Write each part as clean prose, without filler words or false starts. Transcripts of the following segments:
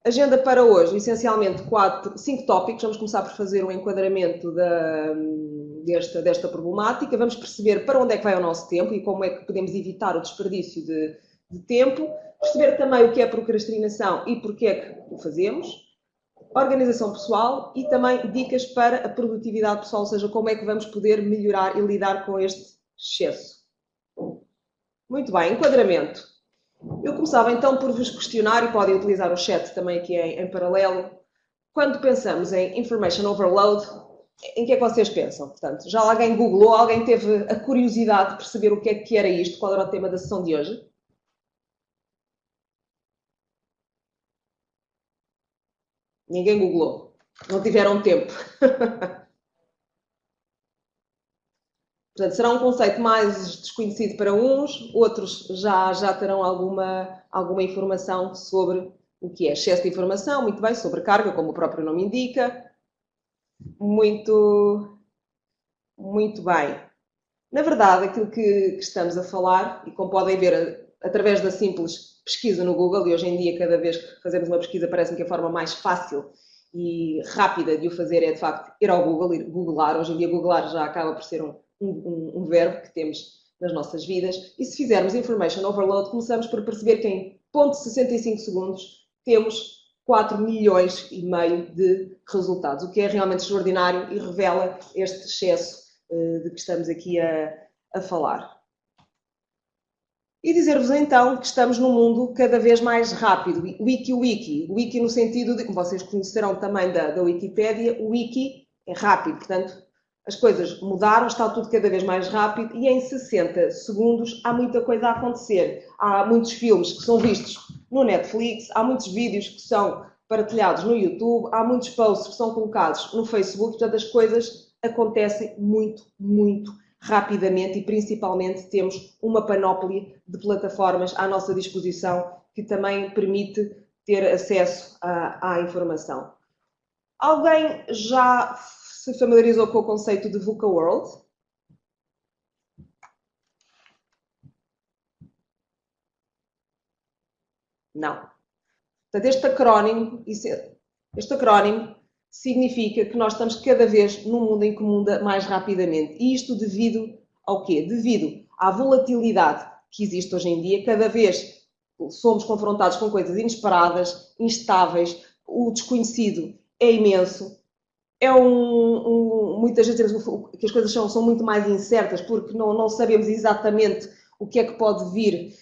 Agenda para hoje, essencialmente 5 tópicos. Vamos começar por fazer um enquadramento desta problemática. Vamos perceber para onde é que vai o nosso tempo e como é que podemos evitar o desperdício de tempo. Perceber também o que é procrastinação e porque é que o fazemos. Organização pessoal e também dicas para a produtividade pessoal, ou seja, como é que vamos poder melhorar e lidar com este excesso. Muito bem, enquadramento. Eu começava então por vos questionar, e podem utilizar o chat também aqui em paralelo. Quando pensamos em information overload, em que é que vocês pensam? Portanto, já alguém googlou, alguém teve a curiosidade de perceber o que era isto, qual era o tema da sessão de hoje? Ninguém googlou. Não tiveram tempo. Portanto, será um conceito mais desconhecido para uns, outros já terão alguma informação sobre o que é excesso de informação, muito bem, sobrecarga, como o próprio nome indica. Muito, muito bem. Na verdade, aquilo que estamos a falar, e como podem ver através da simples pesquisa no Google, e hoje em dia, cada vez que fazemos uma pesquisa, parece-me que a forma mais fácil e rápida de o fazer é, de facto, ir ao Google, ir googlar. Hoje em dia, googlar já acaba por ser um verbo que temos nas nossas vidas. E se fizermos information overload, começamos por perceber que em 0,65 segundos temos 4 milhões e meio de resultados, o que é realmente extraordinário e revela este excesso de que estamos aqui a falar. E dizer-vos então que estamos num mundo cada vez mais rápido. Wiki no sentido de, como vocês conhecerão também da Wikipédia, o wiki é rápido, portanto, as coisas mudaram, está tudo cada vez mais rápido e em 60 segundos há muita coisa a acontecer. Há muitos filmes que são vistos no Netflix, há muitos vídeos que são partilhados no YouTube, há muitos posts que são colocados no Facebook, portanto as coisas acontecem muito rapidamente e principalmente temos uma panóplia de plataformas à nossa disposição que também permite ter acesso à informação. Alguém já se familiarizou com o conceito de VUCA World? Não. Portanto, este acrónimo significa que nós estamos cada vez num mundo em que muda mais rapidamente. E isto devido ao quê? Devido à volatilidade que existe hoje em dia. Cada vez somos confrontados com coisas inesperadas, instáveis, o desconhecido é imenso. Muitas vezes que as coisas são muito mais incertas porque não sabemos exatamente o que é que pode vir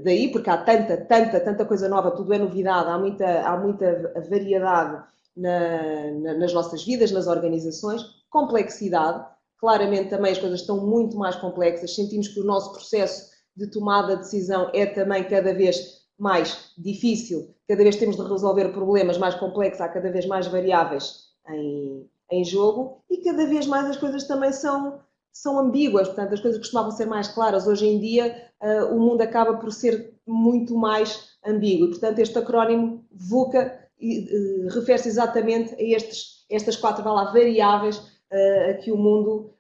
daí, porque há tanta coisa nova, tudo é novidade, há muita variedade nas nossas vidas, nas organizações, complexidade, claramente também as coisas estão muito mais complexas, sentimos que o nosso processo de tomada de decisão é também cada vez mais difícil, cada vez temos de resolver problemas mais complexos, há cada vez mais variáveis em jogo e cada vez mais as coisas também são ambíguas, portanto as coisas costumavam ser mais claras. Hoje em dia o mundo acaba por ser muito mais ambíguo e, portanto, este acrónimo VUCA refere-se exatamente a estas 4 variáveis a que o mundo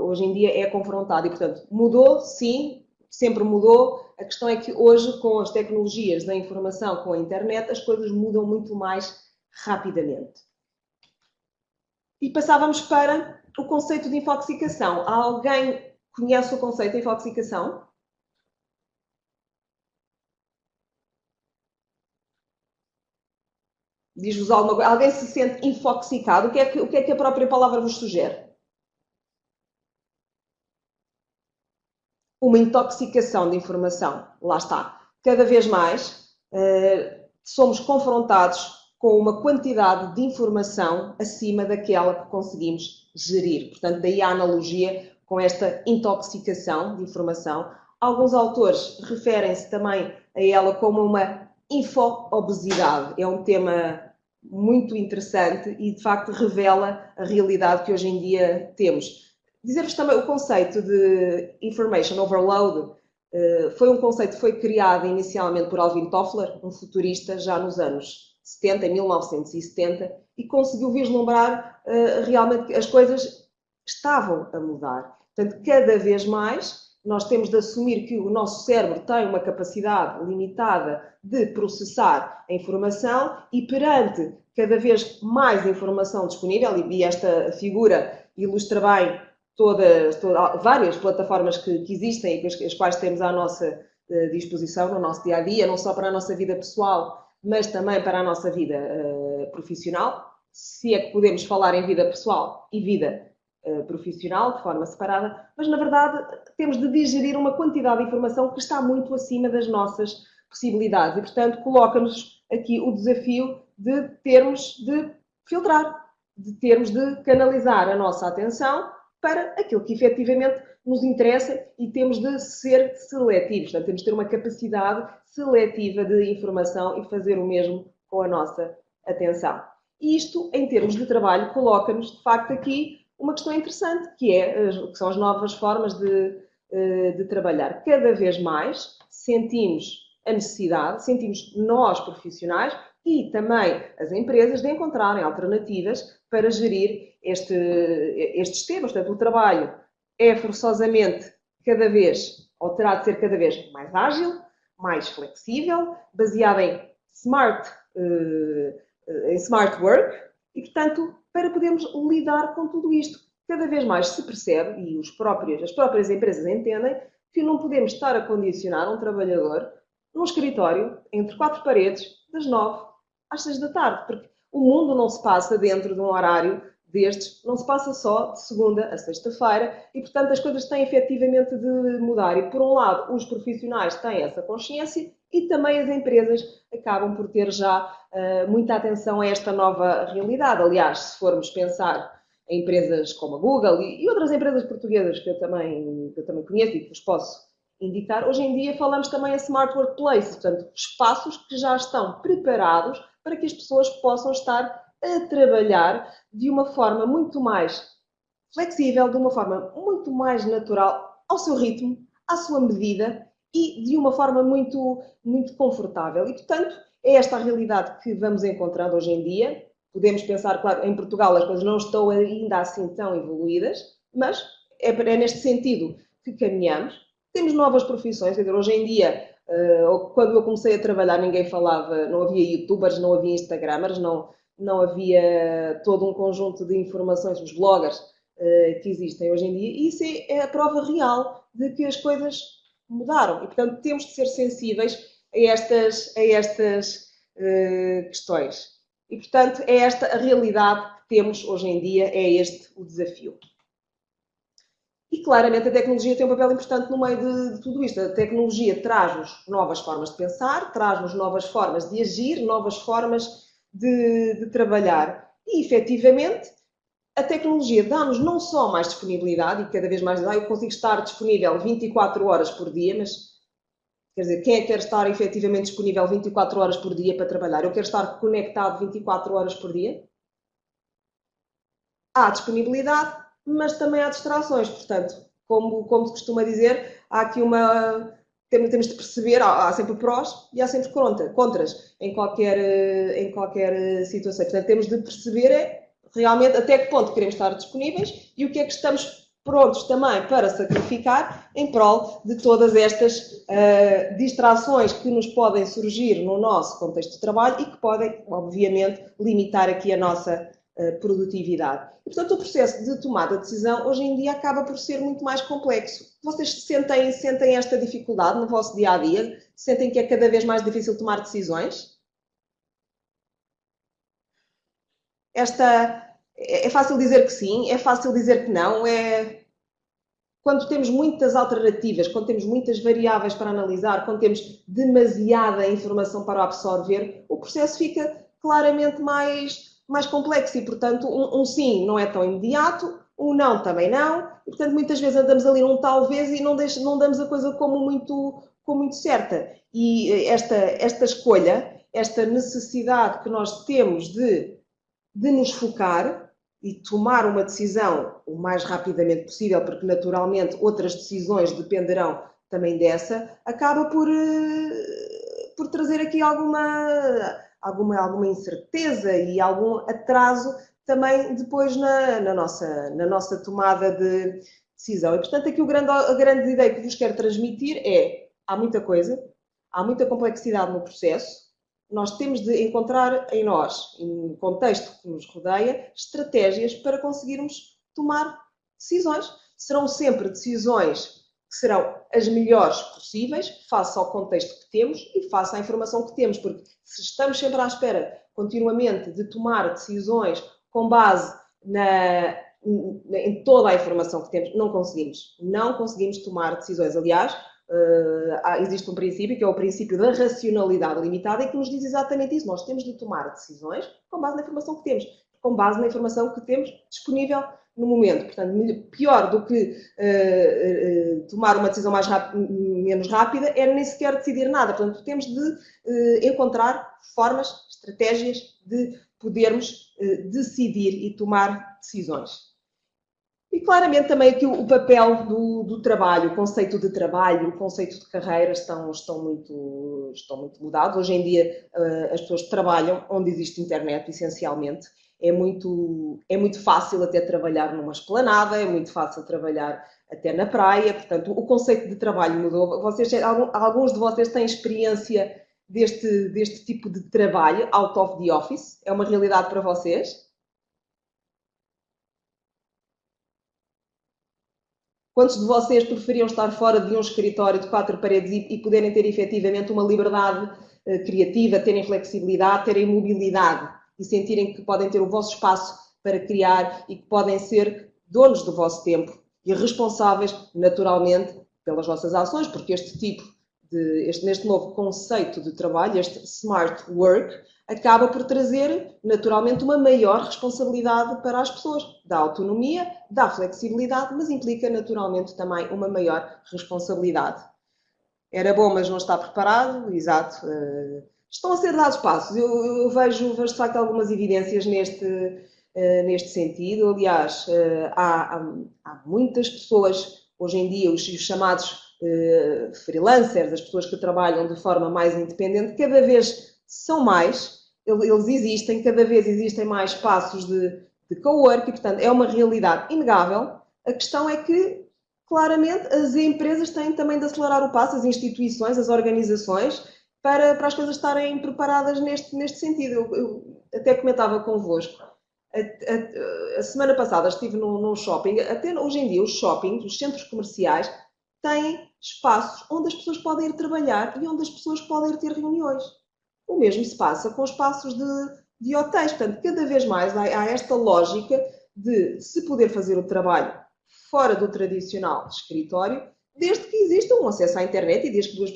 hoje em dia é confrontado e, portanto, mudou, sim, sempre mudou. A questão é que hoje, com as tecnologias da informação, com a internet, as coisas mudam muito mais rapidamente. E passávamos para o conceito de infoxicação. Alguém conhece o conceito de infoxicação? Diz-vos alguma coisa? Alguém se sente infoxicado? O que é que a própria palavra vos sugere? Uma intoxicação de informação. Lá está. Cada vez mais somos confrontados com uma quantidade de informação acima daquela que conseguimos gerir. Portanto, daí a analogia com esta intoxicação de informação. Alguns autores referem-se também a ela como uma infoobesidade. É um tema muito interessante e, de facto, revela a realidade que hoje em dia temos. Dizer-vos também o conceito de information overload foi um conceito que foi criado inicialmente por Alvin Toffler, um futurista já nos anos 70, em 1970, e conseguiu vislumbrar realmente que as coisas estavam a mudar. Portanto, cada vez mais nós temos de assumir que o nosso cérebro tem uma capacidade limitada de processar a informação e perante cada vez mais informação disponível, e esta figura ilustra bem várias plataformas que existem e as quais temos à nossa disposição no nosso dia a dia, não só para a nossa vida pessoal, mas também para a nossa vida profissional, se é que podemos falar em vida pessoal e vida profissional de forma separada, mas na verdade temos de digerir uma quantidade de informação que está muito acima das nossas possibilidades e, portanto, coloca-nos aqui o desafio de termos de filtrar, de termos de canalizar a nossa atenção para aquilo que efetivamente nos interessa e temos de ser seletivos. Portanto, temos de ter uma capacidade seletiva de informação e fazer o mesmo com a nossa atenção. E isto, em termos de trabalho, coloca-nos, de facto, aqui uma questão interessante, que são as novas formas de trabalhar. Cada vez mais sentimos a necessidade, sentimos nós, profissionais, e também as empresas, de encontrarem alternativas para gerir estes temas. Portanto, o trabalho é forçosamente cada vez, ou terá de ser cada vez mais ágil, mais flexível, baseado em smart work, e, portanto, para podermos lidar com tudo isto. Cada vez mais se percebe, e as próprias empresas entendem, que não podemos estar a condicionar um trabalhador num escritório, entre quatro paredes, das 9 às 6 da tarde, porque o mundo não se passa dentro de um horário destes, não se passa só de segunda a sexta-feira e, portanto, as coisas têm efetivamente de mudar. E, por um lado, os profissionais têm essa consciência e também as empresas acabam por ter já muita atenção a esta nova realidade. Aliás, se formos pensar em empresas como a Google e outras empresas portuguesas que eu também conheço e que vos posso indicar, hoje em dia falamos também em smart workplace, portanto, espaços que já estão preparados para que as pessoas possam estar a trabalhar de uma forma muito mais flexível, de uma forma muito mais natural, ao seu ritmo, à sua medida e de uma forma muito, muito confortável. E, portanto, é esta a realidade que vamos encontrando hoje em dia. Podemos pensar, claro, em Portugal as coisas não estão ainda assim tão evoluídas, mas é neste sentido que caminhamos. Temos novas profissões, quer dizer, hoje em dia, quando eu comecei a trabalhar, ninguém falava, não havia youtubers, não havia instagramers, não havia todo um conjunto de informações, os bloggers que existem hoje em dia, e isso é a prova real de que as coisas mudaram. E, portanto, temos de ser sensíveis a estas questões. E, portanto, é esta a realidade que temos hoje em dia, é este o desafio. E, claramente, a tecnologia tem um papel importante no meio de tudo isto. A tecnologia traz-nos novas formas de pensar, traz-nos novas formas de agir, novas formas de trabalhar. E, efetivamente, a tecnologia dá-nos não só mais disponibilidade, e cada vez mais eu consigo estar disponível 24 horas por dia, mas, quer dizer, quem é que quer estar efetivamente disponível 24 horas por dia para trabalhar? Eu quero estar conectado 24 horas por dia? Há disponibilidade, mas também há distrações. Portanto, como se costuma dizer, há aqui temos de perceber, há sempre prós e há sempre contras em qualquer situação. Portanto, temos de perceber realmente até que ponto queremos estar disponíveis e o que é que estamos prontos também para sacrificar em prol de todas estas distrações que nos podem surgir no nosso contexto de trabalho e que podem, obviamente, limitar aqui a nossa produtividade. E, portanto, o processo de tomada de decisão hoje em dia acaba por ser muito mais complexo. Vocês sentem esta dificuldade no vosso dia-a-dia? Sentem que é cada vez mais difícil tomar decisões? É fácil dizer que sim, é fácil dizer que não. Quando temos muitas alternativas, quando temos muitas variáveis para analisar, quando temos demasiada informação para absorver, o processo fica claramente mais complexo e, portanto, um sim não é tão imediato, um não também não, e, portanto, muitas vezes andamos ali num talvez e não damos a coisa como muito certa. E esta escolha, esta necessidade que nós temos de nos focar e tomar uma decisão o mais rapidamente possível, porque naturalmente outras decisões dependerão também dessa, acaba por trazer aqui alguma incerteza e algum atraso também depois na nossa tomada decisão. E, portanto, aqui a grande ideia que vos quero transmitir é: há muita coisa, há muita complexidade no processo, nós temos de encontrar em nós, no contexto que nos rodeia, estratégias para conseguirmos tomar decisões. Serão sempre decisões que serão as melhores possíveis, face ao contexto que temos e face à informação que temos, porque se estamos sempre à espera, continuamente, de tomar decisões com base em toda a informação que temos, não conseguimos. Não conseguimos tomar decisões. Aliás, existe um princípio, que é o princípio da racionalidade limitada, e que nos diz exatamente isso. Nós temos de tomar decisões com base na informação que temos, com base na informação que temos disponível no momento. Portanto, pior do que tomar uma decisão menos rápida é nem sequer decidir nada. Portanto, temos de encontrar formas, estratégias de podermos decidir e tomar decisões. E claramente também aqui o papel do trabalho, o conceito de trabalho, o conceito de carreira estão muito mudados. Hoje em dia as pessoas trabalham onde existe internet, essencialmente. É muito fácil até trabalhar numa esplanada, é muito fácil trabalhar até na praia. Portanto, o conceito de trabalho mudou. Alguns de vocês têm experiência deste tipo de trabalho, out of the office? É uma realidade para vocês? Quantos de vocês preferiam estar fora de um escritório de 4 paredes e poderem ter efetivamente uma liberdade criativa, terem flexibilidade, terem mobilidade e sentirem que podem ter o vosso espaço para criar e que podem ser donos do vosso tempo e responsáveis, naturalmente, pelas vossas ações, porque neste novo conceito de trabalho, este smart work, acaba por trazer, naturalmente, uma maior responsabilidade para as pessoas. Dá autonomia, dá flexibilidade, mas implica, naturalmente, também uma maior responsabilidade. Era bom, mas não está preparado, exato. Estão a ser dados passos. Eu vejo, de facto, algumas evidências neste sentido. Aliás, há muitas pessoas, hoje em dia, os chamados freelancers, as pessoas que trabalham de forma mais independente, cada vez são mais, eles existem, cada vez existem mais espaços de cowork e, portanto, é uma realidade inegável. A questão é que, claramente, as empresas têm também de acelerar o passo, as instituições, as organizações, para as coisas estarem preparadas neste sentido. Eu até comentava convosco. A semana passada estive num shopping. Até hoje em dia, os shoppings, os centros comerciais, têm espaços onde as pessoas podem ir trabalhar e onde as pessoas podem ir ter reuniões. O mesmo se passa com espaços de hotéis. Portanto, cada vez mais há esta lógica de se poder fazer o trabalho fora do tradicional escritório, desde que exista um acesso à internet e desde que duas,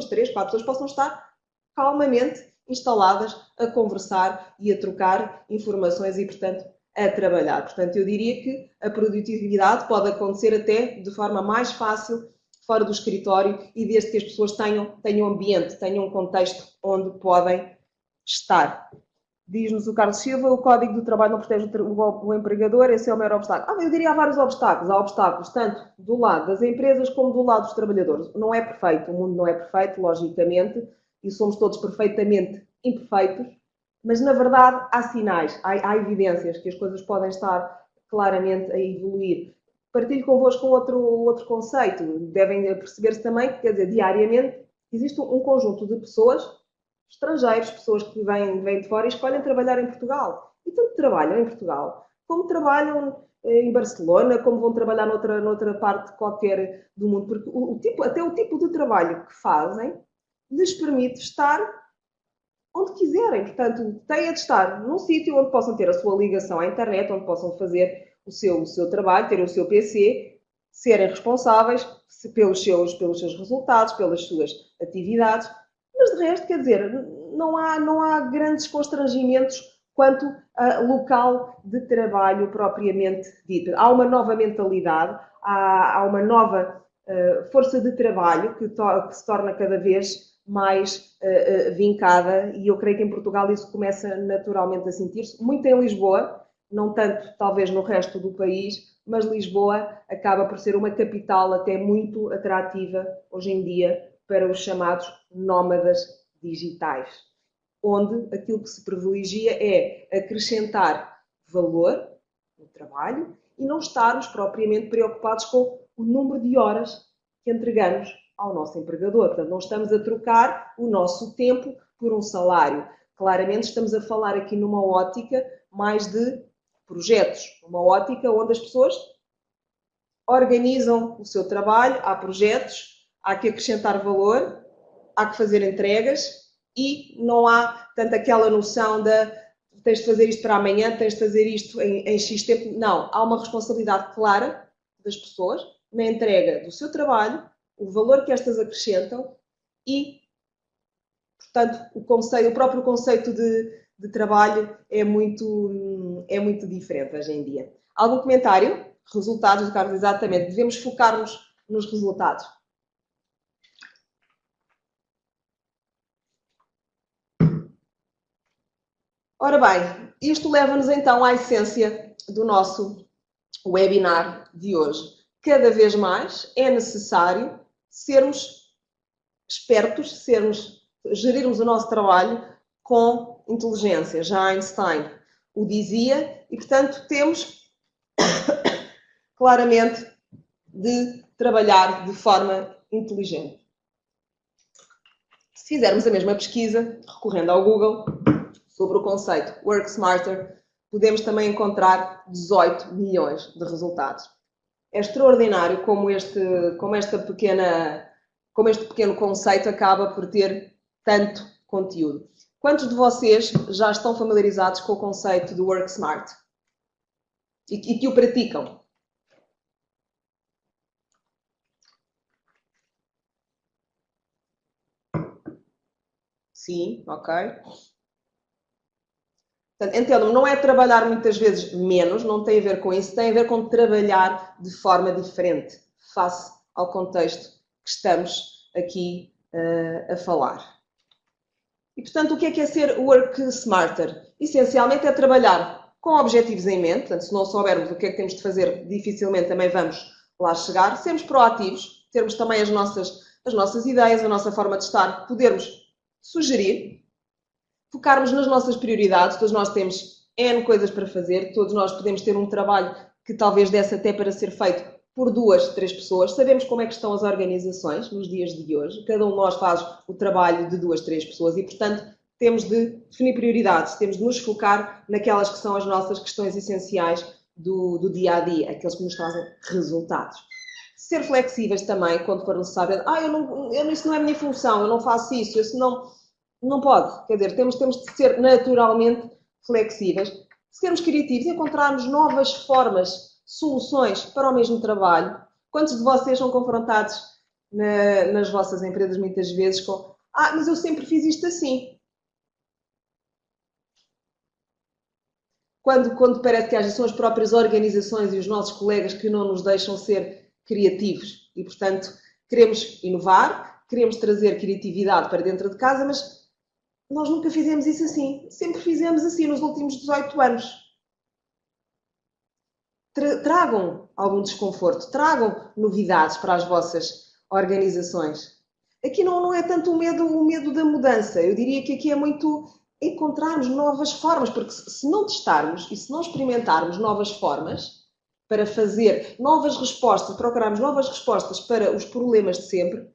três, quatro pessoas possam estar calmamente instaladas a conversar e a trocar informações e, portanto, a trabalhar. Portanto, eu diria que a produtividade pode acontecer até de forma mais fácil fora do escritório e desde que as pessoas tenham ambiente, tenham um contexto onde podem estar. Diz-nos o Carlos Silva, o Código do Trabalho não protege o empregador, esse é o maior obstáculo. Eu diria que há vários obstáculos. Há obstáculos tanto do lado das empresas como do lado dos trabalhadores. Não é perfeito, o mundo não é perfeito, logicamente, e somos todos perfeitamente imperfeitos, mas, na verdade, há sinais, há evidências que as coisas podem estar claramente a evoluir. Partilho convosco outro conceito. Devem perceber-se também que, quer dizer, diariamente, existe um conjunto de pessoas, estrangeiros, pessoas que vêm de fora e escolhem trabalhar em Portugal. E tanto trabalham em Portugal, como trabalham em Barcelona, como vão trabalhar noutra parte qualquer do mundo. Porque até o tipo de trabalho que fazem lhes permite estar onde quiserem. Portanto, têm de estar num sítio onde possam ter a sua ligação à internet, onde possam fazer o seu trabalho, ter o seu PC, serem responsáveis pelos seus resultados, pelas suas atividades. Mas, de resto, quer dizer, não há grandes constrangimentos quanto a local de trabalho propriamente dito. Há uma nova mentalidade, há uma nova força de trabalho que se torna cada vez mais vincada, e eu creio que em Portugal isso começa naturalmente a sentir-se, muito em Lisboa, não tanto talvez no resto do país, mas Lisboa acaba por ser uma capital até muito atrativa hoje em dia para os chamados nómadas digitais, onde aquilo que se privilegia é acrescentar valor no trabalho e não estarmos propriamente preocupados com o número de horas que entregamos ao nosso empregador. Portanto, não estamos a trocar o nosso tempo por um salário. Claramente estamos a falar aqui numa ótica mais de projetos, uma ótica onde as pessoas organizam o seu trabalho, há projetos, há que acrescentar valor, há que fazer entregas e não há tanto aquela noção de tens de fazer isto para amanhã, tens de fazer isto em X tempo. Não, há uma responsabilidade clara das pessoas na entrega do seu trabalho, o valor que estas acrescentam e, portanto, o próprio conceito de trabalho é muito diferente hoje em dia. Algum comentário? Resultados, Carlos, exatamente. Devemos focar-nos nos resultados. Ora bem, isto leva-nos então à essência do nosso webinar de hoje. Cada vez mais é necessário sermos espertos, gerirmos o nosso trabalho com inteligência. Já Einstein o dizia e, portanto, temos claramente de trabalhar de forma inteligente. Se fizermos a mesma pesquisa, recorrendo ao Google, sobre o conceito Work Smarter, podemos também encontrar 18 milhões de resultados. É extraordinário como este pequeno conceito acaba por ter tanto conteúdo. Quantos de vocês já estão familiarizados com o conceito do Work Smart? E que o praticam? Sim, ok. Portanto, entendam, não é trabalhar muitas vezes menos, não tem a ver com isso, tem a ver com trabalhar de forma diferente, face ao contexto que estamos aqui a falar. E, portanto, o que é ser Work Smarter? Essencialmente é trabalhar com objetivos em mente, portanto, se não soubermos o que é que temos de fazer, dificilmente também vamos lá chegar, sermos proativos, termos também as nossas ideias, a nossa forma de estar, podermos sugerir, focarmos nas nossas prioridades. Todos nós temos N coisas para fazer, todos nós podemos ter um trabalho que talvez desse até para ser feito por 2, 3 pessoas. Sabemos como é que estão as organizações nos dias de hoje. Cada um de nós faz o trabalho de 2, 3 pessoas e, portanto, temos de definir prioridades, temos de nos focar naquelas que são as nossas questões essenciais do dia a dia, aqueles que nos trazem resultados. Ser flexíveis também, quando for necessário. Isso não é a minha função, eu não faço isso não pode. Quer dizer, temos de ser naturalmente flexíveis. Sermos criativos, encontrarmos novas formas, soluções para o mesmo trabalho. Quantos de vocês são confrontados nas vossas empresas muitas vezes com mas eu sempre fiz isto assim. Quando parece que são as próprias organizações e os nossos colegas que não nos deixam ser criativos e, portanto, queremos inovar, queremos trazer criatividade para dentro de casa, mas nós nunca fizemos isso assim. Sempre fizemos assim nos últimos 18 anos. Tragam algum desconforto, tragam novidades para as vossas organizações. Aqui não é tanto o medo da mudança. Eu diria que aqui é muito encontrarmos novas formas, porque se não testarmos e se não experimentarmos novas formas para fazer novas respostas, procurarmos novas respostas para os problemas de sempre,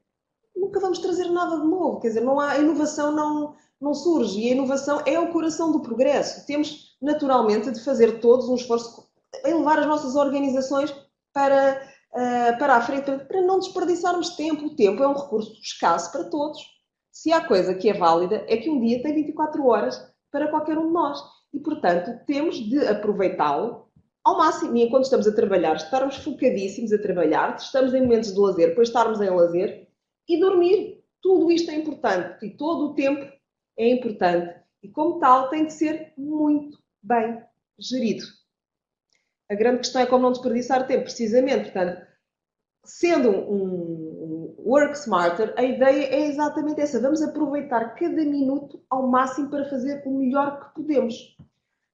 nunca vamos trazer nada de novo. Quer dizer, a inovação não surge. E a inovação é o coração do progresso. Temos, naturalmente, de fazer todos um esforço em levar as nossas organizações para a frente, para não desperdiçarmos tempo. O tempo é um recurso escasso para todos. Se há coisa que é válida, é que um dia tem 24 horas para qualquer um de nós. E, portanto, temos de aproveitá-lo ao máximo. E enquanto estamos a trabalhar, estarmos focadíssimos a trabalhar, estamos em momentos de lazer, depois estarmos em lazer e dormir. Tudo isto é importante e todo o tempo é importante. E, como tal, tem de ser muito bem gerido. A grande questão é como não desperdiçar tempo, precisamente. Portanto, sendo um Work Smarter, a ideia é exatamente essa. Vamos aproveitar cada minuto ao máximo para fazer o melhor que podemos.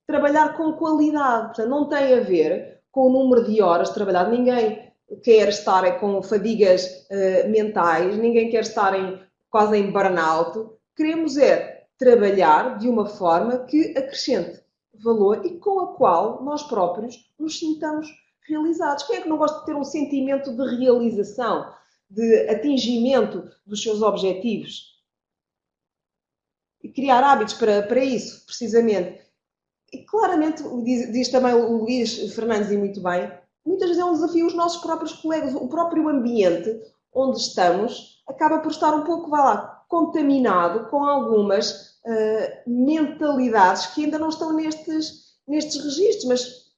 Trabalhar com qualidade. Portanto, não tem a ver com o número de horas trabalhado. Ninguém quer estar com fadigas mentais, ninguém quer estar quase em burnout. Queremos trabalhar de uma forma que acrescente valor e com a qual nós próprios nos sintamos realizados. Quem é que não gosta de ter um sentimento de realização, de atingimento dos seus objetivos? E criar hábitos para isso, precisamente. E claramente, diz também o Luís Fernandes e muito bem, muitas vezes é um desafio os nossos próprios colegas, o próprio ambiente onde estamos acaba por estar um pouco, vá lá, contaminado com algumas mentalidades que ainda não estão nestes registros, mas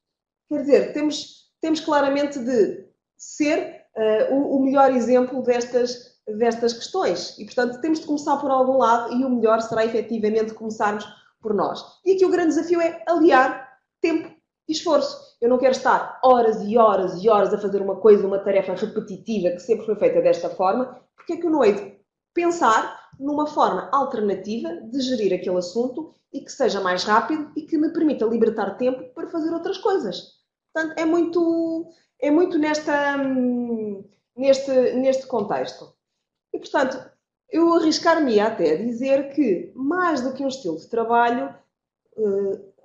quer dizer, temos claramente de ser o melhor exemplo destas questões. E, portanto, temos de começar por algum lado e o melhor será efetivamente começarmos por nós. E aqui o grande desafio é aliar tempo e esforço. Eu não quero estar horas e horas e horas a fazer uma coisa, uma tarefa repetitiva que sempre foi feita desta forma, porque é que eu não hei de pensar numa forma alternativa de gerir aquele assunto e que seja mais rápido e que me permita libertar tempo para fazer outras coisas. Portanto, é muito neste contexto. E, portanto, eu arriscar-me até a dizer que, mais do que um estilo de trabalho,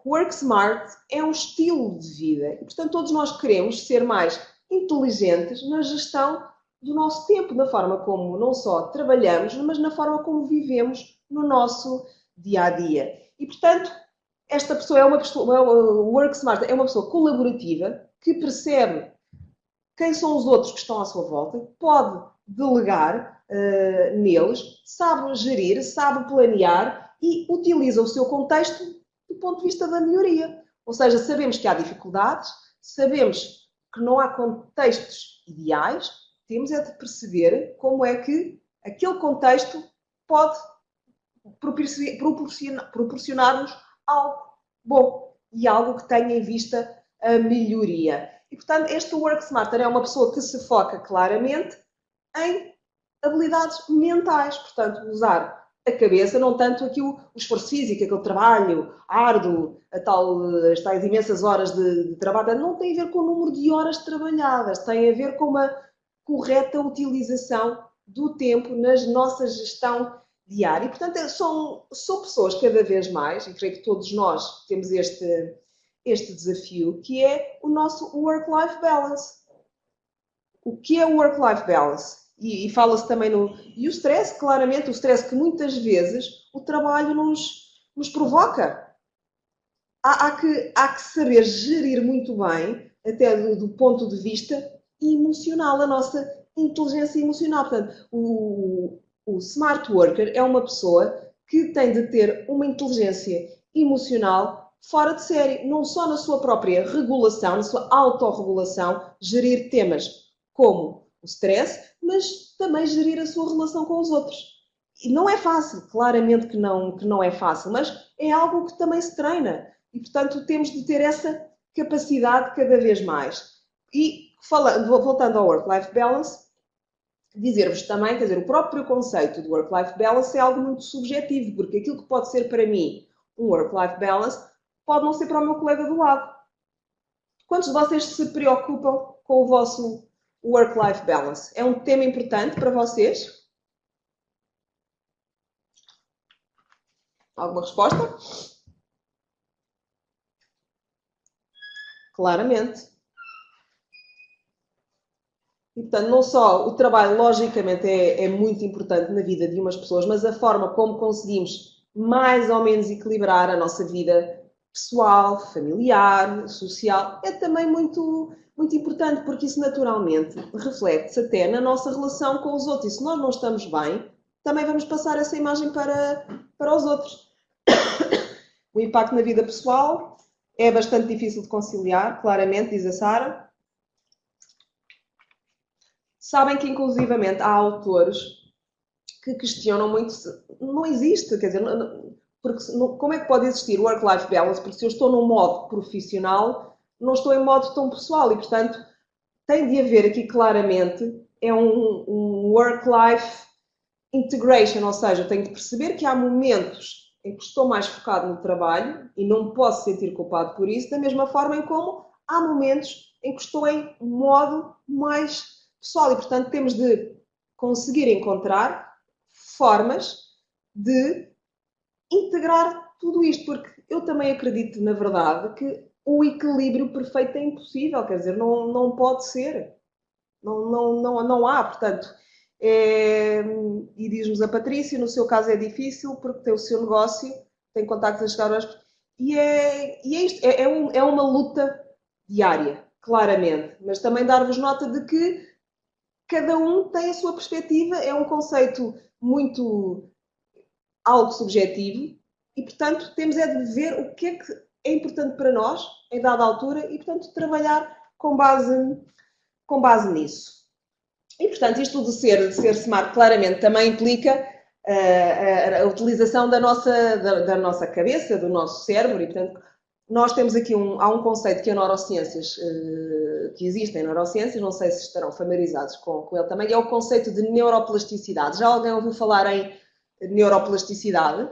Work Smart é um estilo de vida. E, portanto, todos nós queremos ser mais inteligentes na gestão do nosso tempo, na forma como não só trabalhamos, mas na forma como vivemos no nosso dia-a-dia. E, portanto, esta pessoa é uma pessoa, o Work Smart é uma pessoa colaborativa que percebe quem são os outros que estão à sua volta, pode delegar neles, sabe gerir, sabe planear e utiliza o seu contexto do ponto de vista da melhoria. Ou seja, sabemos que há dificuldades, sabemos que não há contextos ideais, temos é de perceber como é que aquele contexto pode proporcionar-nos algo bom e algo que tenha em vista a melhoria. E, portanto, este Work Smarter é uma pessoa que se foca claramente em habilidades mentais. Portanto, usar a cabeça, não tanto aqui o esforço físico, aquele trabalho árduo, as tais imensas horas de trabalho, não tem a ver com o número de horas trabalhadas, tem a ver com uma correta utilização do tempo na nossa gestão diária. E, portanto, são pessoas cada vez mais, e creio que todos nós temos este desafio, que é o nosso work-life balance. O que é o work-life balance? E fala-se também E o stress, claramente, o stress que muitas vezes o trabalho nos provoca. Há que saber gerir muito bem, até do ponto de vista emocional, a nossa inteligência emocional. Portanto, o smart worker é uma pessoa que tem de ter uma inteligência emocional fora de série, não só na sua própria regulação, na sua autorregulação, gerir temas como o stress, mas também gerir a sua relação com os outros. E não é fácil, claramente que não é fácil, mas é algo que também se treina. E, portanto, temos de ter essa capacidade cada vez mais. E, voltando ao work-life balance, dizer-vos também, quer dizer, o próprio conceito do work-life balance é algo muito subjetivo, porque aquilo que pode ser para mim um work-life balance pode não ser para o meu colega do lado. Quantos de vocês se preocupam com o vosso work-life balance? É um tema importante para vocês? Alguma resposta? Claramente. E, portanto, não só o trabalho, logicamente, é muito importante na vida de umas pessoas, mas a forma como conseguimos mais ou menos equilibrar a nossa vida pessoal, familiar, social, é também muito, muito importante, porque isso naturalmente reflete-se até na nossa relação com os outros. E se nós não estamos bem, também vamos passar essa imagem para os outros. O impacto na vida pessoal é bastante difícil de conciliar, claramente, diz a Sara. Sabem que, inclusivamente, há autores que questionam muito se não existe, quer dizer, porque como é que pode existir work-life balance? Porque se eu estou num modo profissional, não estou em modo tão pessoal e, portanto, tem de haver aqui claramente um work-life integration, ou seja, eu tenho de perceber que há momentos em que estou mais focado no trabalho e não me posso sentir culpado por isso, da mesma forma em como há momentos em que estou em modo mais pessoal e, portanto, temos de conseguir encontrar formas de integrar tudo isto, porque eu também acredito, na verdade, que o equilíbrio perfeito é impossível, quer dizer, não pode ser. Não há, portanto. E diz-nos a Patrícia, no seu caso é difícil porque tem o seu negócio, tem contactos a chegar às pessoas. E é isto, é uma luta diária, claramente. Mas também dar-vos nota de que cada um tem a sua perspectiva, é um conceito muito algo subjetivo e, portanto, temos de ver o que é importante para nós em dada altura e, portanto, trabalhar com base nisso. E, portanto, isto de ser smart claramente também implica a utilização da nossa cabeça, do nosso cérebro, e, portanto, nós temos aqui há um conceito que é neurociências, que existe em neurociências, não sei se estarão familiarizados com ele também, é o conceito de neuroplasticidade. Já alguém ouviu falar em neuroplasticidade?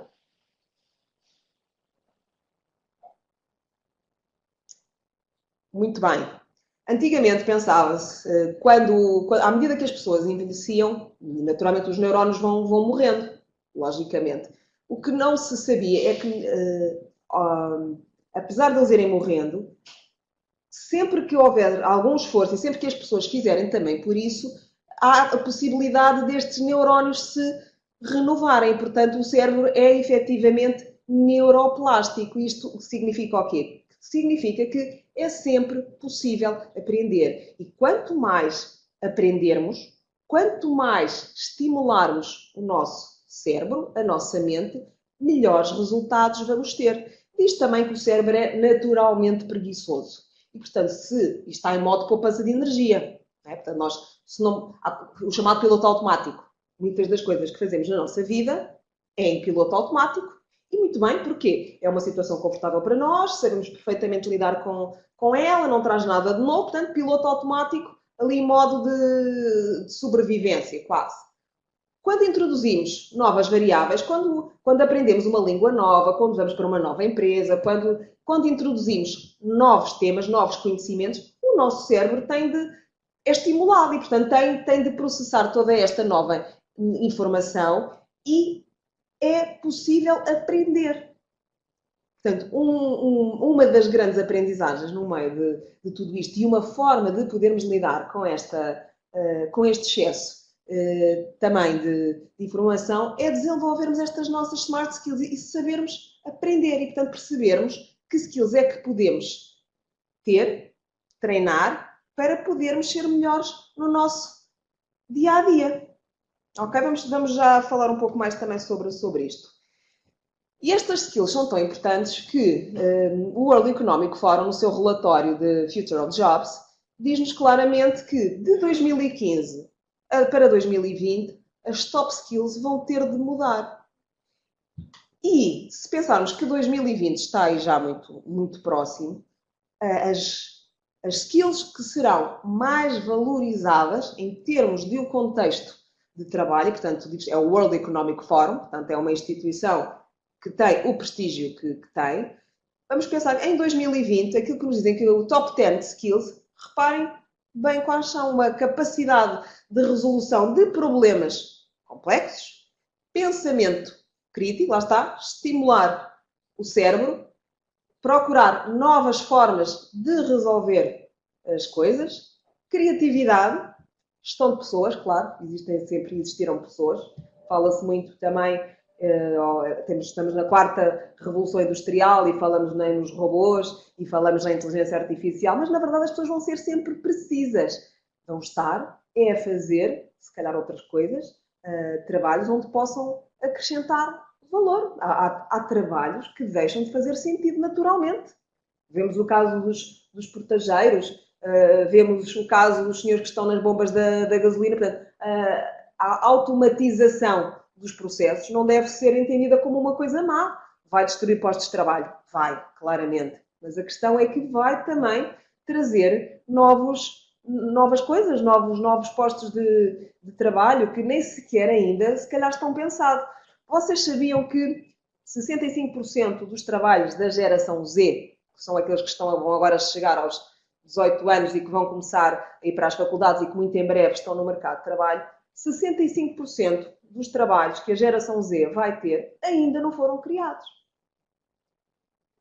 Muito bem. Antigamente pensava-se, à medida que as pessoas envelheciam, naturalmente os neurónios vão morrendo, logicamente. O que não se sabia é que, apesar de eles irem morrendo, sempre que houver algum esforço e sempre que as pessoas fizerem também por isso, há a possibilidade destes neurónios se renovarem. Portanto, o cérebro é efetivamente neuroplástico. Isto significa o quê? Significa que é sempre possível aprender. E quanto mais aprendermos, quanto mais estimularmos o nosso cérebro, a nossa mente, melhores resultados vamos ter. Diz também que o cérebro é naturalmente preguiçoso. E, portanto, se está em modo de poupança de energia, não é? Portanto, o chamado piloto automático, muitas das coisas que fazemos na nossa vida é em piloto automático, e muito bem, porque é uma situação confortável para nós, sabemos perfeitamente lidar com ela, não traz nada de novo, portanto, piloto automático ali em modo de sobrevivência, quase. Quando introduzimos novas variáveis, quando aprendemos uma língua nova, quando vamos para uma nova empresa, quando introduzimos novos temas, novos conhecimentos, o nosso cérebro é estimulado e, portanto, tem de processar toda esta nova informação e é possível aprender. Portanto, uma das grandes aprendizagens no meio de tudo isto e uma forma de podermos lidar com este excesso também de informação é desenvolvermos estas nossas smart skills e sabermos aprender e, portanto, percebermos que skills é que podemos ter, treinar, para podermos ser melhores no nosso dia-a-dia. Ok? Vamos já falar um pouco mais também sobre isto. E estas skills são tão importantes que o World Economic Forum, no seu relatório de Future of Jobs, diz-nos claramente que de 2015 para 2020 as top skills vão ter de mudar. E se pensarmos que 2020 está aí já muito, muito próximo, as skills que serão mais valorizadas em termos de um contexto de trabalho, portanto, é o World Economic Forum, portanto, é uma instituição que tem o prestígio que tem. Vamos pensar em 2020, aquilo que nos dizem que é o top 10 skills, reparem bem quais são: uma capacidade de resolução de problemas complexos, pensamento crítico, lá está, estimular o cérebro, procurar novas formas de resolver as coisas, criatividade, gestão de pessoas, claro, existiram pessoas, fala-se muito também, estamos na quarta revolução industrial e falamos nos robôs e falamos na inteligência artificial, mas na verdade as pessoas vão ser sempre precisas, vão estar a fazer, se calhar outras coisas, trabalhos onde possam acrescentar valor. Há trabalhos que deixam de fazer sentido naturalmente. Vemos o caso dos portageiros, vemos o caso dos senhores que estão nas bombas da gasolina. Portanto, a automatização dos processos não deve ser entendida como uma coisa má. Vai destruir postos de trabalho? Vai, claramente. Mas a questão é que vai também trazer novas coisas, novos postos de trabalho que nem sequer ainda, se calhar, estão pensados. Vocês sabiam que 65% dos trabalhos da geração Z, que são aqueles que vão agora chegar aos 18 anos e que vão começar a ir para as faculdades e que muito em breve estão no mercado de trabalho, 65% dos trabalhos que a geração Z vai ter ainda não foram criados.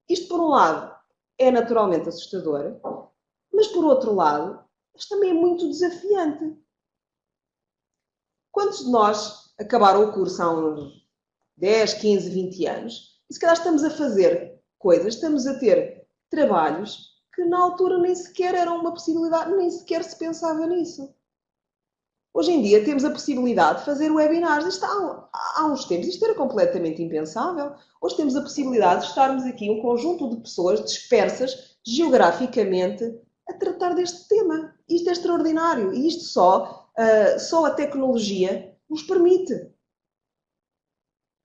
Isto, por um lado, é naturalmente assustador, mas por outro lado, isto também é muito desafiante. Quantos de nós acabaram o curso há uns 10, 15, 20 anos e se calhar estamos a fazer coisas, estamos a ter trabalhos que na altura nem sequer eram uma possibilidade, nem sequer se pensava nisso. Hoje em dia temos a possibilidade de fazer webinars. Isto há uns tempos, isto era completamente impensável. Hoje temos a possibilidade de estarmos aqui um conjunto de pessoas dispersas geograficamente a tratar deste tema. Isto é extraordinário e isto só a tecnologia nos permite.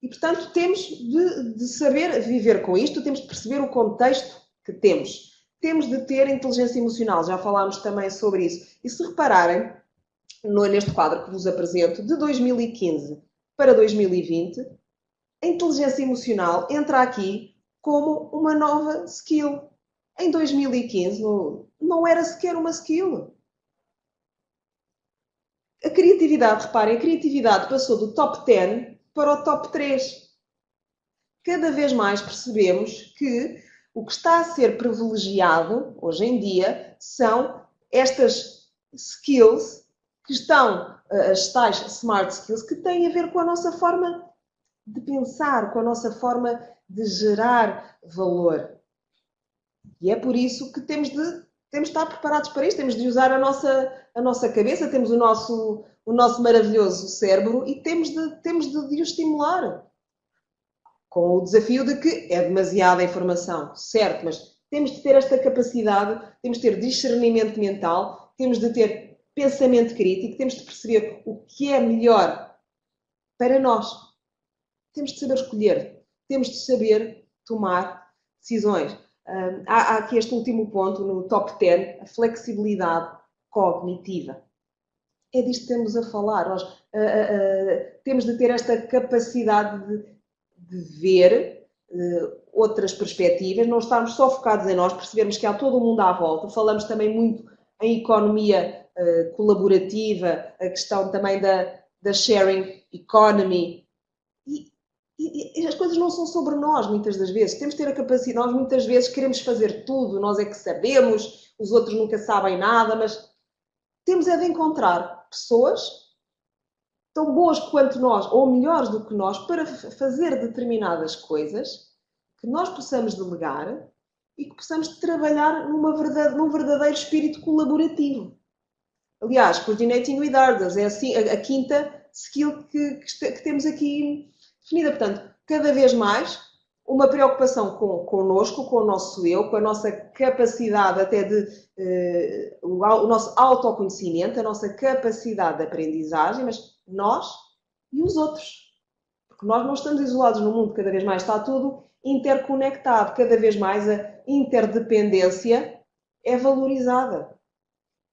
E, portanto, temos de saber viver com isto, temos de perceber o contexto que temos. Temos de ter inteligência emocional, já falámos também sobre isso. E se repararem, neste quadro que vos apresento, de 2015 para 2020, a inteligência emocional entra aqui como uma nova skill. Em 2015 não era sequer uma skill. A criatividade, reparem, a criatividade passou do top 10 para o top 3. Cada vez mais percebemos que o que está a ser privilegiado hoje em dia são estas skills que estão, as tais smart skills, que têm a ver com a nossa forma de pensar, com a nossa forma de gerar valor. E é por isso que temos de estar preparados para isto, temos de usar a nossa cabeça, temos o nosso maravilhoso cérebro e temos de o estimular. Com o desafio de que é demasiada informação, certo, mas temos de ter esta capacidade, temos de ter discernimento mental, temos de ter pensamento crítico, temos de perceber o que é melhor para nós. Temos de saber escolher, temos de saber tomar decisões. Há aqui este último ponto no top 10, a flexibilidade cognitiva. É disto que estamos a falar. Nós temos de ter esta capacidade de ver outras perspectivas, não estarmos só focados em nós, percebermos que há todo o mundo à volta. Falamos também muito em economia colaborativa, a questão também da sharing economy. E as coisas não são sobre nós, muitas das vezes. Temos de ter a capacidade, nós muitas vezes queremos fazer tudo, nós é que sabemos, os outros nunca sabem nada, mas temos é de encontrar pessoas tão boas quanto nós, ou melhores do que nós, para fazer determinadas coisas, que nós possamos delegar e que possamos trabalhar num verdadeiro espírito colaborativo. Aliás, coordinating with others é assim, a quinta skill que temos aqui definida. Portanto, cada vez mais, uma preocupação connosco, com o nosso eu, com a nossa capacidade até o nosso autoconhecimento, a nossa capacidade de aprendizagem, mas nós e os outros. Porque nós não estamos isolados no mundo, cada vez mais está tudo interconectado, cada vez mais a interdependência é valorizada.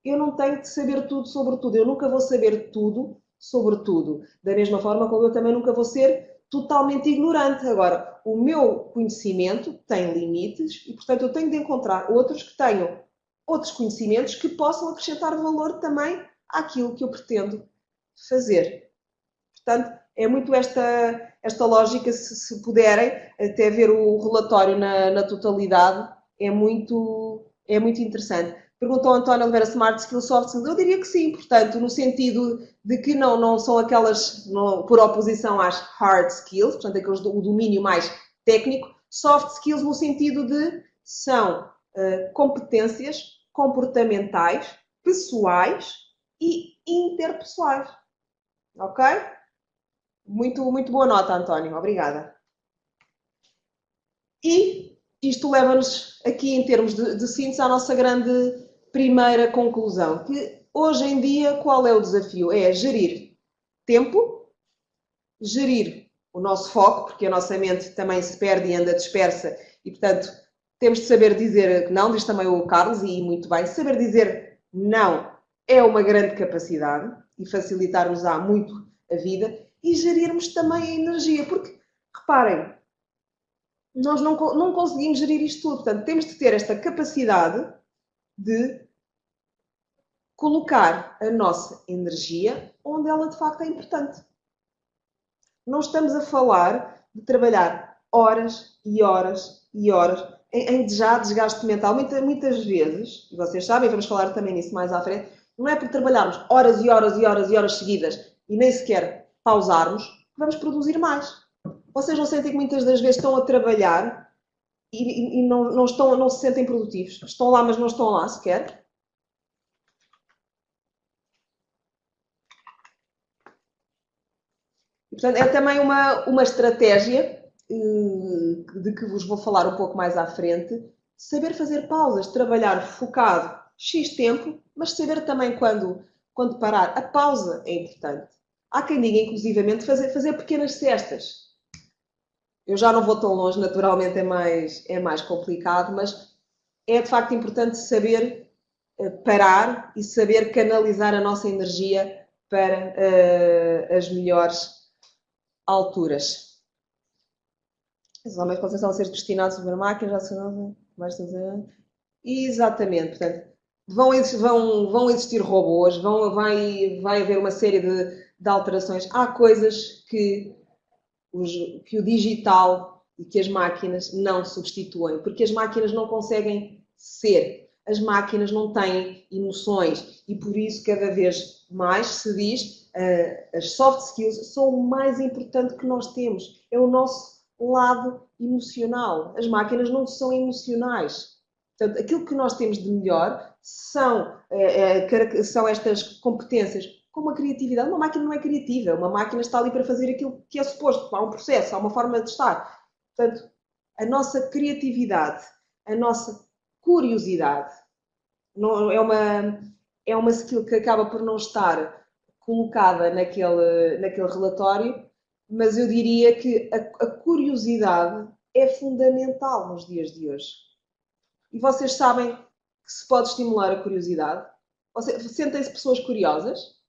Eu não tenho de saber tudo sobre tudo, eu nunca vou saber tudo sobre tudo. Da mesma forma como eu também nunca vou ser totalmente ignorante. Agora, o meu conhecimento tem limites e, portanto, eu tenho de encontrar outros que tenham outros conhecimentos que possam acrescentar valor também àquilo que eu pretendo fazer. Portanto, é muito esta lógica, se puderem até ver o relatório na totalidade, é muito interessante. Perguntou António Oliveira, Smart Skills, Soft Skills? Eu diria que sim, portanto, no sentido de que não são aquelas, por oposição às Hard Skills, portanto, aqueles o domínio mais técnico. Soft Skills no sentido de são competências comportamentais, pessoais e interpessoais. Ok? Muito, muito boa nota, António. Obrigada. E isto leva-nos aqui, em termos de síntese, à nossa grande primeira conclusão, que hoje em dia qual é o desafio? É gerir tempo, gerir o nosso foco, porque a nossa mente também se perde e anda dispersa e, portanto, temos de saber dizer não, diz também o Carlos, e muito bem, saber dizer não é uma grande capacidade e facilitar-nos-á muito a vida, e gerirmos também a energia, porque, reparem, nós não conseguimos gerir isto tudo, portanto, temos de ter esta capacidade de colocar a nossa energia onde ela de facto é importante. Não estamos a falar de trabalhar horas e horas e horas em desgaste mental. Muitas vezes, e vocês sabem, vamos falar também nisso mais à frente, não é por trabalharmos horas e horas e horas e horas seguidas e nem sequer pausarmos, que vamos produzir mais. Vocês não sentem que muitas das vezes estão a trabalhar e não se sentem produtivos? Estão lá, mas não estão lá sequer? E, portanto, é também uma estratégia de que vos vou falar um pouco mais à frente, saber fazer pausas, trabalhar focado X tempo, mas saber também quando parar. A pausa é importante. Há quem diga, inclusivamente, fazer pequenas cestas. Eu já não vou tão longe, naturalmente é mais complicado, mas é de facto importante saber parar e saber canalizar a nossa energia para as melhores alturas. Os homens podem ser destinados sobre a máquina, já são mais exatamente, portanto, vão existir robôs, vai haver uma série de alterações. Há coisas que o digital e que as máquinas não substituem, porque as máquinas não conseguem ser. As máquinas não têm emoções e por isso cada vez mais se diz as soft skills são o mais importante que nós temos. É o nosso lado emocional. As máquinas não são emocionais. Portanto, aquilo que nós temos de melhor são estas competências, como a criatividade. Uma máquina não é criativa, uma máquina está ali para fazer aquilo que é suposto. Há um processo, há uma forma de estar. Portanto, a nossa criatividade, a nossa curiosidade, não, é uma skill que acaba por não estar colocada naquele relatório, mas eu diria que a curiosidade é fundamental nos dias de hoje. E vocês sabem que se pode estimular a curiosidade? Sentem-se pessoas curiosas?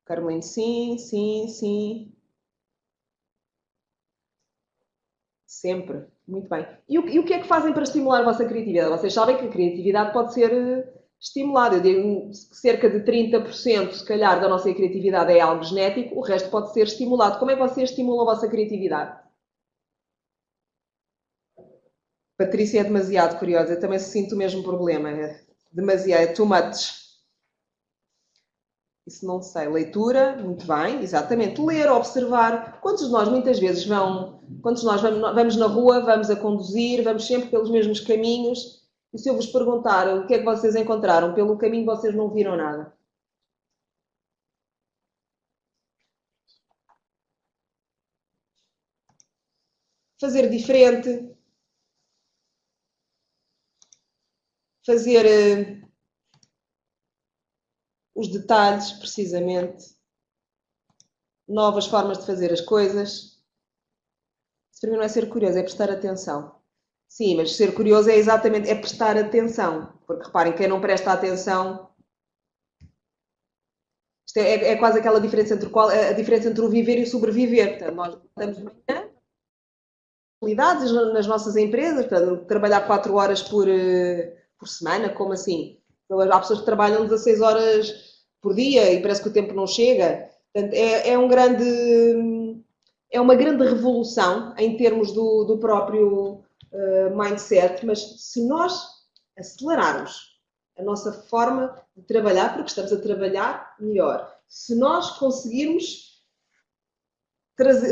Carolina, sim, sim, sim. Sempre. Muito bem. E o que é que fazem para estimular a vossa criatividade? Vocês sabem que a criatividade pode ser estimulada. Eu digo que cerca de 30%, se calhar, da nossa criatividade é algo genético, o resto pode ser estimulado. Como é que vocês estimulam a vossa criatividade? Patrícia é demasiado curiosa. Eu também sinto o mesmo problema. É demasiado, é too much. Isso não sei. Leitura, muito bem, exatamente. Ler, observar. Quantos de nós muitas vezes quantos de nós vamos na rua, vamos a conduzir, vamos sempre pelos mesmos caminhos, e se eu vos perguntar o que é que vocês encontraram pelo caminho, vocês não viram nada. Fazer diferente, fazer os detalhes, precisamente, novas formas de fazer as coisas. Isso para mim não é ser curioso, é prestar atenção. Sim, mas ser curioso é exatamente, é prestar atenção. Porque reparem, quem não presta atenção. Isto é quase aquela diferença a diferença entre o viver e o sobreviver. Portanto, nós estamos de manhã, habilidades nas nossas empresas, portanto, trabalhar 4 horas por semana, como assim? Há pessoas que trabalham 16 horas por dia e parece que o tempo não chega. Portanto, é uma grande revolução em termos do próprio mindset, mas se nós acelerarmos a nossa forma de trabalhar, porque estamos a trabalhar melhor, se nós conseguirmos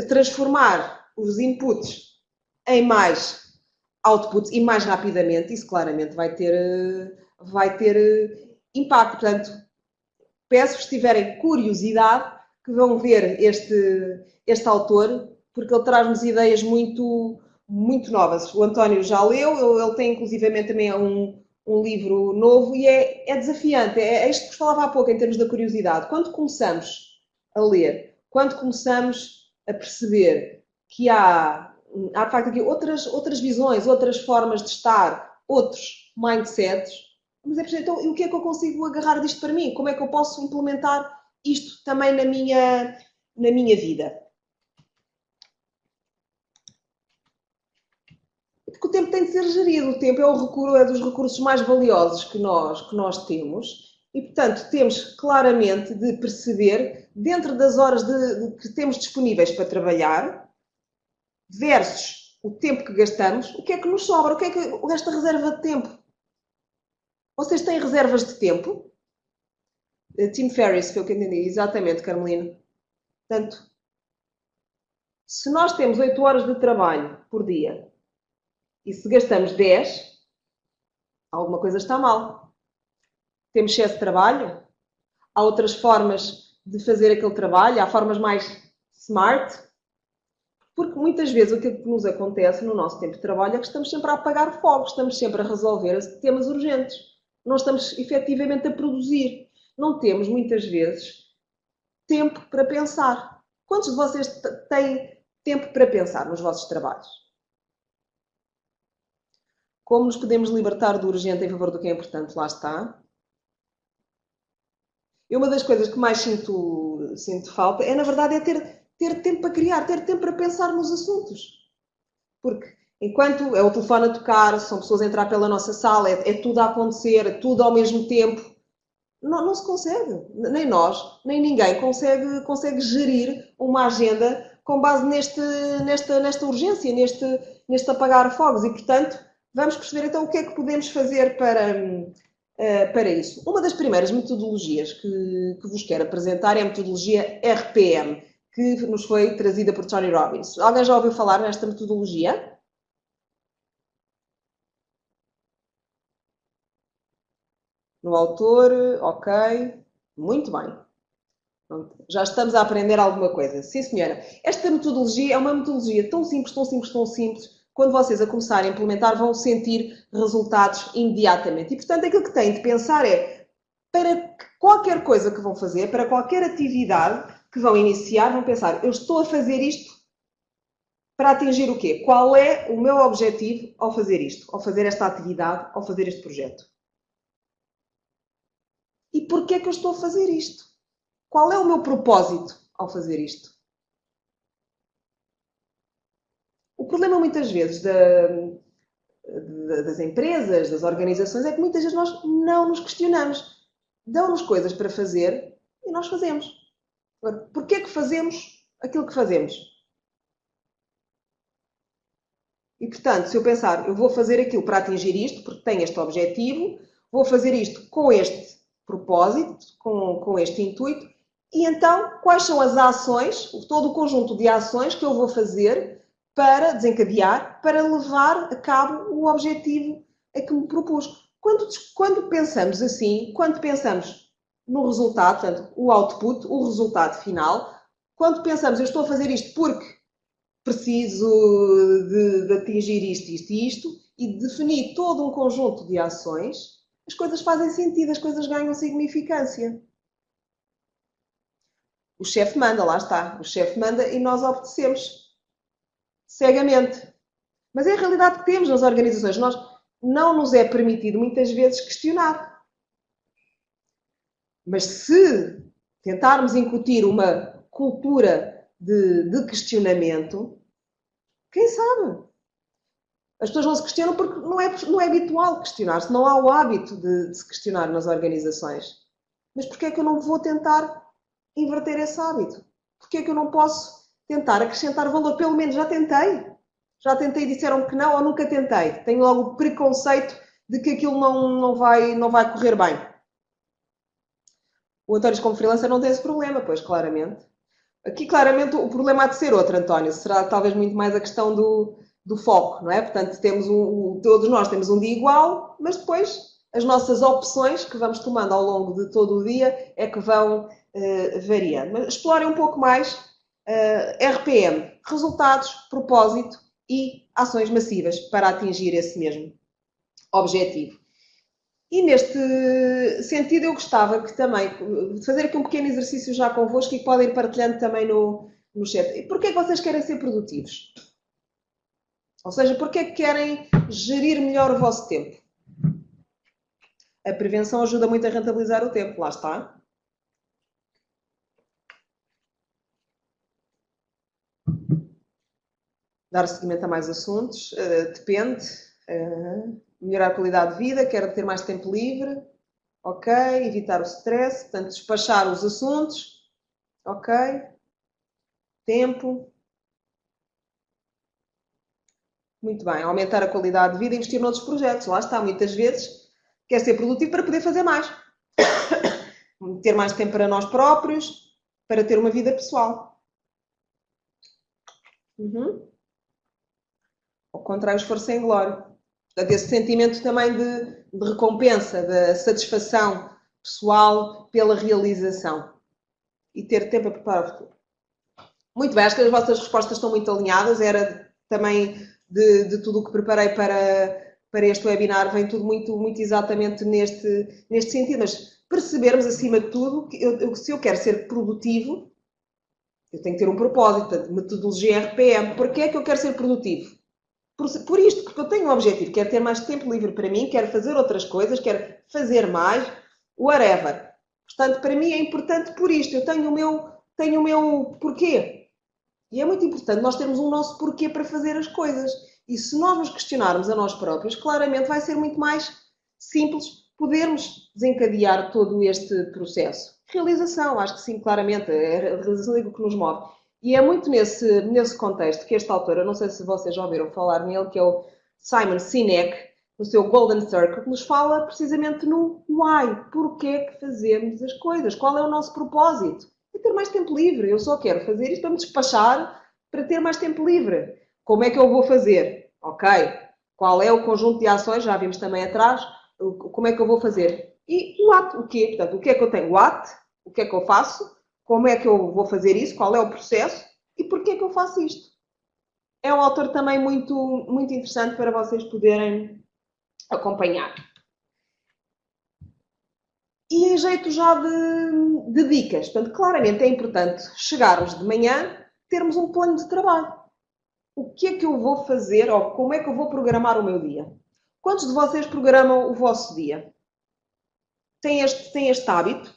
transformar os inputs em mais outputs e mais rapidamente, isso claramente vai ter impacto. Portanto, peço-vos, se tiverem curiosidade, que vão ver este autor, porque ele traz-nos ideias muito, muito novas. O António já leu, ele tem inclusivamente também um livro novo e é desafiante. É isto que vos falava há pouco em termos da curiosidade. Quando começamos a ler, quando começamos a perceber que há de facto aqui outras visões, outras formas de estar, outros mindsets, mas é preciso, então, e o que é que eu consigo agarrar disto para mim? Como é que eu posso implementar isto também na minha vida? Porque o tempo tem de ser gerido, o tempo é dos recursos mais valiosos que nós temos E, portanto, temos claramente de perceber, dentro das horas que temos disponíveis para trabalhar, versus o tempo que gastamos, o que é que nos sobra? O que é que esta reserva de tempo? Vocês têm reservas de tempo? Tim Ferriss, foi o que eu entendi. Exatamente, Carmelino. Portanto, se nós temos 8 horas de trabalho por dia e se gastamos 10, alguma coisa está mal. Temos excesso de trabalho? Há outras formas de fazer aquele trabalho? Há formas mais smart? Porque muitas vezes o que nos acontece no nosso tempo de trabalho é que estamos sempre a apagar fogo, estamos sempre a resolver temas urgentes. Não estamos efetivamente a produzir. Não temos, muitas vezes, tempo para pensar. Quantos de vocês têm tempo para pensar nos vossos trabalhos? Como nos podemos libertar do urgente em favor do que é importante? Lá está. E uma das coisas que mais sinto falta é, na verdade, é ter tempo para criar, ter tempo para pensar nos assuntos. Porque enquanto é o telefone a tocar, são pessoas a entrar pela nossa sala, é tudo a acontecer, é tudo ao mesmo tempo, não se consegue. Nem nós, nem ninguém consegue gerir uma agenda com base nesta urgência, neste apagar fogos. E, portanto, vamos perceber então o que é que podemos fazer para isso. Uma das primeiras metodologias que vos quero apresentar é a metodologia RPM, que nos foi trazida por Tony Robbins. Alguém já ouviu falar nesta metodologia? No autor, ok. Muito bem. Já estamos a aprender alguma coisa. Sim, senhora. Esta metodologia é uma metodologia tão simples, tão simples, tão simples. Quando vocês a começarem a implementar, vão sentir resultados imediatamente. E, portanto, aquilo que têm de pensar é, para qualquer coisa que vão fazer, para qualquer atividade que vão iniciar, vão pensar, eu estou a fazer isto para atingir o quê? Qual é o meu objetivo ao fazer isto? Ao fazer esta atividade, ao fazer este projeto? E porquê é que eu estou a fazer isto? Qual é o meu propósito ao fazer isto? O problema muitas vezes das empresas, das organizações, é que muitas vezes nós não nos questionamos. Dão-nos coisas para fazer e nós fazemos. Agora, porquê é que fazemos aquilo que fazemos? E, portanto, se eu pensar, eu vou fazer aquilo para atingir isto, porque tenho este objetivo, vou fazer isto com este propósito, com este intuito, e então, quais são as ações, todo o conjunto de ações que eu vou fazer para desencadear, para levar a cabo o objetivo a que me propus. Quando pensamos assim, quando pensamos no resultado, portanto, o output, o resultado final, quando pensamos, eu estou a fazer isto porque preciso de atingir isto, isto e isto, e definir todo um conjunto de ações, as coisas fazem sentido, as coisas ganham significância. O chefe manda, lá está. O chefe manda e nós obedecemos cegamente. Mas é a realidade que temos nas organizações. Nós não nos é permitido muitas vezes questionar. Mas se tentarmos incutir uma cultura de questionamento, quem sabe? As pessoas não se questionam porque não é habitual questionar-se, não há o hábito de se questionar nas organizações. Mas porquê é que eu não vou tentar inverter esse hábito? Porquê é que eu não posso tentar acrescentar valor? Pelo menos já tentei. Já tentei e disseram que não ou nunca tentei. Tenho logo o preconceito de que aquilo não vai correr bem. O António, como freelancer, não tem esse problema, pois, claramente. Aqui, claramente, o problema há de ser outro, António. Será talvez muito mais a questão do foco, não é? Portanto, todos nós temos um dia igual, mas depois as nossas opções que vamos tomando ao longo de todo o dia é que vão variando. Mas explorem um pouco mais RPM, resultados, propósito e ações massivas para atingir esse mesmo objetivo. E neste sentido eu gostava que também de fazer aqui um pequeno exercício já convosco e que podem ir partilhando também no chat. E porquê é que vocês querem ser produtivos? Ou seja, porquê é que querem gerir melhor o vosso tempo? A prevenção ajuda muito a rentabilizar o tempo, lá está. Dar seguimento a mais assuntos, depende. Melhorar a qualidade de vida, quero ter mais tempo livre. Ok? Evitar o stress, portanto, despachar os assuntos. Ok? Tempo. Muito bem. Aumentar a qualidade de vida e investir noutros projetos. Lá está, muitas vezes quer ser produtivo para poder fazer mais. Ter mais tempo para nós próprios, para ter uma vida pessoal. Ao contrário, esforço sem glória. Portanto, esse sentimento também de recompensa, da satisfação pessoal pela realização. E ter tempo a preparar o futuro. Muito bem, acho que as vossas respostas estão muito alinhadas. Era também de tudo o que preparei para este webinar, vem tudo muito exatamente neste sentido. Mas percebermos, acima de tudo, que se eu quero ser produtivo, eu tenho que ter um propósito. Portanto, metodologia RPM. Porquê é que eu quero ser produtivo? Por isto, porque eu tenho um objetivo. Quero ter mais tempo livre para mim, quero fazer outras coisas, quero fazer mais, whatever. Portanto, para mim é importante por isto. Eu tenho o meu porquê. E é muito importante nós termos um nosso porquê para fazer as coisas. E se nós nos questionarmos a nós próprios, claramente vai ser muito mais simples podermos desencadear todo este processo. Realização, acho que sim, claramente. É a realização é o que nos move. E é muito nesse contexto que este autor, eu não sei se vocês já ouviram falar nele, que é o Simon Sinek, no seu Golden Circle, que nos fala precisamente no why. Porquê que fazemos as coisas? Qual é o nosso propósito? É ter mais tempo livre. Eu só quero fazer isto para me despachar, para ter mais tempo livre. Como é que eu vou fazer? Ok. Qual é o conjunto de ações? Já vimos também atrás. Como é que eu vou fazer? E o what, o quê? Portanto, o que é que eu tenho? What? O que é que eu faço? Como é que eu vou fazer isso? Qual é o processo? E porquê é que eu faço isto? É um autor também muito interessante para vocês poderem acompanhar. E em jeito já de dicas. Portanto, claramente é importante chegarmos de manhã, termos um plano de trabalho. O que é que eu vou fazer ou como é que eu vou programar o meu dia? Quantos de vocês programam o vosso dia? Tem este hábito?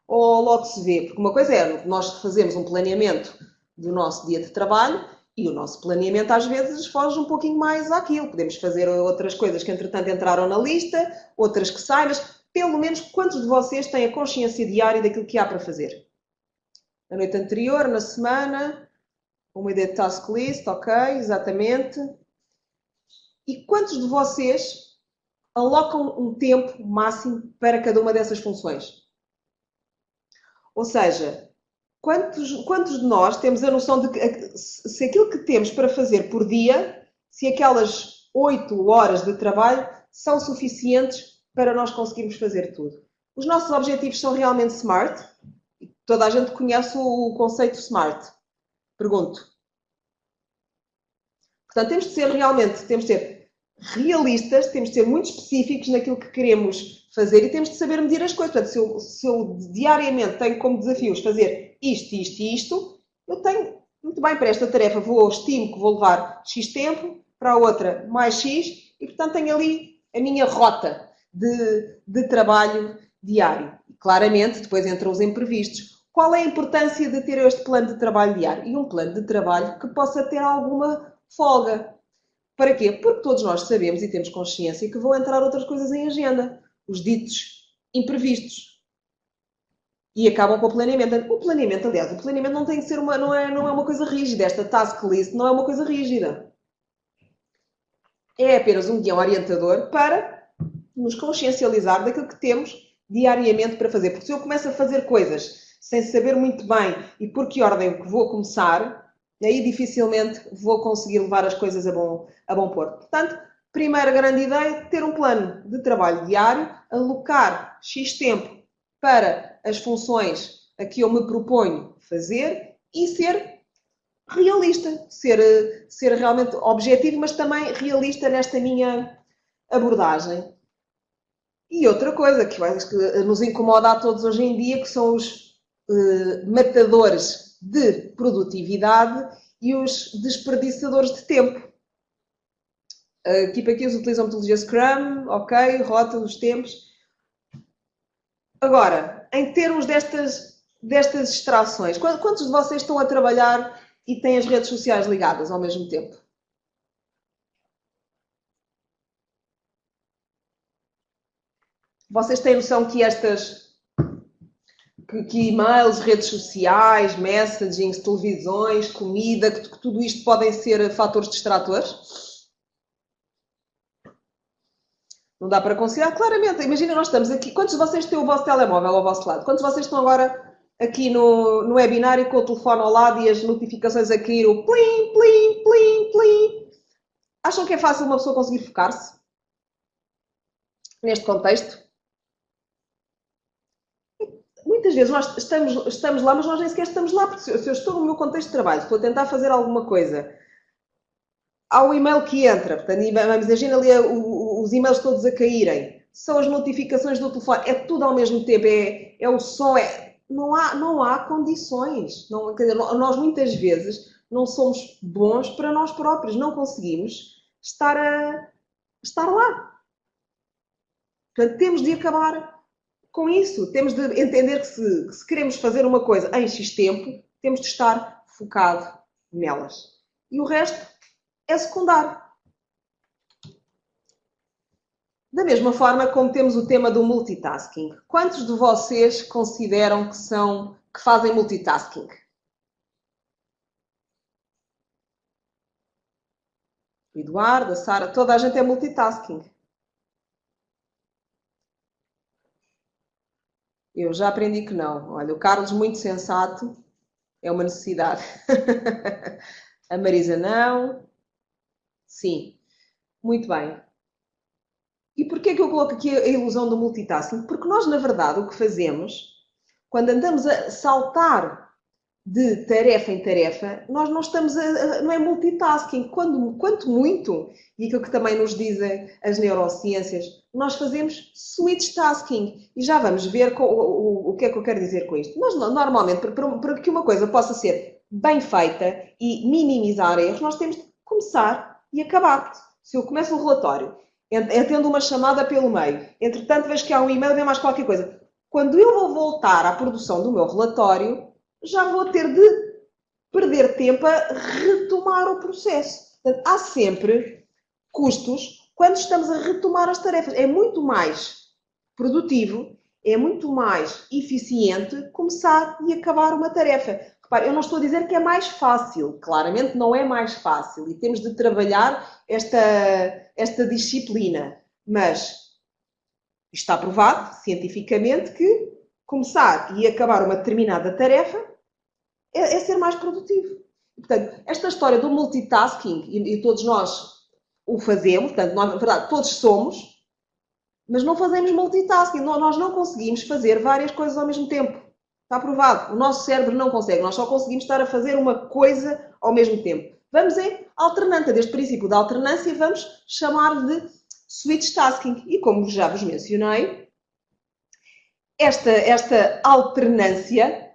Ou logo se vê? Porque uma coisa é nós fazemos um planeamento do nosso dia de trabalho e o nosso planeamento às vezes foge um pouquinho mais àquilo. Podemos fazer outras coisas que entretanto entraram na lista, outras que saem, mas pelo menos quantos de vocês têm a consciência diária daquilo que há para fazer? Na noite anterior, na semana, uma ideia de task list, ok, exatamente. E quantos de vocês alocam um tempo máximo para cada uma dessas funções? Ou seja, quantos de nós temos a noção de que se aquilo que temos para fazer por dia, se aquelas 8 horas de trabalho são suficientes para nós conseguirmos fazer tudo? Os nossos objetivos são realmente SMART? Toda a gente conhece o conceito SMART. Pergunto. Portanto, temos de ser realistas, temos de ser muito específicos naquilo que queremos fazer e temos de saber medir as coisas. Portanto, se eu diariamente tenho como desafios fazer isto, isto e isto, eu tenho, muito bem, para esta tarefa estimo que vou levar X tempo, para a outra mais X, e portanto tenho ali a minha rota de trabalho diário. Claramente, depois entram os imprevistos. Qual é a importância de ter este plano de trabalho diário? E um plano de trabalho que possa ter alguma folga. Para quê? Porque todos nós sabemos e temos consciência que vão entrar outras coisas em agenda. Os ditos imprevistos. E acabam com o planeamento. O planeamento não tem que ser não é uma coisa rígida. Esta task list não é uma coisa rígida. É apenas um guião orientador para nos consciencializar daquilo que temos diariamente para fazer. Porque se eu começo a fazer coisas sem saber muito bem e por que ordem que vou começar, aí dificilmente vou conseguir levar as coisas a bom porto. Portanto, primeira grande ideia, ter um plano de trabalho diário, alocar X tempo para as funções a que eu me proponho fazer e ser realista, ser realmente objetivo, mas também realista nesta minha abordagem. E outra coisa que nos incomoda a todos hoje em dia, que são os matadores de produtividade e os desperdiçadores de tempo. A equipa aqui utilizam a metodologia Scrum, ok, rota dos tempos. Agora, em termos destas distrações, quantos de vocês estão a trabalhar e têm as redes sociais ligadas ao mesmo tempo? Vocês têm noção que que e-mails, redes sociais, messagings, televisões, comida, que tudo isto podem ser fatores distratores? Não dá para considerar claramente. Imagina, nós estamos aqui. Quantos de vocês têm o vosso telemóvel ao vosso lado? Quantos de vocês estão agora aqui no webinário com o telefone ao lado e as notificações a cair, o plim, plim, plim, plim? Acham que é fácil uma pessoa conseguir focar-se neste contexto? Muitas vezes nós estamos lá, mas nós nem sequer estamos lá, porque se eu estou no meu contexto de trabalho, estou a tentar fazer alguma coisa, há o e-mail que entra, portanto, vamos imaginar ali os e-mails todos a caírem, são as notificações do telefone, é tudo ao mesmo tempo, é o som, não há condições. Não, quer dizer, nós muitas vezes não somos bons para nós próprios, não conseguimos estar lá. Portanto, temos de acabar com isso. Temos de entender que se queremos fazer uma coisa em X tempo, temos de estar focado nelas. E o resto é secundário. Da mesma forma como temos o tema do multitasking. Quantos de vocês consideram que fazem multitasking? O Eduardo, a Sara, toda a gente é multitasking. Eu já aprendi que não. Olha, o Carlos, muito sensato, é uma necessidade. A Marisa, não. Sim. Muito bem. E porquê que eu coloco aqui a ilusão do multitasking? Porque nós, na verdade, o que fazemos, quando andamos a saltar de tarefa em tarefa, nós não estamos não é multitasking. Quanto muito, e aquilo que também nos dizem as neurociências, nós fazemos switch tasking. E já vamos ver o que é que eu quero dizer com isto. Nós, normalmente, para que uma coisa possa ser bem feita e minimizar erros, nós temos de começar e acabar. Se eu começo um relatório, tendo uma chamada pelo meio, entretanto vejo que há um e-mail, vem mais qualquer coisa. Quando eu vou voltar à produção do meu relatório, já vou ter de perder tempo a retomar o processo. Portanto, há sempre custos quando estamos a retomar as tarefas. É muito mais produtivo, é muito mais eficiente começar e acabar uma tarefa. Repare, eu não estou a dizer que é mais fácil. Claramente não é mais fácil. E temos de trabalhar esta disciplina. Mas está provado, cientificamente, que começar e acabar uma determinada tarefa é ser mais produtivo. Portanto, esta história do multitasking, e todos nós o fazemos, portanto, nós, na verdade, todos somos, mas não fazemos multitasking. Nós não conseguimos fazer várias coisas ao mesmo tempo. Está provado. O nosso cérebro não consegue. Nós só conseguimos estar a fazer uma coisa ao mesmo tempo. Vamos alternando. Deste princípio da alternância, vamos chamar de switch tasking. E como já vos mencionei, esta alternância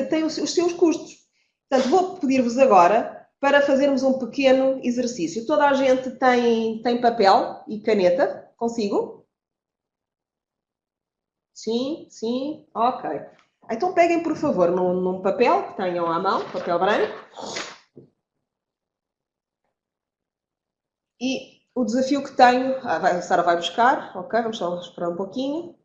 tem os seus custos. Portanto, vou pedir-vos agora para fazermos um pequeno exercício. Toda a gente tem papel e caneta consigo? Sim, sim, ok. Então peguem, por favor, num papel que tenham à mão, papel branco. E o desafio que tenho... a Sara vai buscar, ok, vamos só esperar um pouquinho.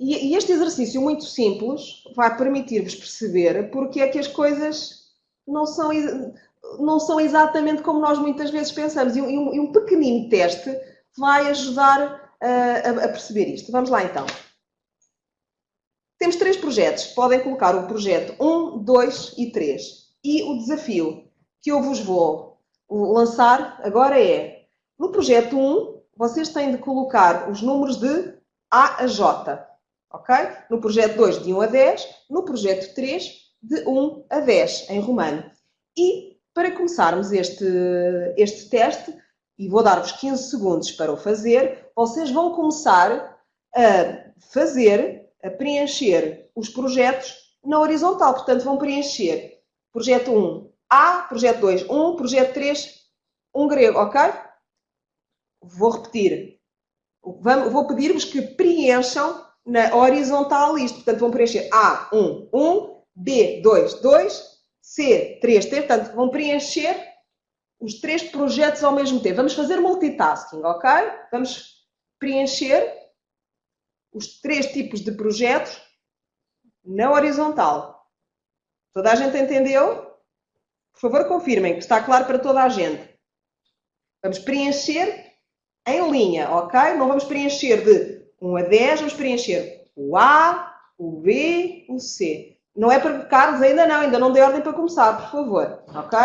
E este exercício muito simples vai permitir-vos perceber porque é que as coisas não são exatamente como nós muitas vezes pensamos. E um pequenino teste vai ajudar a perceber isto. Vamos lá então. Temos 3 projetos. Podem colocar o projeto 1, 2 e 3. E o desafio que eu vos vou lançar agora é, no projeto 1, vocês têm de colocar os números de A a J. Ok? No projeto 2, de 1 a 10. No projeto 3, de 1 a 10, em romano. E, para começarmos este teste, e vou dar-vos 15 segundos para o fazer, vocês vão começar a preencher os projetos na horizontal. Portanto, vão preencher projeto 1, A, projeto 2, 1, projeto 3, 1 grego, ok? Vou repetir. Vou pedir-vos que preencham na horizontal isto. Portanto, vão preencher A1, 1, B2, 2, C3, 3. Portanto, vão preencher os 3 projetos ao mesmo tempo. Vamos fazer multitasking, ok? Vamos preencher os 3 tipos de projetos na horizontal. Toda a gente entendeu? Por favor, confirmem que está claro para toda a gente. Vamos preencher em linha, ok? Não vamos preencher de 1 a 10, vamos preencher o A, o B, o C. Não é para Carlos, ainda não dei ordem para começar, por favor, ok?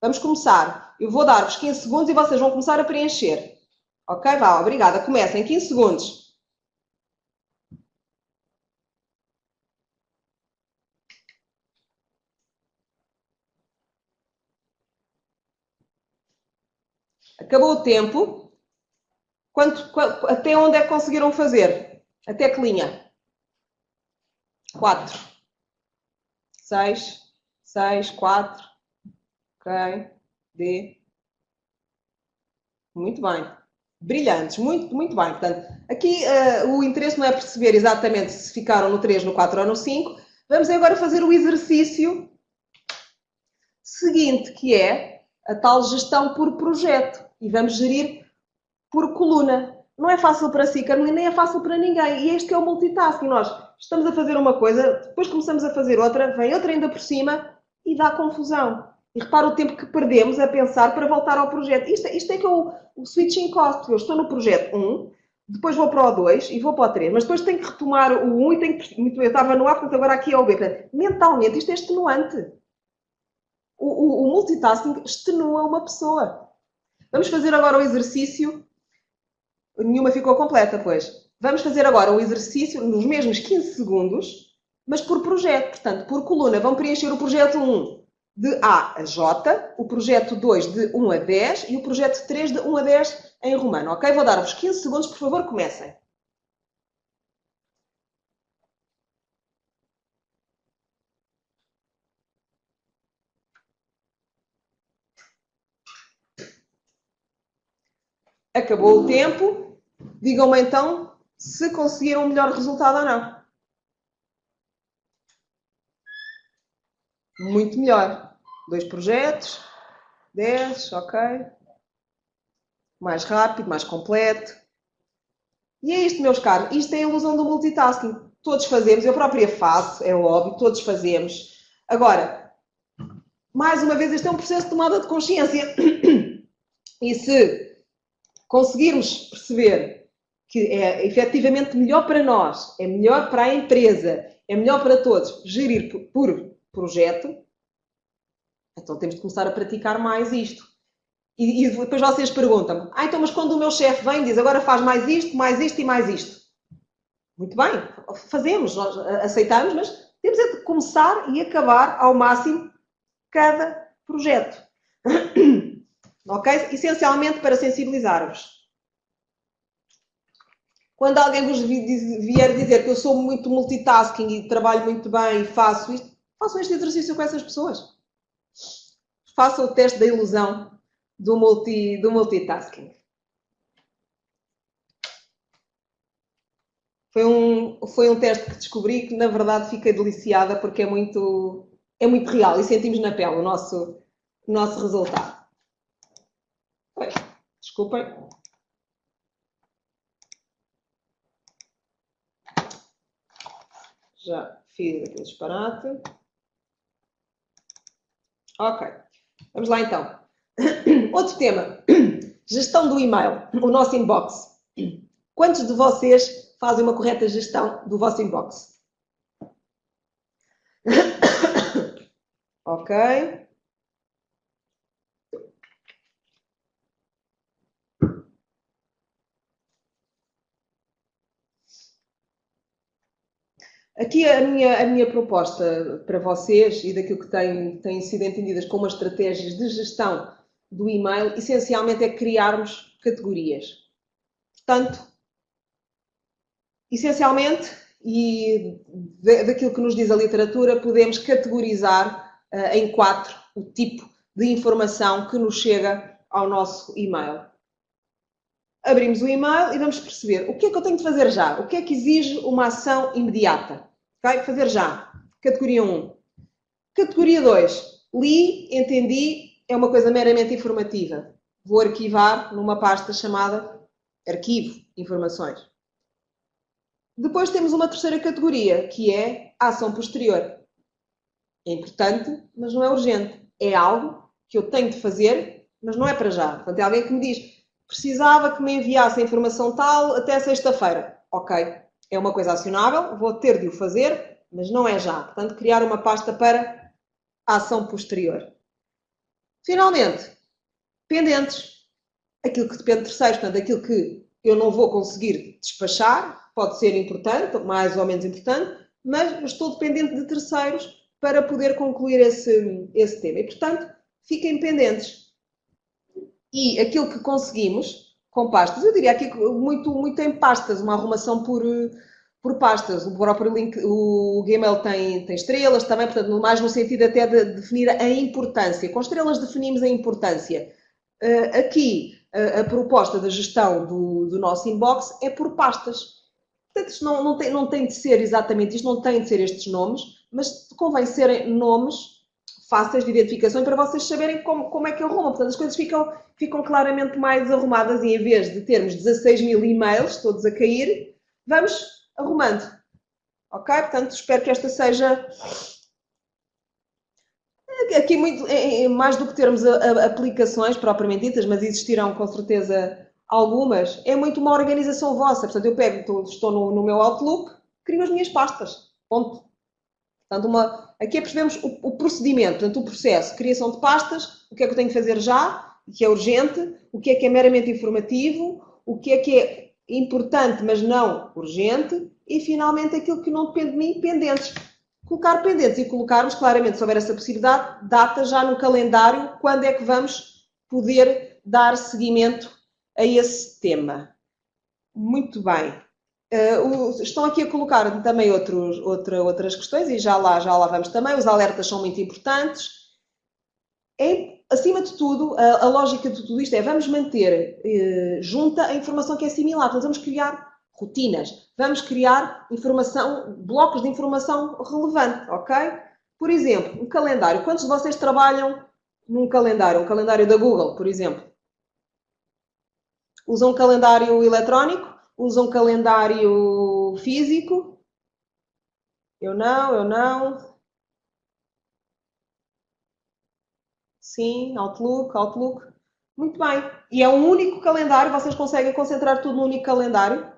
Vamos começar. Eu vou dar-vos 15 segundos e vocês vão começar a preencher. Ok? Vá, obrigada. Comecem, 15 segundos. Acabou o tempo. Até onde é que conseguiram fazer? Até que linha? 4. 6. 6, 4. Ok. D. Muito bem. Brilhantes. Muito, muito bem. Portanto, aqui o interesse não é perceber exatamente se ficaram no 3, no 4 ou no 5. Vamos agora fazer o exercício seguinte, que é a tal gestão por projeto. E vamos gerir por coluna. Não é fácil para si, Carolina, nem é fácil para ninguém. E este é o multitasking. Nós estamos a fazer uma coisa, depois começamos a fazer outra, vem outra ainda por cima e dá confusão. E repara o tempo que perdemos a pensar para voltar ao projeto. Isto é que é o switching cost. Eu estou no projeto 1, depois vou para o 2 e vou para o 3. Mas depois tenho que retomar o 1 e tenho que... Eu estava no A, portanto agora aqui é o B. Portanto, mentalmente isto é extenuante. O multitasking extenua uma pessoa. Vamos fazer agora o exercício. Nenhuma ficou completa, pois. Vamos fazer agora o exercício nos mesmos 15 segundos, mas por projeto. Portanto, por coluna. Vão preencher o projeto 1 de A a J, o projeto 2 de 1 a 10 e o projeto 3 de 1 a 10 em romano. Ok? Vou dar-vos 15 segundos, por favor, comecem. Acabou o tempo. Digam-me então se conseguiram um melhor resultado ou não. Muito melhor. 2 projetos, 10, ok. Mais rápido, mais completo. E é isto, meus caros. Isto é a ilusão do multitasking. Todos fazemos, eu própria faço, é óbvio, todos fazemos. Agora, mais uma vez, este é um processo de tomada de consciência. E se conseguirmos perceber que é efetivamente melhor para nós, é melhor para a empresa, é melhor para todos gerir por projeto, então temos de começar a praticar mais isto. E depois vocês perguntam-me, então mas quando o meu chefe vem e diz agora faz mais isto e mais isto. Muito bem, fazemos, nós aceitamos, mas temos é de começar e acabar ao máximo cada projeto. Ok? Essencialmente para sensibilizar-vos. Quando alguém vos vier dizer que eu sou muito multitasking e trabalho muito bem e façam este exercício com essas pessoas. Façam o teste da ilusão do multitasking. Foi um teste que descobri que, na verdade, fiquei deliciada porque é muito real e sentimos na pele o nosso resultado. Pois, desculpem. Já fiz aquele disparate. Ok. Vamos lá então. Outro tema. Gestão do e-mail. O nosso inbox. Quantos de vocês fazem uma correta gestão do vosso inbox? Ok. Aqui a minha proposta para vocês e daquilo que têm sido entendidas como as estratégias de gestão do e-mail, essencialmente é criarmos categorias. Portanto, essencialmente, e daquilo que nos diz a literatura, podemos categorizar em 4 o tipo de informação que nos chega ao nosso e-mail. Abrimos o e-mail e vamos perceber o que é que eu tenho de fazer já, o que é que exige uma ação imediata. Okay? Fazer já. Categoria 1. Categoria 2. Li, entendi, é uma coisa meramente informativa. Vou arquivar numa pasta chamada Arquivo, Informações. Depois temos uma terceira categoria, que é a ação posterior. É importante, mas não é urgente. É algo que eu tenho de fazer, mas não é para já. Portanto, é alguém que me diz, precisava que me enviasse a informação tal até sexta-feira. Ok, é uma coisa acionável, vou ter de o fazer, mas não é já. Portanto, criar uma pasta para a ação posterior. Finalmente, pendentes. Aquilo que depende de terceiros, portanto, aquilo que eu não vou conseguir despachar, pode ser importante, mais ou menos importante, mas estou dependente de terceiros para poder concluir esse tema. E, portanto, fiquem pendentes. E aquilo que conseguimos com pastas, eu diria aqui muito em pastas, uma arrumação por pastas. O próprio link, o Gmail tem estrelas também, portanto, mais no sentido até de definir a importância. Com estrelas definimos a importância. Aqui, a proposta da gestão do nosso inbox é por pastas. Portanto, isto não tem de ser exatamente isto, não tem de ser estes nomes, mas convém serem nomes fáceis de identificação para vocês saberem como é que arrumam. Portanto, as coisas ficam claramente mais arrumadas e em vez de termos 16 mil e-mails todos a cair, vamos arrumando. Ok? Portanto, espero que esta seja... Aqui, mais do que termos aplicações propriamente ditas, mas existirão com certeza algumas, é muito uma organização vossa. Portanto, eu pego, estou no meu Outlook, crio as minhas pastas. Ponto. Portanto, aqui percebemos o procedimento, portanto, o processo, criação de pastas, o que é que eu tenho que fazer já, o que é urgente, o que é meramente informativo, o que é importante, mas não urgente, e finalmente aquilo que não depende de mim, pendentes. Colocar pendentes e colocarmos claramente, se houver essa possibilidade, data já no calendário, quando é que vamos poder dar seguimento a esse tema. Muito bem. Estão aqui a colocar também outras questões e já lá vamos também. Os alertas são muito importantes. Acima de tudo, a lógica de tudo isto é vamos manter junta a informação que é similar. Portanto, vamos criar rotinas, vamos criar blocos de informação relevante, ok? Por exemplo, um calendário. Quantos de vocês trabalham num calendário? Um calendário da Google, por exemplo? Usam um calendário eletrónico? Usam um calendário físico? Eu não. Sim, Outlook. Muito bem. E é um único calendário? Vocês conseguem concentrar tudo num único calendário?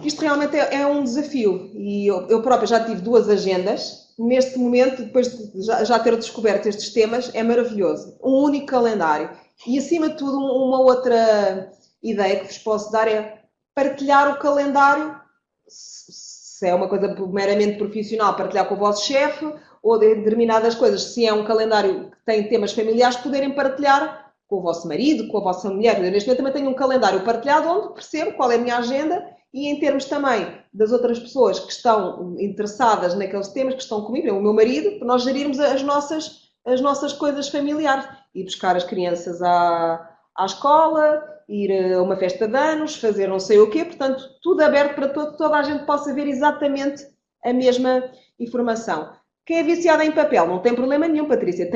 Isto realmente é um desafio e eu própria já tive 2 agendas. Neste momento, depois de já ter descoberto estes temas, é maravilhoso. Um único calendário. E, acima de tudo, uma outra ideia que vos posso dar é partilhar o calendário, se é uma coisa meramente profissional, partilhar com o vosso chefe, ou de determinadas coisas, se é um calendário que tem temas familiares, poderem partilhar com o vosso marido, com a vossa mulher. Eu, neste momento, também tenho um calendário partilhado onde percebo qual é a minha agenda e em termos também das outras pessoas que estão interessadas naqueles temas, que estão comigo, o meu marido, para nós gerirmos as nossas coisas familiares. Ir buscar as crianças à escola, ir a uma festa de anos, fazer não sei o quê. Portanto, tudo aberto para toda a gente possa ver exatamente a mesma informação. Quem é viciado em papel não tem problema nenhum, Patrícia.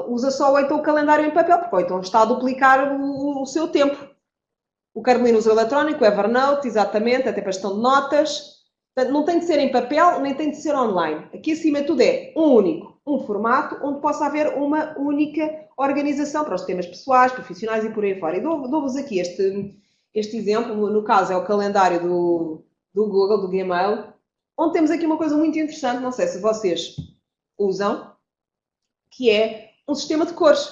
Usa só então o calendário em papel, porque então está a duplicar o seu tempo. O Carolina usa o eletrónico, o Evernote, exatamente, até para gestão de notas. Portanto, não tem de ser em papel, nem tem de ser online. Aqui, acima de tudo, é um formato onde possa haver uma única organização para os temas pessoais, profissionais e por aí fora. E dou-vos aqui este exemplo. No caso, é o calendário do Google, do Gmail, onde temos aqui uma coisa muito interessante, não sei se vocês usam, que é um sistema de cores.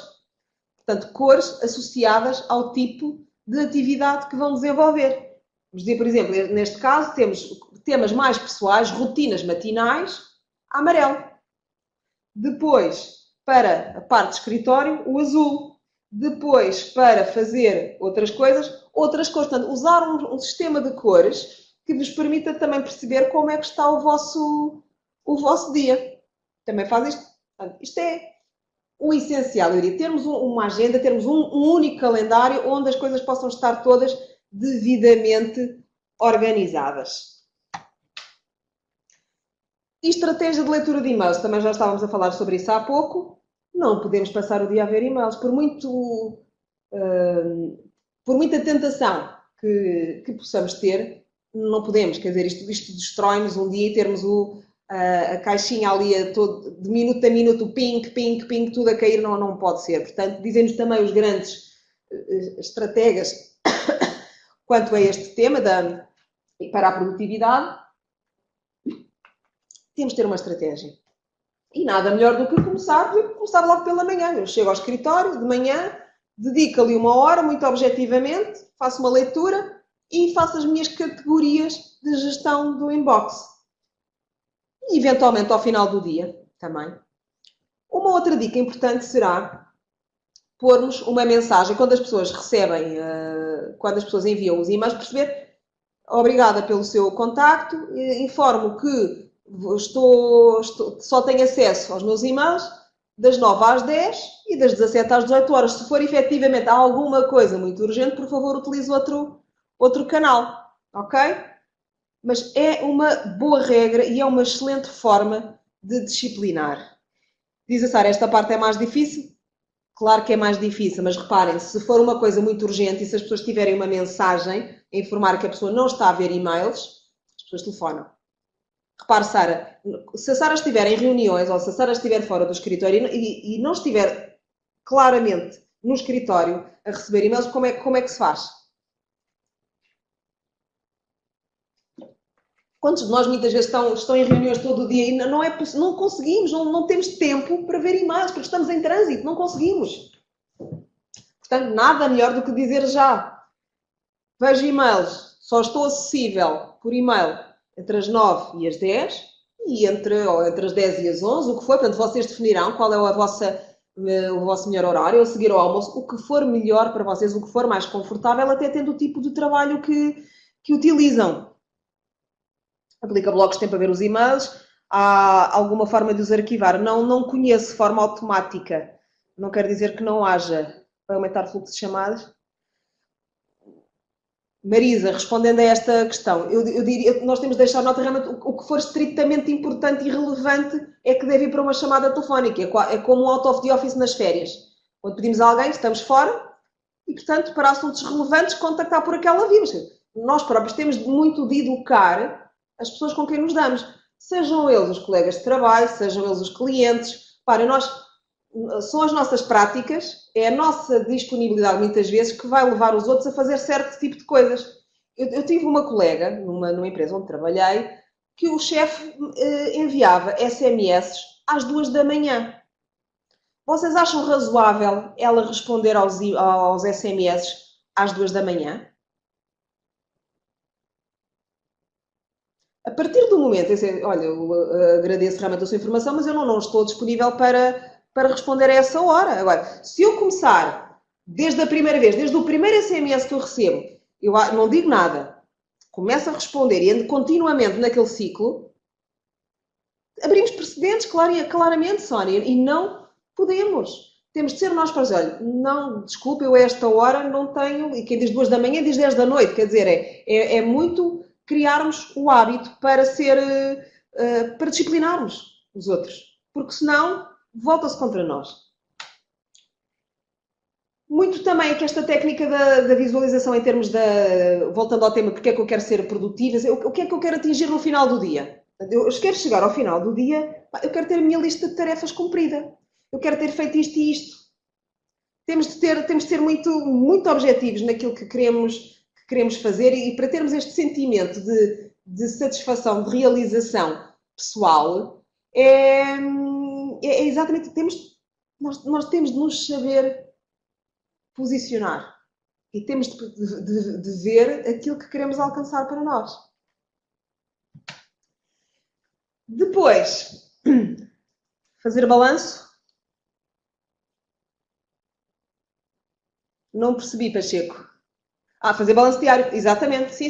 Portanto, cores associadas ao tipo de atividade que vão desenvolver. Vamos dizer, por exemplo, neste caso, temos temas mais pessoais, rotinas matinais, amarelo. Depois, para a parte de escritório, o azul. Depois, para fazer outras coisas, outras cores. Portanto, usar um sistema de cores que vos permita também perceber como é que está o vosso dia. Também faz isto. Portanto, isto é o essencial, eu diria, termos uma agenda, termos um único calendário onde as coisas possam estar todas devidamente organizadas. E estratégia de leitura de e-mails, também já estávamos a falar sobre isso há pouco. Não podemos passar o dia a ver e-mails, por muita tentação que possamos ter, não podemos. Quer dizer, isto destrói-nos um dia e termos a caixinha ali de minuto a minuto, ping, ping, ping, tudo a cair, não pode ser. Portanto, dizem-nos também os grandes estrategas quanto a este tema para a produtividade, temos de ter uma estratégia. E nada melhor do que começar logo pela manhã. Eu chego ao escritório de manhã, dedico ali uma hora, muito objetivamente, faço uma leitura e faço as minhas categorias de gestão do inbox. E, eventualmente, ao final do dia, também. Uma outra dica importante será pormos uma mensagem, quando as pessoas recebem, quando as pessoas enviam os e-mails, perceber, obrigada pelo seu contacto, informo que só tenho acesso aos meus e-mails das 9 às 10 e das 17 às 18 horas. Se for efetivamente alguma coisa muito urgente, por favor, utilize outro canal, ok? Mas é uma boa regra e é uma excelente forma de disciplinar. Diz a Sara, esta parte é mais difícil? Claro que é mais difícil, mas reparem, se for uma coisa muito urgente e se as pessoas tiverem uma mensagem a informar que a pessoa não está a ver e-mails, as pessoas telefonam. Repare, Sara, se a Sara estiver em reuniões ou se a Sara estiver fora do escritório e não estiver claramente no escritório a receber e-mails, como é que se faz? Quantos de nós muitas vezes estão em reuniões todo o dia e não conseguimos, não temos tempo para ver e-mails, porque estamos em trânsito, não conseguimos. Portanto, nada melhor do que dizer já. Vejo e-mails, só estou acessível por e-mail entre as 9 e as 10 e entre as 10 e as 11, o que for. Portanto, vocês definirão qual é o vosso melhor horário, a seguir ao almoço, o que for melhor para vocês, o que for mais confortável, até tendo o tipo de trabalho que utilizam. Aplica blocos de tempo a ver os e-mails. Há alguma forma de os arquivar? Não conheço forma automática. Não quer dizer que não haja para aumentar o fluxo de chamadas. Marisa, respondendo a esta questão, eu diria que nós temos de deixar nota realmente o que for estritamente importante e relevante é que deve ir para uma chamada telefónica. É como um out of the office nas férias. Quando pedimos a alguém, estamos fora e, portanto, para assuntos relevantes, contactar por aquela via. Nós próprios temos muito de educar as pessoas com quem nos damos. Sejam eles os colegas de trabalho, sejam eles os clientes. Para são as nossas práticas, é a nossa disponibilidade muitas vezes que vai levar os outros a fazer certo tipo de coisas. Eu tive uma colega, numa empresa onde trabalhei, que o chefe enviava SMS às 2 da manhã. Vocês acham razoável ela responder aos SMS às 2 da manhã? A partir do momento, olha, eu agradeço realmente a sua informação, mas eu não estou disponível para responder a essa hora. Agora, se eu começar desde a primeira vez, desde o primeiro SMS que eu recebo, eu não digo nada, começo a responder e ando continuamente naquele ciclo, abrimos precedentes, claramente, Sónia, e não podemos. Temos de ser nós para dizer, olha, não, desculpe, eu a esta hora não tenho, e quem diz 2 da manhã diz 10 da noite, quer dizer, é muito criarmos o hábito para disciplinarmos os outros, porque senão volta-se contra nós. Muito também que esta técnica da visualização em termos voltando ao tema, porque é que eu quero ser produtiva, o que é que eu quero atingir no final do dia. Eu quero chegar ao final do dia, eu quero ter a minha lista de tarefas cumprida. Eu quero ter feito isto e isto. Temos de ser muito, muito objetivos naquilo que queremos fazer e para termos este sentimento de satisfação, de realização pessoal, é exatamente, nós temos de nos saber posicionar e temos de ver aquilo que queremos alcançar para nós. Depois, fazer balanço. Não percebi, Pacheco. Fazer balanço diário, exatamente. Sim,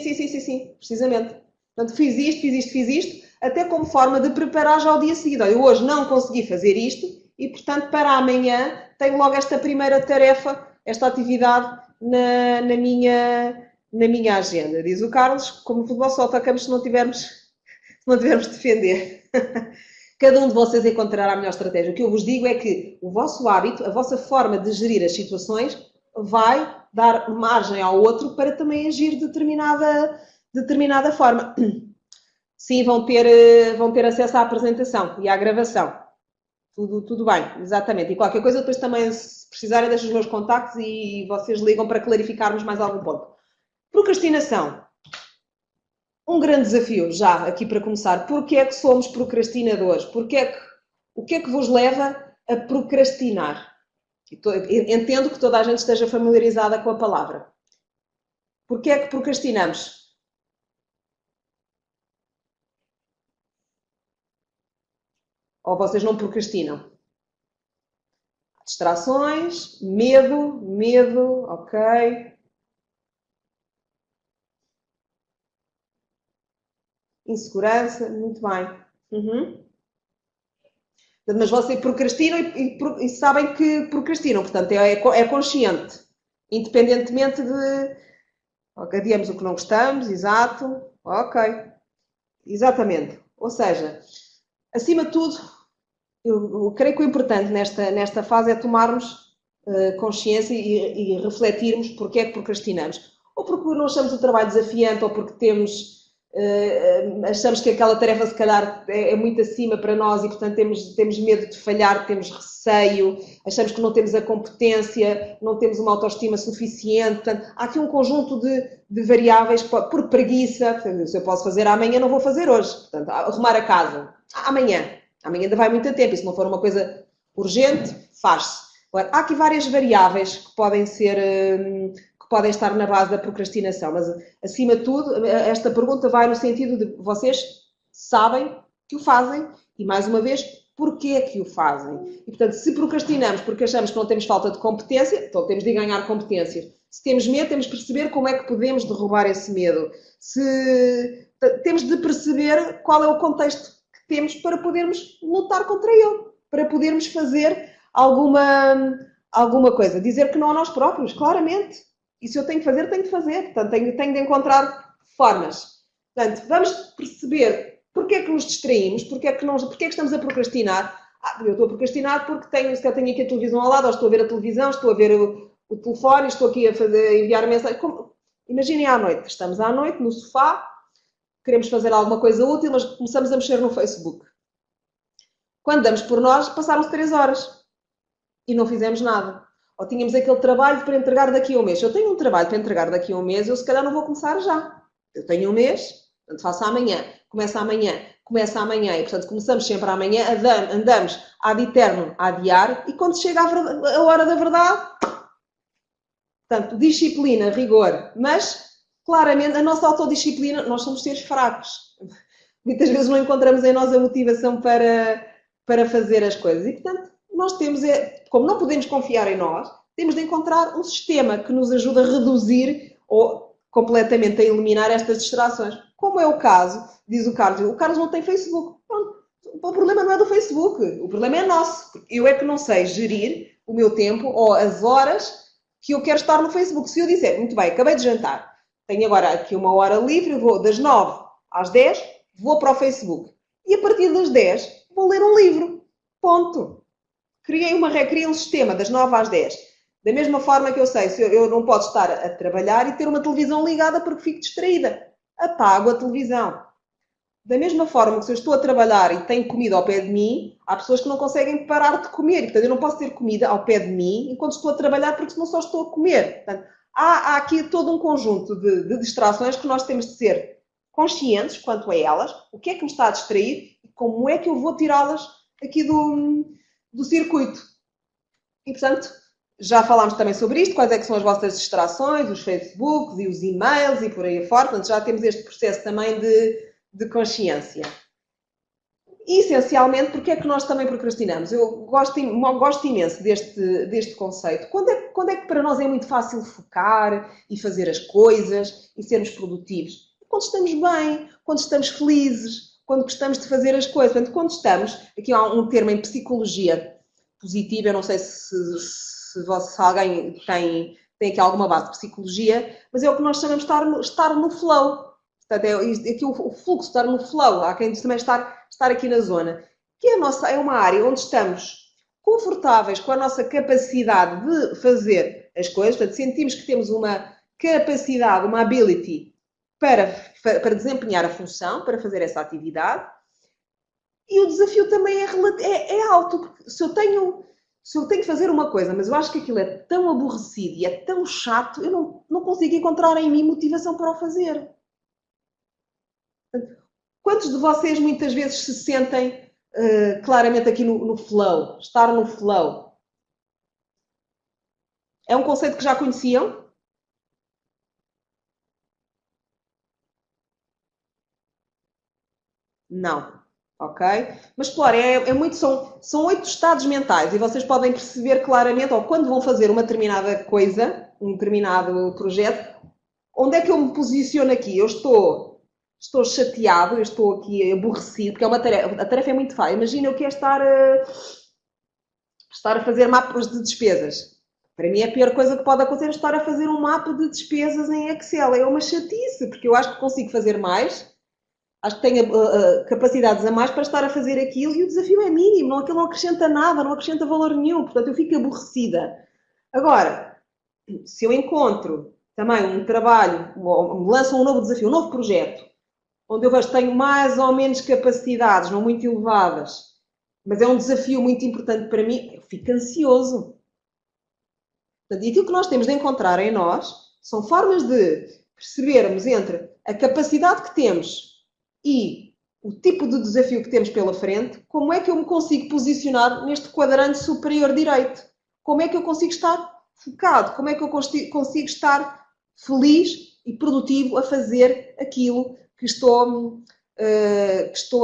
precisamente. Portanto, fiz isto, até como forma de preparar já o dia seguinte. Olha, eu hoje não consegui fazer isto e, portanto, para amanhã tenho logo esta primeira tarefa, esta atividade na minha agenda. Diz o Carlos, como no futebol só atacamos se não tivermos se não tivermos de defender. Cada um de vocês encontrará a melhor estratégia. O que eu vos digo é que o vosso hábito, a vossa forma de gerir as situações vai dar margem ao outro para também agir de determinada forma. Sim, vão ter acesso à apresentação e à gravação. Tudo bem, exatamente. E qualquer coisa, depois também, se precisarem, deixo os meus contactos e vocês ligam para clarificarmos mais algum ponto. Procrastinação. Um grande desafio, já, aqui para começar. Porquê é que somos procrastinadores? O que é que vos leva a procrastinar? Entendo que toda a gente esteja familiarizada com a palavra. Porquê é que procrastinamos? Ou vocês não procrastinam? Distrações, medo, ok. Insegurança, muito bem. Uhum. Mas vocês procrastinam e sabem que procrastinam, portanto é consciente, independentemente de adiamos o que não gostamos, exato, ok, exatamente. Ou seja, acima de tudo, eu creio que o importante nesta fase é tomarmos consciência e refletirmos porque é que procrastinamos. Ou porque não achamos o trabalho desafiante, ou porque achamos que aquela tarefa se calhar é muito acima para nós e portanto temos medo de falhar, temos receio, achamos que não temos a competência, não temos uma autoestima suficiente. Portanto, há aqui um conjunto de variáveis por preguiça. Se eu posso fazer amanhã, não vou fazer hoje. Portanto, arrumar a casa amanhã ainda vai muito tempo, e se não for uma coisa urgente, faz-se. Agora, há aqui várias variáveis que podem estar na base da procrastinação, mas acima de tudo, esta pergunta vai no sentido de vocês sabem que o fazem e, mais uma vez, porquê é que o fazem. E, portanto, se procrastinamos porque achamos que não temos falta de competência, então temos de ganhar competências. Se temos medo, temos de perceber como é que podemos derrubar esse medo. Temos de perceber qual é o contexto que temos para podermos lutar contra ele, para podermos fazer alguma coisa. Dizer que não a nós próprios, claramente. E se eu tenho que fazer, tenho de fazer. Portanto, tenho de encontrar formas. Portanto, vamos perceber porque é que nos distraímos, porque é que estamos a procrastinar. Eu estou a procrastinar porque tenho aqui a televisão ao lado, ou estou a ver a televisão, estou a ver o telefone, estou aqui a enviar mensagem. Imaginem à noite. Estamos à noite no sofá, queremos fazer alguma coisa útil, mas começamos a mexer no Facebook. Quando damos por nós, passaram-se 3 horas e não fizemos nada. Ou tínhamos aquele trabalho para entregar daqui a um mês. Se eu tenho um trabalho para entregar daqui a um mês, eu se calhar não vou começar já. Eu tenho um mês, portanto faço amanhã, começa amanhã. E portanto começamos sempre amanhã, andamos ad eterno a adiar, e quando chega a hora da verdade, portanto, disciplina, rigor, mas claramente a nossa autodisciplina, nós somos seres fracos. Muitas vezes não encontramos em nós a motivação para fazer as coisas. E portanto, nós como não podemos confiar em nós, temos de encontrar um sistema que nos ajude a reduzir ou completamente a eliminar estas distrações. Como é o caso, diz o Carlos não tem Facebook. Pronto, o problema não é do Facebook, o problema é nosso. Eu é que não sei gerir o meu tempo ou as horas que eu quero estar no Facebook. Se eu disser, muito bem, acabei de jantar, tenho agora aqui uma hora livre, vou das 9 às 10, vou para o Facebook. E a partir das 10 vou ler um livro. Ponto. Criei um sistema das 9 às 10. Da mesma forma que eu sei, se eu não posso estar a trabalhar e ter uma televisão ligada porque fico distraída. Apago a televisão. Da mesma forma que se eu estou a trabalhar e tenho comida ao pé de mim, há pessoas que não conseguem parar de comer. Portanto, eu não posso ter comida ao pé de mim enquanto estou a trabalhar porque senão só estou a comer. Portanto, há aqui todo um conjunto de distrações que nós temos de ser conscientes quanto a elas, o que é que me está a distrair e como é que eu vou tirá-las aqui do circuito. E, portanto, já falámos também sobre isto, quais é que são as vossas distrações, os Facebooks e os e-mails e por aí afora. Portanto, já temos este processo também de consciência. E, essencialmente, porque é que nós também procrastinamos? Eu gosto imenso deste conceito. Quando é que para nós é muito fácil focar e fazer as coisas e sermos produtivos? Quando estamos bem, quando estamos felizes, quando gostamos de fazer as coisas. Portanto, quando estamos... Aqui há um termo em psicologia positiva, eu não sei se alguém tem aqui alguma base de psicologia, mas é o que nós chamamos de estar no flow. Portanto, aqui o fluxo, estar no flow, há quem também estar aqui na zona, que é uma área onde estamos confortáveis com a nossa capacidade de fazer as coisas, portanto, sentimos que temos uma capacidade, uma ability para desempenhar a função, para fazer essa atividade, e o desafio também é alto, porque se eu tenho que fazer uma coisa, mas eu acho que aquilo é tão aborrecido e é tão chato, eu não consigo encontrar em mim motivação para o fazer. Quantos de vocês muitas vezes se sentem claramente aqui no flow? Estar no flow. É um conceito que já conheciam? Não. Ok? Mas, claro, são 8 estados mentais e vocês podem perceber claramente, ou quando vão fazer uma determinada coisa, um determinado projeto, onde é que eu me posiciono aqui? Eu estou chateado, eu estou aqui aborrecido, porque a tarefa é muito fácil. Imagina eu quero estar a fazer mapas de despesas. Para mim, a pior coisa que pode acontecer é estar a fazer um mapa de despesas em Excel. É uma chatice, porque eu acho que consigo fazer mais, acho que tenho capacidades a mais para estar a fazer aquilo e o desafio é mínimo, aquilo não acrescenta nada, não acrescenta valor nenhum, portanto eu fico aborrecida. Agora, se eu encontro também um trabalho, ou me lançam um novo desafio, um novo projeto, onde eu vejo que tenho mais ou menos capacidades, não muito elevadas, mas é um desafio muito importante para mim, eu fico ansioso. Portanto, e aquilo que nós temos de encontrar em nós são formas de percebermos entre a capacidade que temos e o tipo de desafio que temos pela frente, como é que eu me consigo posicionar neste quadrante superior direito? Como é que eu consigo estar focado? Como é que eu consigo estar feliz e produtivo a fazer aquilo que estou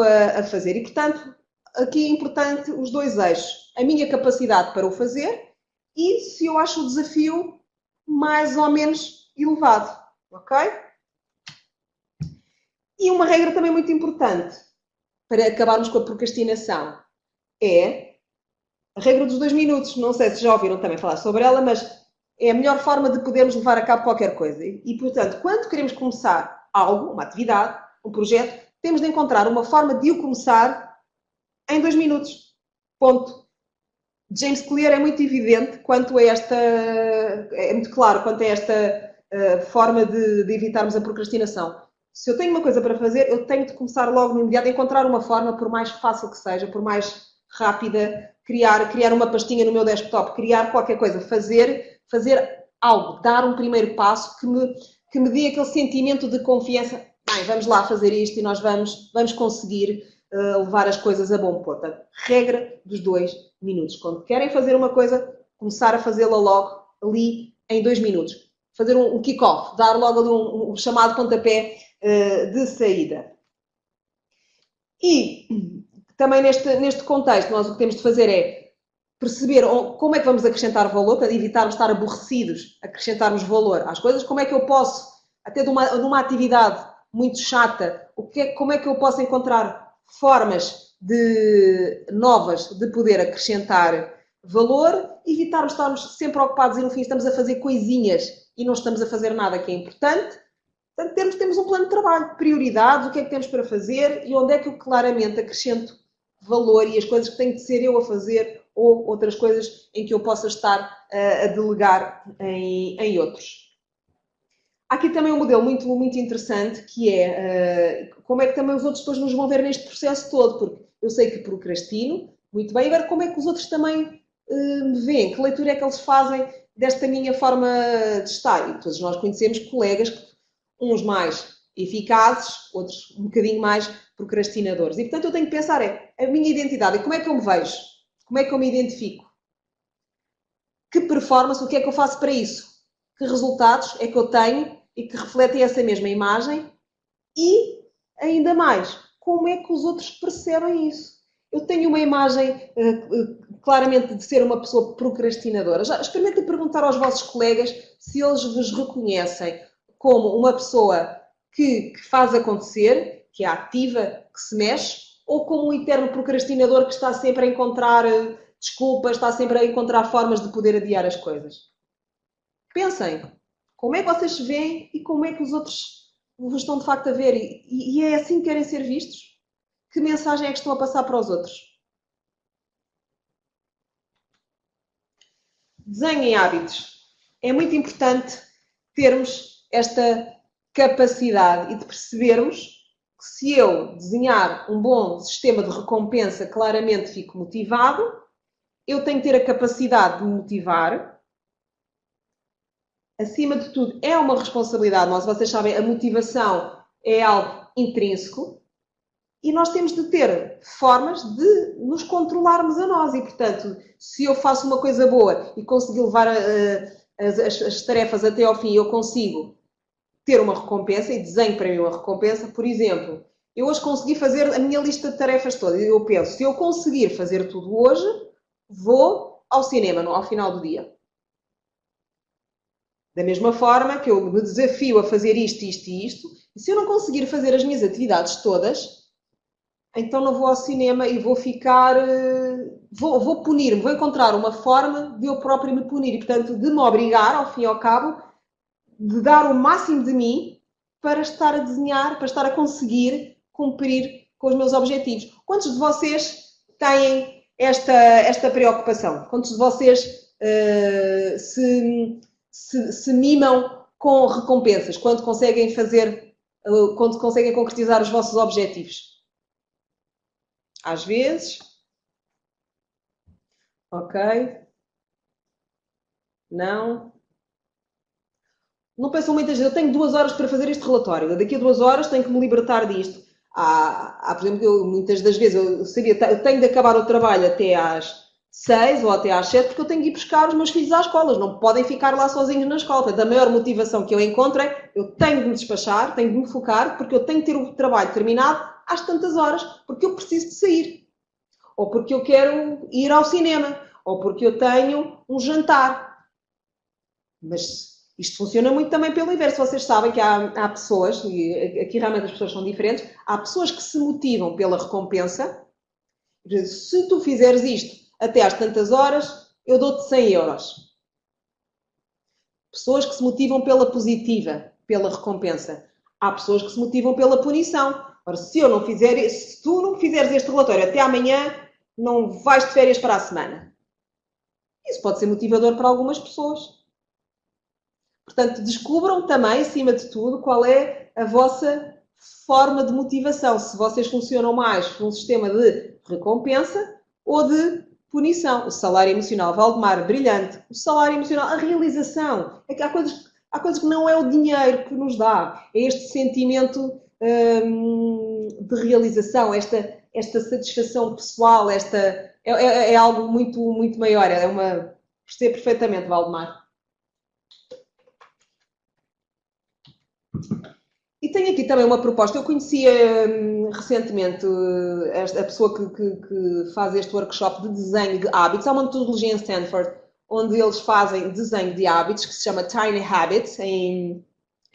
a fazer? E, portanto, aqui é importante os dois eixos. A minha capacidade para o fazer e se eu acho o desafio mais ou menos elevado. Ok? E uma regra também muito importante para acabarmos com a procrastinação é a regra dos 2 minutos. Não sei se já ouviram também falar sobre ela, mas é a melhor forma de podermos levar a cabo qualquer coisa. E portanto, quando queremos começar algo, uma atividade, um projeto, temos de encontrar uma forma de o começar em 2 minutos. Ponto. James Clear é muito evidente quanto a esta... É muito claro quanto a esta forma de evitarmos a procrastinação. Se eu tenho uma coisa para fazer, eu tenho de começar logo no imediato a encontrar uma forma, por mais fácil que seja, por mais rápida, criar uma pastinha no meu desktop, criar qualquer coisa, fazer algo, dar um primeiro passo que me dê aquele sentimento de confiança. Bem, vamos lá fazer isto e nós vamos conseguir levar as coisas a bom porto. Regra dos 2 minutos. Quando querem fazer uma coisa, começar a fazê-la logo ali em 2 minutos. Fazer um kick-off, dar logo ali um chamado pontapé de saída. E também neste contexto, nós o que temos de fazer é perceber como é que vamos acrescentar valor, para evitarmos estar aborrecidos, acrescentarmos valor às coisas, como é que eu posso, até de uma atividade muito chata, como é que eu posso encontrar formas novas de poder acrescentar valor, evitarmos estarmos sempre ocupados e no fim estamos a fazer coisinhas e não estamos a fazer nada que é importante. Portanto, temos um plano de trabalho, prioridades, o que é que temos para fazer e onde é que eu claramente acrescento valor e as coisas que tenho de ser eu a fazer ou outras coisas em que eu possa estar a delegar em outros. Há aqui também um modelo muito, muito interessante que é como é que também os outros depois nos vão ver neste processo todo, porque eu sei que procrastino, muito bem, agora como é que os outros também me veem, que leitura é que eles fazem desta minha forma de estar. E todos nós conhecemos colegas que uns mais eficazes, outros um bocadinho mais procrastinadores. E, portanto, eu tenho que pensar a minha identidade, e como é que eu me vejo? Como é que eu me identifico? Que performance, o que é que eu faço para isso? Que resultados é que eu tenho e que refletem essa mesma imagem? E, ainda mais, como é que os outros percebem isso? Eu tenho uma imagem claramente de ser uma pessoa procrastinadora. Já experimentem perguntar aos vossos colegas se eles vos reconhecem como uma pessoa que faz acontecer, que é ativa, que se mexe, ou como um eterno procrastinador que está sempre a encontrar desculpas, está sempre a encontrar formas de poder adiar as coisas. Pensem, como é que vocês se veem e como é que os outros vos estão de facto a ver e é assim que querem ser vistos? Que mensagem é que estão a passar para os outros? Desenhem hábitos. É muito importante termos esta capacidade e de percebermos que se eu desenhar um bom sistema de recompensa, claramente fico motivado, eu tenho que ter a capacidade de me motivar. Acima de tudo, é uma responsabilidade nossa. Vocês sabem, a motivação é algo intrínseco e nós temos de ter formas de nos controlarmos a nós. E, portanto, se eu faço uma coisa boa e consigo levar as tarefas até ao fim, eu consigo ter uma recompensa e desenho para mim uma recompensa. Por exemplo, eu hoje consegui fazer a minha lista de tarefas toda. Eu penso, se eu conseguir fazer tudo hoje, vou ao cinema ao final do dia. Da mesma forma que eu me desafio a fazer isto, isto e isto, e se eu não conseguir fazer as minhas atividades todas, então não vou ao cinema e vou ficar... Vou punir-me, vou encontrar uma forma de eu próprio me punir e, portanto, de me obrigar, ao fim e ao cabo, de dar o máximo de mim para estar a desenhar, para estar a conseguir cumprir com os meus objetivos. Quantos de vocês têm esta preocupação? Quantos de vocês se mimam com recompensas quando conseguem quando conseguem concretizar os vossos objetivos? Às vezes. Ok. Não. Não pensam muitas vezes, eu tenho 2 horas para fazer este relatório, daqui a 2 horas tenho que me libertar disto. Por exemplo, muitas das vezes eu tenho de acabar o trabalho até às 6 ou até às 7 porque eu tenho de ir buscar os meus filhos às escolas, não podem ficar lá sozinhos na escola. Portanto, a maior motivação que eu encontro é eu tenho de me despachar, tenho de me focar, porque eu tenho de ter o trabalho terminado às tantas horas, porque eu preciso de sair. Ou porque eu quero ir ao cinema, ou porque eu tenho um jantar. Mas isto funciona muito também pelo inverso. Vocês sabem que há pessoas, e aqui realmente as pessoas são diferentes, há pessoas que se motivam pela recompensa. Se tu fizeres isto até às tantas horas, eu dou-te 100 euros. Pessoas que se motivam pela positiva, pela recompensa. Há pessoas que se motivam pela punição. Ora, se tu não fizeres este relatório até amanhã, não vais de férias para a semana. Isso pode ser motivador para algumas pessoas. Portanto, descubram também, acima de tudo, qual é a vossa forma de motivação. Se vocês funcionam mais num sistema de recompensa ou de punição. O salário emocional, Valdemar, brilhante. O salário emocional, a realização. Há coisas que não é o dinheiro que nos dá. É este sentimento de realização, esta satisfação pessoal, é algo muito, muito maior. Percebo perfeitamente, Valdemar. E tenho aqui também uma proposta. Eu conhecia recentemente a pessoa que faz este workshop de desenho de hábitos. Há uma metodologia em Stanford onde eles fazem desenho de hábitos que se chama Tiny Habits em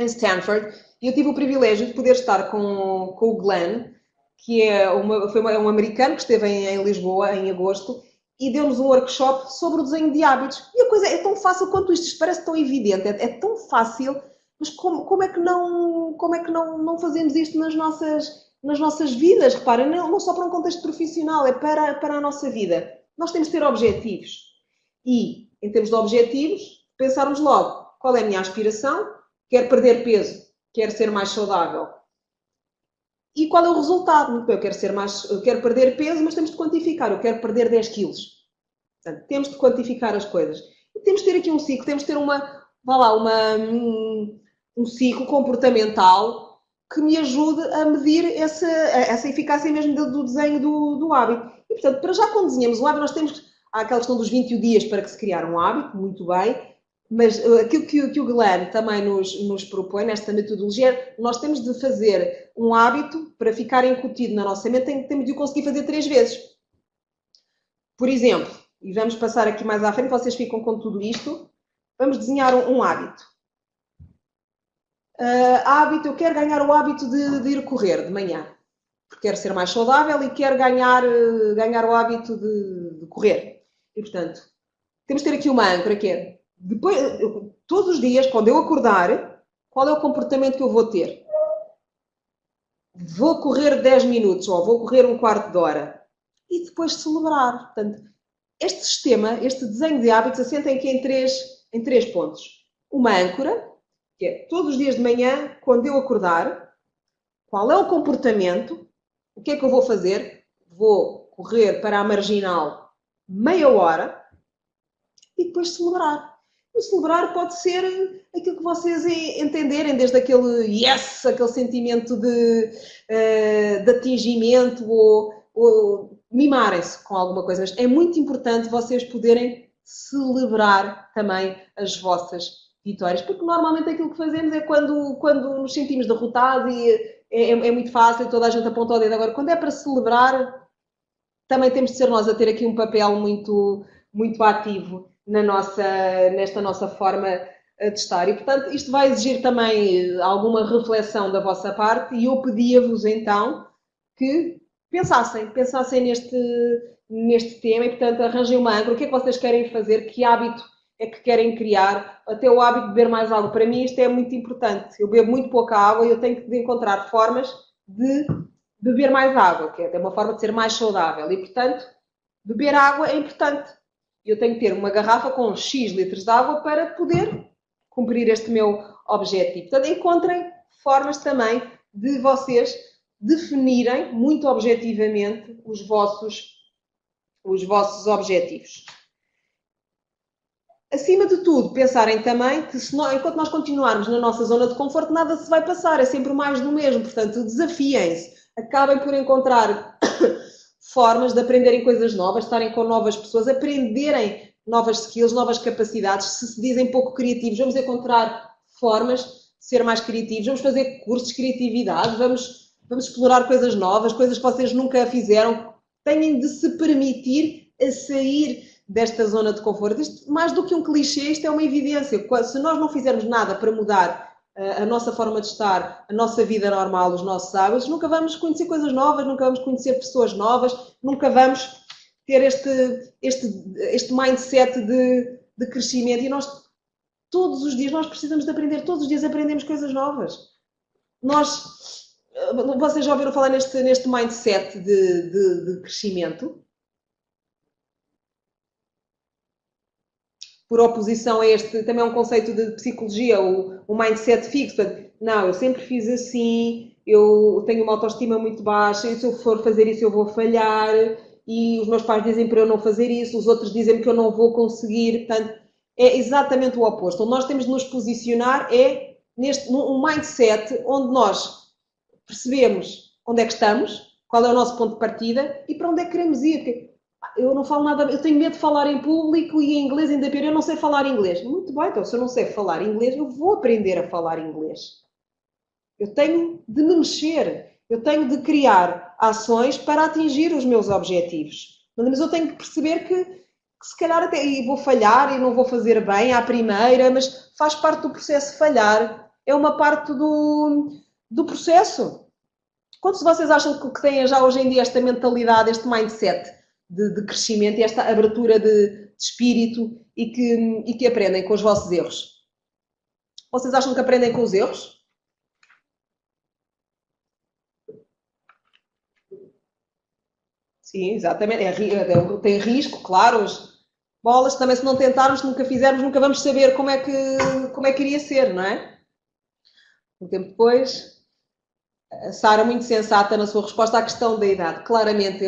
Stanford. E eu tive o privilégio de poder estar com o Glenn, que foi um americano que esteve em Lisboa em agosto e deu-nos um workshop sobre o desenho de hábitos. E a coisa é tão fácil quanto isto parece tão evidente, é tão fácil. Mas como é que não fazemos isto nas nossas vidas? Reparem, não só para um contexto profissional, é para a nossa vida. Nós temos de ter objetivos. E, em termos de objetivos, pensarmos logo qual é a minha aspiração, quero perder peso, quero ser mais saudável. E qual é o resultado? Muito bem, eu quero perder peso, mas temos de quantificar. Eu quero perder 10 quilos. Portanto, temos de quantificar as coisas. E temos de ter aqui um ciclo, temos de ter um ciclo comportamental que me ajude a medir essa eficácia mesmo do desenho do hábito. E, portanto, para já quando desenhamos um hábito, há aquela questão dos 21 dias para que se criar um hábito, muito bem, mas aquilo que o Glenn também nos propõe nesta metodologia, nós temos de fazer um hábito para ficar incutido na nossa mente, temos de o conseguir fazer 3 vezes. Por exemplo, e vamos passar aqui mais à frente, vocês ficam com tudo isto, vamos desenhar um hábito. Eu quero ganhar o hábito de ir correr de manhã. Porque quero ser mais saudável e quero ganhar o hábito de correr. E, portanto, temos de ter aqui uma âncora que é, depois, todos os dias, quando eu acordar, qual é o comportamento que eu vou ter? vou correr 10 minutos ou vou correr um quarto de hora e depois celebrar. Portanto, este sistema, este desenho de hábitos assenta aqui em três pontos. Uma âncora, que é todos os dias de manhã, quando eu acordar, qual é o comportamento, o que é que eu vou fazer? Vou correr para a marginal meia hora e depois celebrar. O celebrar pode ser aquilo que vocês entenderem, desde aquele yes, aquele sentimento de atingimento ou mimarem-se com alguma coisa. Mas é muito importante vocês poderem celebrar também as vossas vitórias, porque normalmente aquilo que fazemos é quando nos sentimos derrotados e é muito fácil, toda a gente aponta o dedo. Agora, quando é para celebrar, também temos de ser nós a ter aqui um papel muito, muito ativo nesta nossa forma de estar. E, portanto, isto vai exigir também alguma reflexão da vossa parte e eu pedia-vos, então, que pensassem neste tema e, portanto, arranjem uma âncora. O que é que vocês querem fazer? Que hábito é que querem criar? Até o hábito de beber mais água. Para mim, isto é muito importante. Eu bebo muito pouca água e eu tenho que encontrar formas de beber mais água, que é até uma forma de ser mais saudável. E, portanto, beber água é importante. Eu tenho que ter uma garrafa com X litros de água para poder cumprir este meu objetivo. Portanto, encontrem formas também de vocês definirem muito objetivamente os vossos objetivos. Acima de tudo, pensarem também que enquanto nós continuarmos na nossa zona de conforto, nada se vai passar, é sempre mais do mesmo. Portanto, desafiem-se, acabem por encontrar formas de aprenderem coisas novas, estarem com novas pessoas, aprenderem novas skills, novas capacidades. Se dizem pouco criativos, vamos encontrar formas de ser mais criativos, vamos fazer cursos de criatividade, vamos explorar coisas novas, coisas que vocês nunca fizeram. Têm de se permitir a sair desta zona de conforto. Isto, mais do que um clichê, isto é uma evidência. Se nós não fizermos nada para mudar a nossa forma de estar, a nossa vida normal, os nossos hábitos, nunca vamos conhecer coisas novas, nunca vamos conhecer pessoas novas, nunca vamos ter este mindset de crescimento. E nós, todos os dias, nós precisamos de aprender, todos os dias aprendemos coisas novas. Vocês já ouviram falar neste mindset de crescimento? Por oposição a este, também é um conceito de psicologia, o mindset fixo. Não, eu sempre fiz assim, eu tenho uma autoestima muito baixa, e se eu for fazer isso eu vou falhar, e os meus pais dizem para eu não fazer isso, os outros dizem que eu não vou conseguir. Portanto, é exatamente o oposto. Onde nós temos de nos posicionar é num mindset onde nós percebemos onde é que estamos, qual é o nosso ponto de partida e para onde é que queremos ir. Porque eu não falo nada, eu tenho medo de falar em público e em inglês ainda pior, eu não sei falar inglês. Muito bem, então se eu não sei falar inglês, eu vou aprender a falar inglês. Eu tenho de me mexer, eu tenho de criar ações para atingir os meus objetivos. Mas eu tenho que perceber que se calhar até vou falhar e não vou fazer bem à primeira, mas faz parte do processo falhar. É uma parte do processo. Quantos de vocês acham que têm já hoje em dia esta mentalidade, este mindset de crescimento e esta abertura de espírito e que aprendem com os vossos erros? Vocês acham que aprendem com os erros? Sim, exatamente. Tem risco, claro. As bolas também, se não tentarmos, se nunca fizermos, nunca vamos saber como é que iria ser, não é? Um tempo depois, a Sara, muito sensata na sua resposta à questão da idade. Claramente,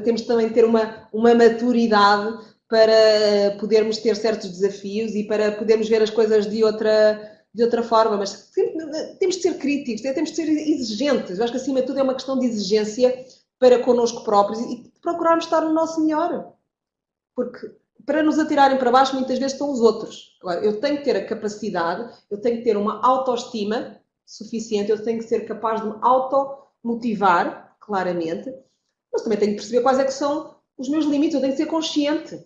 temos também de ter uma maturidade para podermos ter certos desafios e para podermos ver as coisas de outra forma, mas temos de ser críticos, temos de ser exigentes. Eu acho que, acima de tudo, é uma questão de exigência para connosco próprios e procurarmos estar no nosso melhor. Porque para nos atirarem para baixo, muitas vezes estão os outros. Agora, eu tenho que ter a capacidade, eu tenho que ter uma autoestima suficiente, eu tenho que ser capaz de me automotivar, claramente, mas também tenho que perceber quais é que são os meus limites, eu tenho que ser consciente.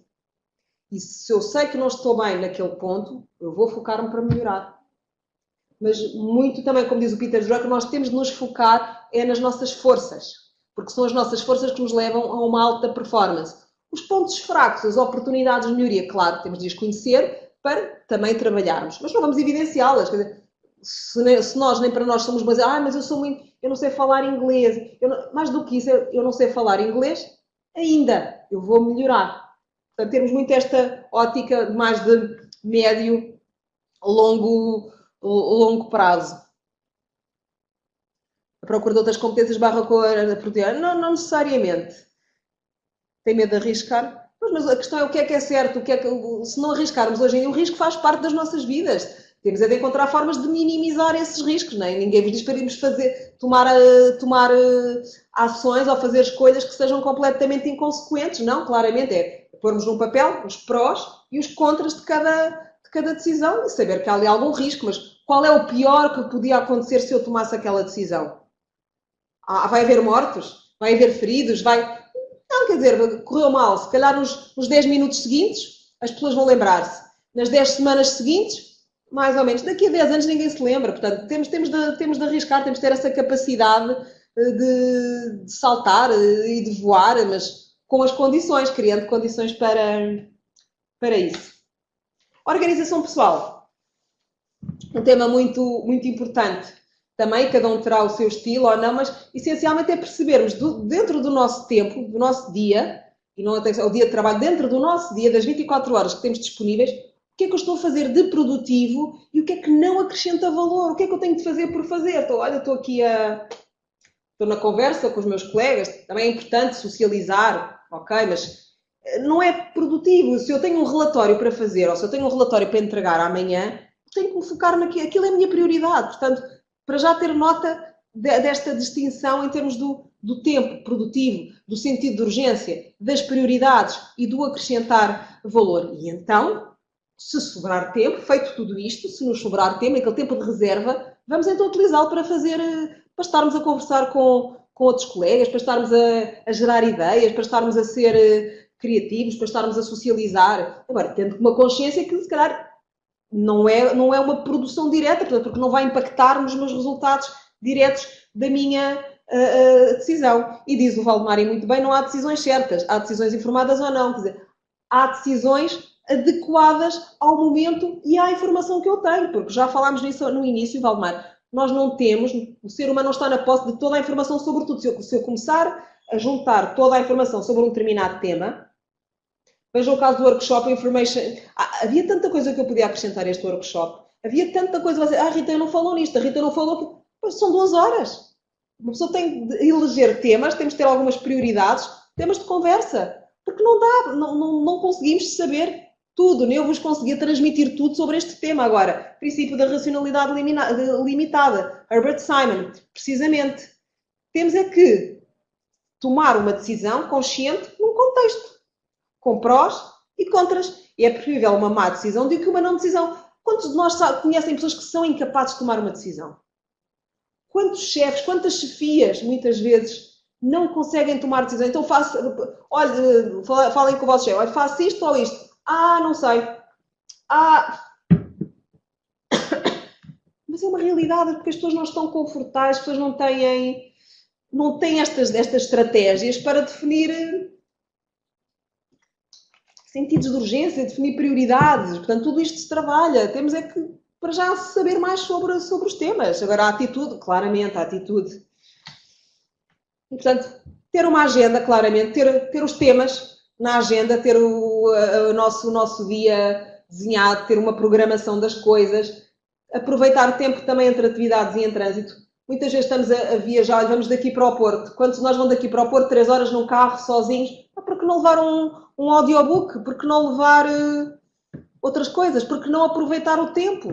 E se eu sei que não estou bem naquele ponto, eu vou focar-me para melhorar. Mas muito também, como diz o Peter Drucker, nós temos de nos focar nas nossas forças, porque são as nossas forças que nos levam a uma alta performance. Os pontos fracos, as oportunidades de melhoria, claro, temos de as conhecer para também trabalharmos, mas não vamos evidenciá-las. Quer dizer, se nós nem para nós somos mas mas eu não sei falar inglês. Mais do que isso, eu não sei falar inglês ainda. Eu vou melhorar. Portanto, temos muito esta ótica mais de médio, longo prazo. A procura de outras competências barra com a proteína? Não necessariamente. Tem medo de arriscar? Mas a questão é o que é certo, se não arriscarmos hoje em dia, o risco faz parte das nossas vidas. Temos é de encontrar formas de minimizar esses riscos, não é? Ninguém vos diz para irmos tomar ações ou fazer escolhas que sejam completamente inconsequentes. Não, claramente é pormos num papel os prós e os contras de cada decisão e saber que há ali algum risco, mas qual é o pior que podia acontecer se eu tomasse aquela decisão? Vai haver mortos? Vai haver feridos? Não, quer dizer, correu mal. Se calhar nos 10 minutos seguintes as pessoas vão lembrar-se. Nas 10 semanas seguintes, mais ou menos. Daqui a 10 anos ninguém se lembra. Portanto, temos de arriscar, temos de ter essa capacidade de saltar e de voar, mas com as condições, criando condições para isso. Organização pessoal. Um tema muito, muito importante. Também cada um terá o seu estilo ou não, mas essencialmente é percebermos dentro do nosso tempo, do nosso dia, e não até o dia de trabalho, dentro do nosso dia, das 24 horas que temos disponíveis, o que é que eu estou a fazer de produtivo e o que é que não acrescenta valor, o que é que eu tenho de fazer por fazer. Estou na conversa com os meus colegas, também é importante socializar, ok, mas não é produtivo. Se eu tenho um relatório para fazer ou se eu tenho um relatório para entregar amanhã, tenho que me focar naquilo, aquilo é a minha prioridade, portanto, para já ter nota desta distinção em termos do tempo produtivo, do sentido de urgência, das prioridades e do acrescentar valor. E então, se sobrar tempo, feito tudo isto, se nos sobrar tempo, aquele tempo de reserva, vamos então utilizá-lo para estarmos a conversar com outros colegas, para estarmos a gerar ideias, para estarmos a ser criativos, para estarmos a socializar. Agora, tendo uma consciência que, se calhar, não é uma produção direta, portanto, porque não vai impactar nos meus resultados diretos da minha decisão. E diz o Valdemar muito bem, não há decisões certas, há decisões informadas ou não. Quer dizer, há decisões adequadas ao momento e à informação que eu tenho, porque já falámos nisso no início, Valdemar. Nós não temos, o ser humano não está na posse de toda a informação sobre tudo. Se eu começar a juntar toda a informação sobre um determinado tema, veja o caso do workshop Information. Havia tanta coisa que eu podia acrescentar a este workshop. Havia tanta coisa. A Rita não falou nisto, a Rita não falou. Pois são 2 horas. Uma pessoa tem de eleger temas, temos de ter algumas prioridades, temas de conversa. Porque não dá, não conseguimos saber tudo, nem eu vos conseguia transmitir tudo sobre este tema. Agora, princípio da racionalidade limitada. Herbert Simon, precisamente. Temos é que tomar uma decisão consciente num contexto, com prós e contras. E é preferível uma má decisão do que uma não decisão. Quantos de nós conhecem pessoas que são incapazes de tomar uma decisão? Quantos chefes, quantas chefias, muitas vezes, não conseguem tomar decisão? Então, falem com o vosso chefe. Olha, faço isto ou isto? Não sei. Mas é uma realidade, porque as pessoas não estão confortáveis, as pessoas não têm estas estratégias para definir sentidos de urgência, definir prioridades. Portanto, tudo isto se trabalha. Temos é que, para já, saber mais sobre os temas. Agora, a atitude, claramente, a atitude. E, portanto, ter uma agenda, claramente, ter os temas na agenda, ter o nosso dia desenhado, ter uma programação das coisas, aproveitar o tempo também entre atividades e em trânsito. Muitas vezes estamos a viajar, vamos daqui para o Porto. Quantos de nós vão daqui para o Porto 3 horas num carro, sozinhos? Por que não levar um audiobook? Por que não levar outras coisas? Por que não aproveitar o tempo?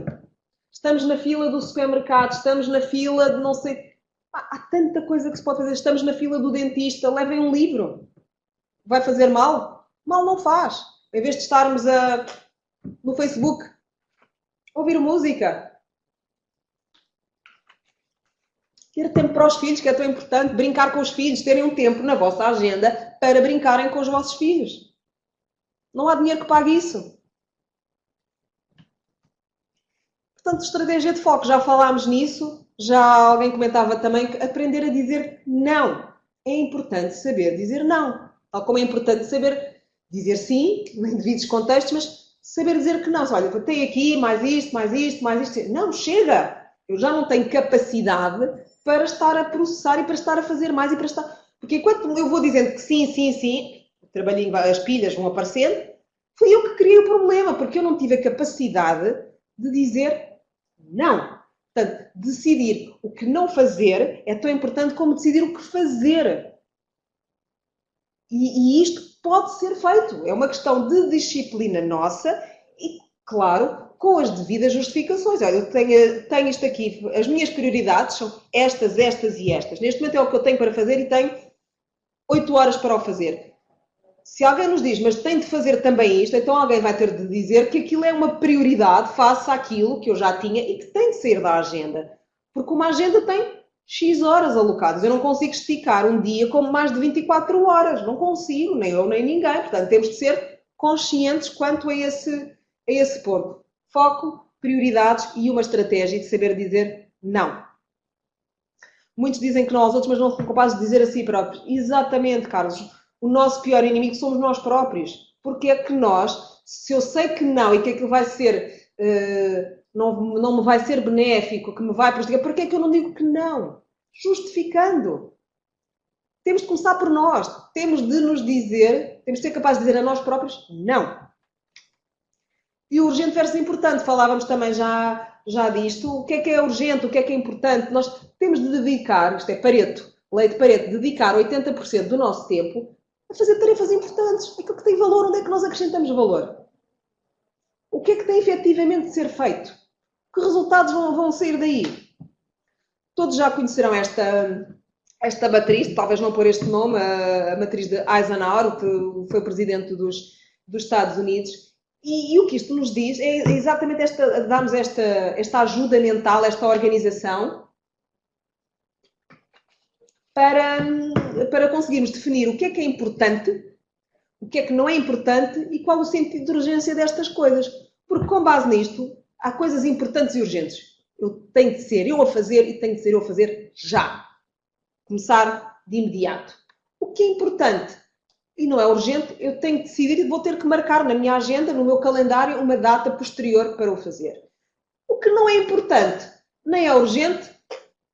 Estamos na fila do supermercado, estamos na fila de não sei... Há tanta coisa que se pode fazer. Estamos na fila do dentista, levem um livro. Vai fazer mal? Mal não faz. Em vez de estarmos no Facebook, ouvir música. Ter tempo para os filhos, que é tão importante. Brincar com os filhos, terem um tempo na vossa agenda para brincarem com os vossos filhos. Não há dinheiro que pague isso. Portanto, estratégia de foco, já falámos nisso. Já alguém comentava também que aprender a dizer não. É importante saber dizer não. Tal como é importante saber dizer sim, em devidos contextos, mas saber dizer que não. Olha, tem aqui mais isto, mais isto, mais isto. Não, chega! Eu já não tenho capacidade para estar a processar e para estar a fazer mais e para estar... Porque enquanto eu vou dizendo que sim, sim, sim, o trabalhinho, as pilhas vão aparecendo, fui eu que criei o problema, porque eu não tive a capacidade de dizer não. Portanto, decidir o que não fazer é tão importante como decidir o que fazer. E isto pode ser feito. É uma questão de disciplina nossa e, claro, com as devidas justificações. Olha, eu tenho isto aqui, as minhas prioridades são estas, estas e estas. Neste momento é o que eu tenho para fazer e tenho 8 horas para o fazer. Se alguém nos diz, mas tem de fazer também isto, então alguém vai ter de dizer que aquilo é uma prioridade face àquilo que eu já tinha e que tem de sair da agenda. Porque uma agenda tem X horas alocadas. Eu não consigo esticar um dia com mais de 24 horas. Não consigo, nem eu nem ninguém. Portanto, temos de ser conscientes quanto a esse ponto. Foco, prioridades e uma estratégia de saber dizer não. Muitos dizem que não aos outros, mas não são capazes de dizer a si próprios. Exatamente, Carlos. O nosso pior inimigo somos nós próprios. Porque é que nós, se eu sei que não e que aquilo vai ser, não me vai ser benéfico, que me vai prejudicar, porque é que eu não digo que não? Justificando. Temos de começar por nós. Temos de nos dizer, temos de ser capazes de dizer a nós próprios não. E o urgente versus importante, falávamos também já disto. O que é urgente, o que é importante? Nós temos de dedicar, isto é Pareto, lei de Pareto, dedicar 80% do nosso tempo a fazer tarefas importantes. Aquilo que tem valor, onde é que nós acrescentamos valor? O que é que tem efetivamente de ser feito? Que resultados vão sair daí? Todos já conhecerão esta matriz, talvez não por este nome, a matriz de Eisenhower, que foi presidente dos Estados Unidos. E o que isto nos diz é exatamente darmos esta ajuda mental, esta organização, para conseguirmos definir o que é importante, o que é que não é importante e qual o sentido de urgência destas coisas. Porque com base nisto, há coisas importantes e urgentes. Eu tenho de ser eu a fazer e tenho de ser eu a fazer já. Começar de imediato. O que é importante e não é urgente, eu tenho que decidir e vou ter que marcar na minha agenda, no meu calendário, uma data posterior para o fazer. O que não é importante, nem é urgente,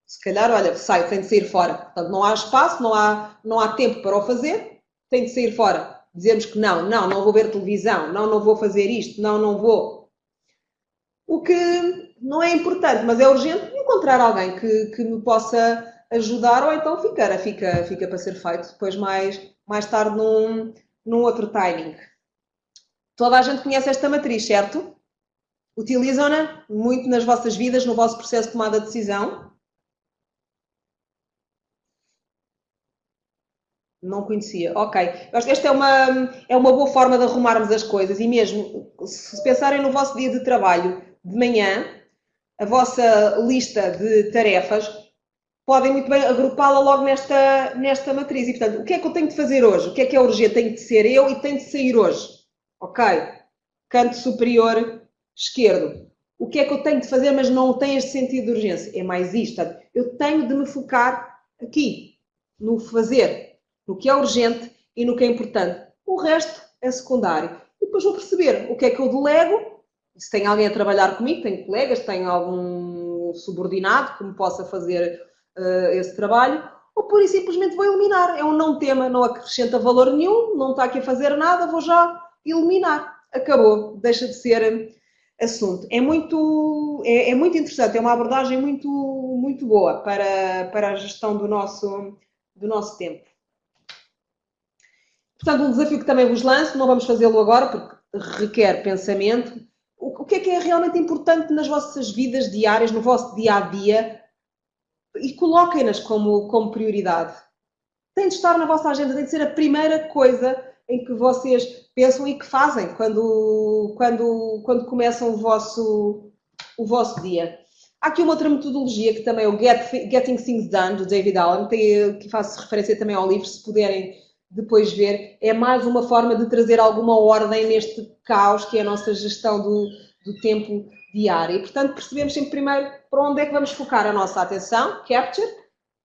se calhar, olha, tem de sair fora. Portanto, não há espaço, não há tempo para o fazer, tem de sair fora. Dizemos que não vou ver televisão, não vou fazer isto, não vou. O que não é importante, mas é urgente, encontrar alguém que me possa ajudar ou então fica para ser feito depois mais tarde num outro timing. Toda a gente conhece esta matriz, certo? Utilizam-na muito nas vossas vidas, no vosso processo de tomada de decisão? Não conhecia. Ok. Eu acho que esta é uma boa forma de arrumarmos as coisas e mesmo, se pensarem no vosso dia de trabalho de manhã, a vossa lista de tarefas, podem muito bem agrupá-la logo nesta matriz. E, portanto, o que é que eu tenho de fazer hoje? O que é urgente? Tem de ser eu e tem de sair hoje. Ok? Canto superior esquerdo. O que é que eu tenho de fazer, mas não tem este sentido de urgência? É mais isto. Portanto, eu tenho de me focar aqui, no fazer, no que é urgente e no que é importante. O resto é secundário. E depois vou perceber o que é que eu delego. Se tem alguém a trabalhar comigo, tenho colegas, tenho algum subordinado que me possa fazer esse trabalho, ou pura e simplesmente vou eliminar. É um não tema, não acrescenta valor nenhum, não está aqui a fazer nada, vou já eliminar. Acabou, deixa de ser assunto. É muito interessante, é uma abordagem muito boa para a gestão do nosso tempo. Portanto, um desafio que também vos lanço, não vamos fazê-lo agora porque requer pensamento. O que é realmente importante nas vossas vidas diárias, no vosso dia-a-dia, e coloquem-nas como prioridade. Tem de estar na vossa agenda, tem de ser a primeira coisa em que vocês pensam e que fazem quando começam o vosso dia. Há aqui uma outra metodologia que também é o Getting Things Done, do David Allen, que faço referência também ao livro, se puderem depois ver. É mais uma forma de trazer alguma ordem neste caos que é a nossa gestão do tempo diário. E, portanto, percebemos sempre primeiro para onde é que vamos focar a nossa atenção, capture,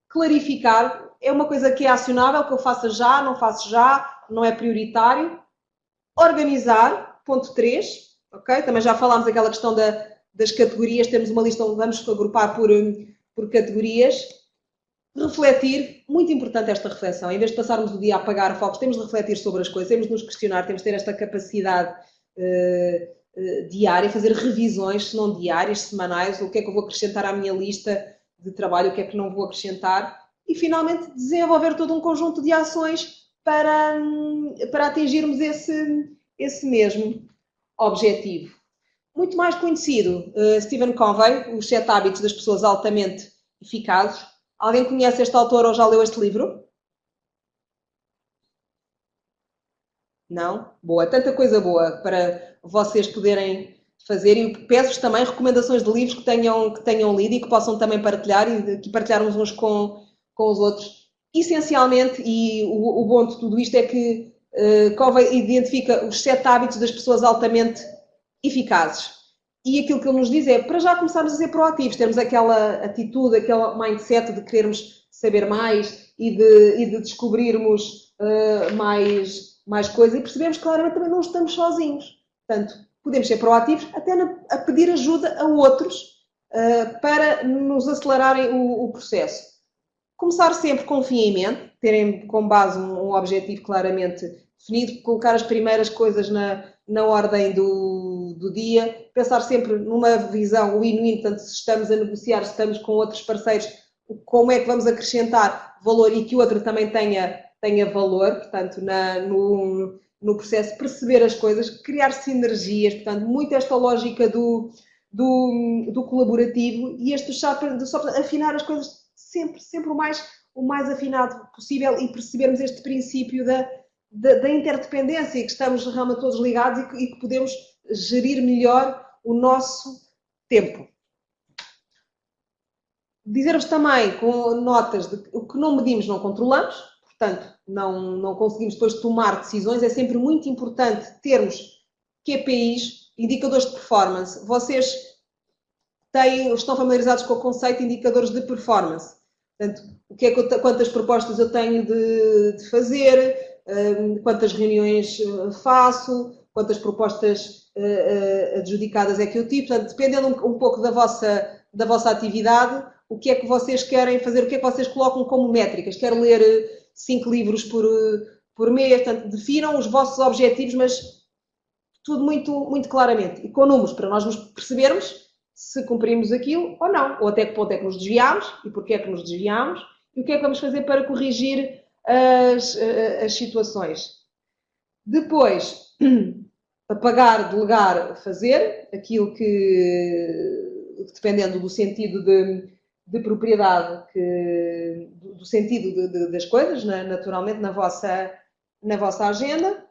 clarificar, é uma coisa que é acionável, que eu faça já, não faço já, não é prioritário. Organizar, ponto 3, ok? Também já falámos daquela questão das categorias, temos uma lista onde vamos agrupar por categorias. Refletir, muito importante esta reflexão, em vez de passarmos o dia a apagar focos, temos de refletir sobre as coisas, temos de nos questionar, temos de ter esta capacidade diária, fazer revisões, se não diárias, semanais, o que é que eu vou acrescentar à minha lista de trabalho, o que é que não vou acrescentar, e finalmente desenvolver todo um conjunto de ações para atingirmos esse mesmo objetivo. Muito mais conhecido, Stephen Covey, Os 7 Hábitos das Pessoas Altamente Eficazes. Alguém conhece este autor ou já leu este livro? Não? Boa, tanta coisa boa para vocês poderem fazer, e peço-vos também recomendações de livros que tenham lido e que possam também partilhar, e que partilharmos uns com os outros. Essencialmente, e o bom de tudo isto é que Covey identifica os 7 hábitos das pessoas altamente eficazes. E aquilo que ele nos diz é, para já começarmos a ser proativos, termos aquela atitude, aquele mindset de querermos saber mais e de descobrirmos mais coisas, e percebemos claramente que também não estamos sozinhos. Portanto, podemos ser proativos até a pedir ajuda a outros para nos acelerarem o processo. Começar sempre com fim em mente, terem como base um objetivo claramente definido, colocar as primeiras coisas na ordem do dia, pensar sempre numa visão win-win, portanto, se estamos a negociar, se estamos com outros parceiros, como é que vamos acrescentar valor e que o outro também tenha valor, portanto, no processo, perceber as coisas, criar sinergias, portanto, muito esta lógica do colaborativo, e este só para afinar as coisas sempre o mais afinado possível, e percebermos este princípio da interdependência, e que estamos realmente todos ligados e que podemos gerir melhor o nosso tempo. Dizer-vos também, com notas, de o que não medimos não controlamos, portanto, não conseguimos depois tomar decisões. É sempre muito importante termos KPIs, indicadores de performance. Vocês estão familiarizados com o conceito de indicadores de performance. Portanto, quantas propostas eu tenho de fazer, quantas reuniões faço, quantas propostas adjudicadas é que eu tive. Portanto, dependendo um pouco da vossa atividade, o que é que vocês querem fazer, o que é que vocês colocam como métricas. Quero ler 5 livros por mês. Portanto, definam os vossos objetivos, mas tudo muito, muito claramente. E com números, para nós nos percebermos se cumprimos aquilo ou não, ou até que ponto é que nos desviámos e porquê é que nos desviámos, e o que é que vamos fazer para corrigir as situações. Depois, apagar, delegar, fazer, aquilo que, dependendo do sentido de propriedade, do sentido das coisas, naturalmente, na vossa agenda.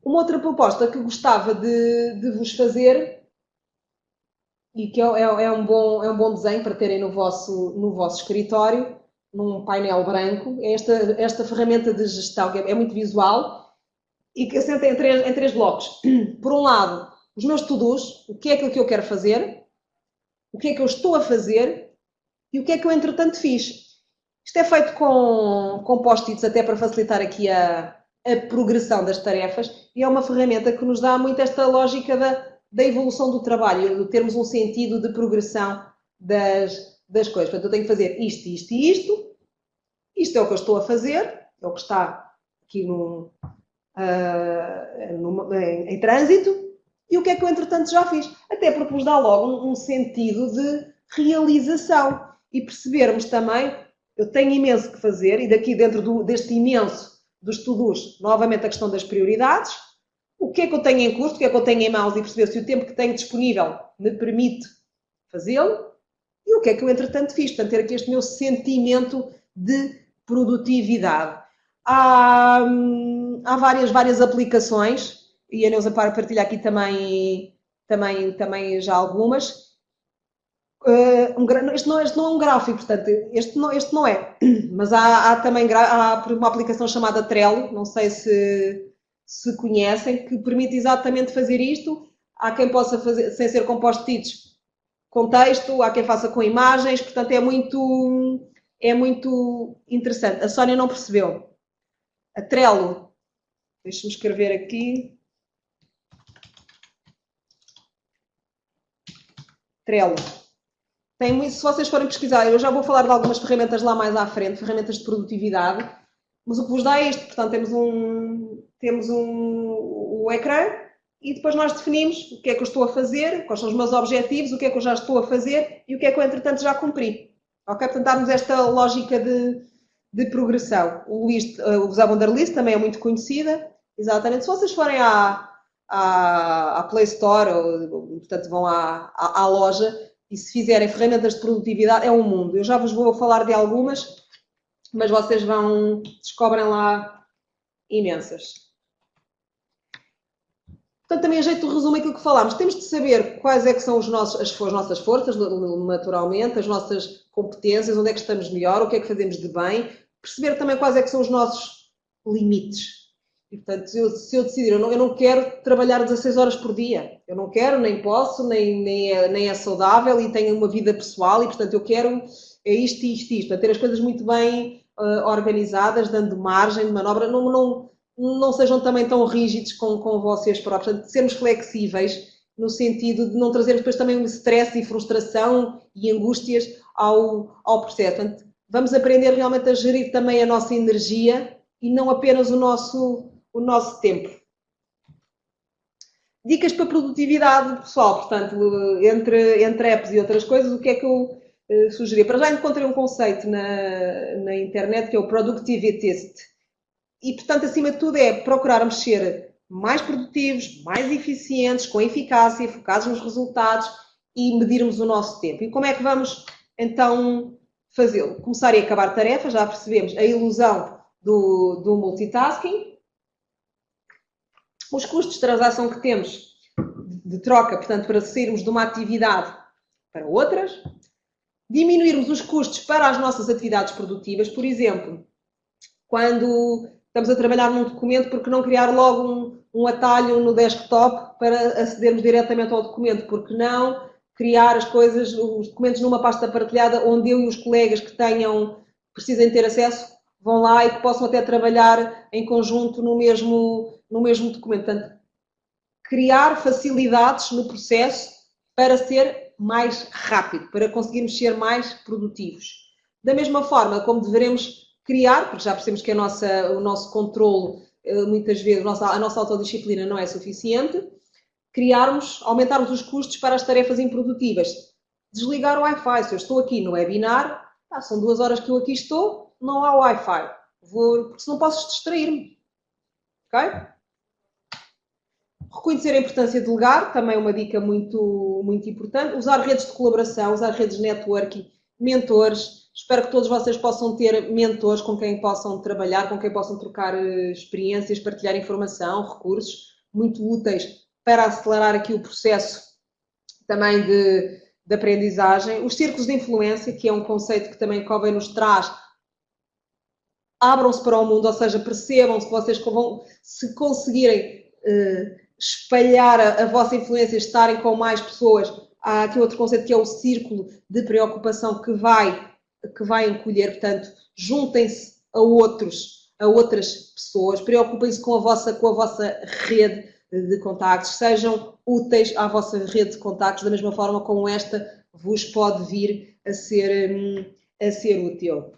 Uma outra proposta que gostava de vos fazer, e que é um bom desenho para terem no vosso escritório, num painel branco, é esta ferramenta de gestão, que é muito visual e que assenta em três blocos. Por um lado, os meus to-dos, o que é aquilo que eu quero fazer, o que é que eu estou a fazer e o que é que eu, entretanto, fiz. Isto é feito com post-its, até para facilitar aqui a progressão das tarefas, e é uma ferramenta que nos dá muito esta lógica da evolução do trabalho, de termos um sentido de progressão das coisas. Portanto, eu tenho que fazer isto, isto e isto. Isto é o que eu estou a fazer, é o que está aqui em trânsito. E o que é que eu, entretanto, já fiz? Até porque nos dá logo um sentido de realização. E percebermos também, eu tenho imenso que fazer, e daqui dentro deste imenso dos to-dos, novamente a questão das prioridades, o que é que eu tenho em curso, o que é que eu tenho em mãos, e perceber se o tempo que tenho disponível me permite fazê-lo, e o que é que eu, entretanto, fiz. Portanto, ter aqui este meu sentimento de produtividade. Há várias aplicações, e a Neuza para partilhar aqui também já algumas. Este não é um gráfico, portanto, este não é, mas há também uma aplicação chamada Trello, não sei se conhecem, que permite exatamente fazer isto. Há quem possa fazer sem ser com post-its, com texto, há quem faça com imagens, portanto é muito interessante. A Sónia não percebeu. A Trello, deixa-me escrever aqui. Trello. Se vocês forem pesquisar, eu já vou falar de algumas ferramentas lá mais à frente, ferramentas de produtividade, mas o que vos dá é isto. Portanto, temos o ecrã e depois nós definimos o que é que eu estou a fazer, quais são os meus objetivos, o que é que eu já estou a fazer e o que é que eu, entretanto, já cumpri. Ok? Portanto, darmos esta lógica de progressão. O Luís usava Wunderlist, também é muito conhecida. Exatamente. Se vocês forem à Play Store, ou, portanto, vão à loja, e se fizerem ferramentas de produtividade, é um mundo. Eu já vos vou falar de algumas, mas vocês descobrem lá imensas. Portanto, também a jeito de resumo aquilo que falámos. Temos de saber quais é que são as nossas forças, naturalmente, as nossas competências, onde é que estamos melhor, o que é que fazemos de bem. Perceber também quais é que são os nossos limites. E, portanto, se eu decidir, eu não quero trabalhar 16 horas por dia. Eu não quero, nem posso, nem é saudável e tenho uma vida pessoal e, portanto, eu quero isto e isto. Portanto, ter as coisas muito bem organizadas, dando margem de manobra. Não sejam também tão rígidos com vocês próprios. Portanto, sermos flexíveis no sentido de não trazermos depois também um stress e frustração e angústias ao processo. Portanto, vamos aprender realmente a gerir também a nossa energia e não apenas o nosso tempo. Dicas para produtividade pessoal, portanto, entre apps e outras coisas, o que é que eu sugeria? Para já encontrei um conceito na internet que é o Productivitist. E, portanto, acima de tudo é procurarmos ser mais produtivos, mais eficientes, com eficácia, focados nos resultados e medirmos o nosso tempo. E como é que vamos, então, fazê-lo? Começar e acabar tarefas, já percebemos a ilusão do multitasking. Os custos de transação que temos de troca, portanto, para sairmos de uma atividade para outras. Diminuirmos os custos para as nossas atividades produtivas, por exemplo, quando estamos a trabalhar num documento, porque não criar logo um atalho no desktop para acedermos diretamente ao documento? Porque não criar os documentos numa pasta partilhada onde eu e os colegas que precisem ter acesso vão lá e que possam até trabalhar em conjunto no mesmo documento. Portanto, criar facilidades no processo para ser mais rápido, para conseguirmos ser mais produtivos. Da mesma forma como deveremos criar, porque já percebemos que o nosso controle, muitas vezes, a nossa autodisciplina não é suficiente, aumentarmos os custos para as tarefas improdutivas. Desligar o Wi-Fi. Se eu estou aqui no webinar, são 2 horas que eu aqui estou, não há Wi-Fi. Porque senão posso distrair-me. Ok? Reconhecer a importância de delegar, também uma dica muito, muito importante. Usar redes de colaboração, usar redes de networking, mentores. Espero que todos vocês possam ter mentores com quem possam trabalhar, com quem possam trocar experiências, partilhar informação, recursos muito úteis para acelerar aqui o processo também de aprendizagem. Os círculos de influência, que é um conceito que também Covey nos traz, abram-se para o mundo, ou seja, percebam se vocês se conseguirem espalhar a vossa influência, estarem com mais pessoas. Há aqui outro conceito que é o círculo de preocupação que vai encolher, portanto, juntem-se a outras pessoas, preocupem-se com a vossa rede de contactos, sejam úteis à vossa rede de contactos, da mesma forma como esta vos pode vir a ser útil.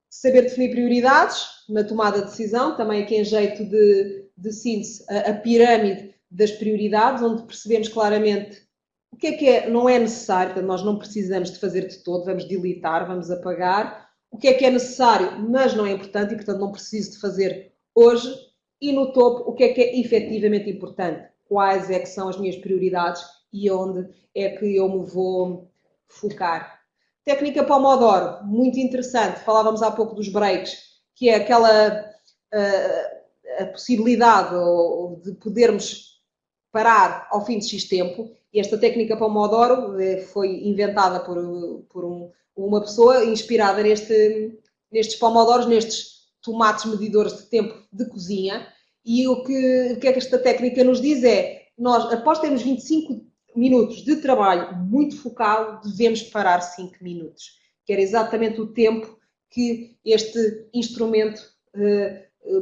Saber definir prioridades na tomada de decisão, também aqui em jeito de síntese, a pirâmide das prioridades, onde percebemos claramente o que é não é necessário, portanto, nós não precisamos de fazer de todo, vamos deletar, vamos apagar. O que é necessário, mas não é importante e, portanto, não preciso de fazer hoje. E no topo, o que é efetivamente importante? Quais é que são as minhas prioridades e onde é que eu me vou focar? Técnica Pomodoro, muito interessante. Falávamos há pouco dos breaks, que é aquela a possibilidade de podermos parar ao fim de X tempo. E esta técnica Pomodoro foi inventada por uma pessoa inspirada nestes Pomodoros, nestes tomates medidores de tempo de cozinha. E o que é que esta técnica nos diz é, nós, após termos 25 minutos de trabalho muito focado, devemos parar 5 minutos, que era exatamente o tempo que este instrumento,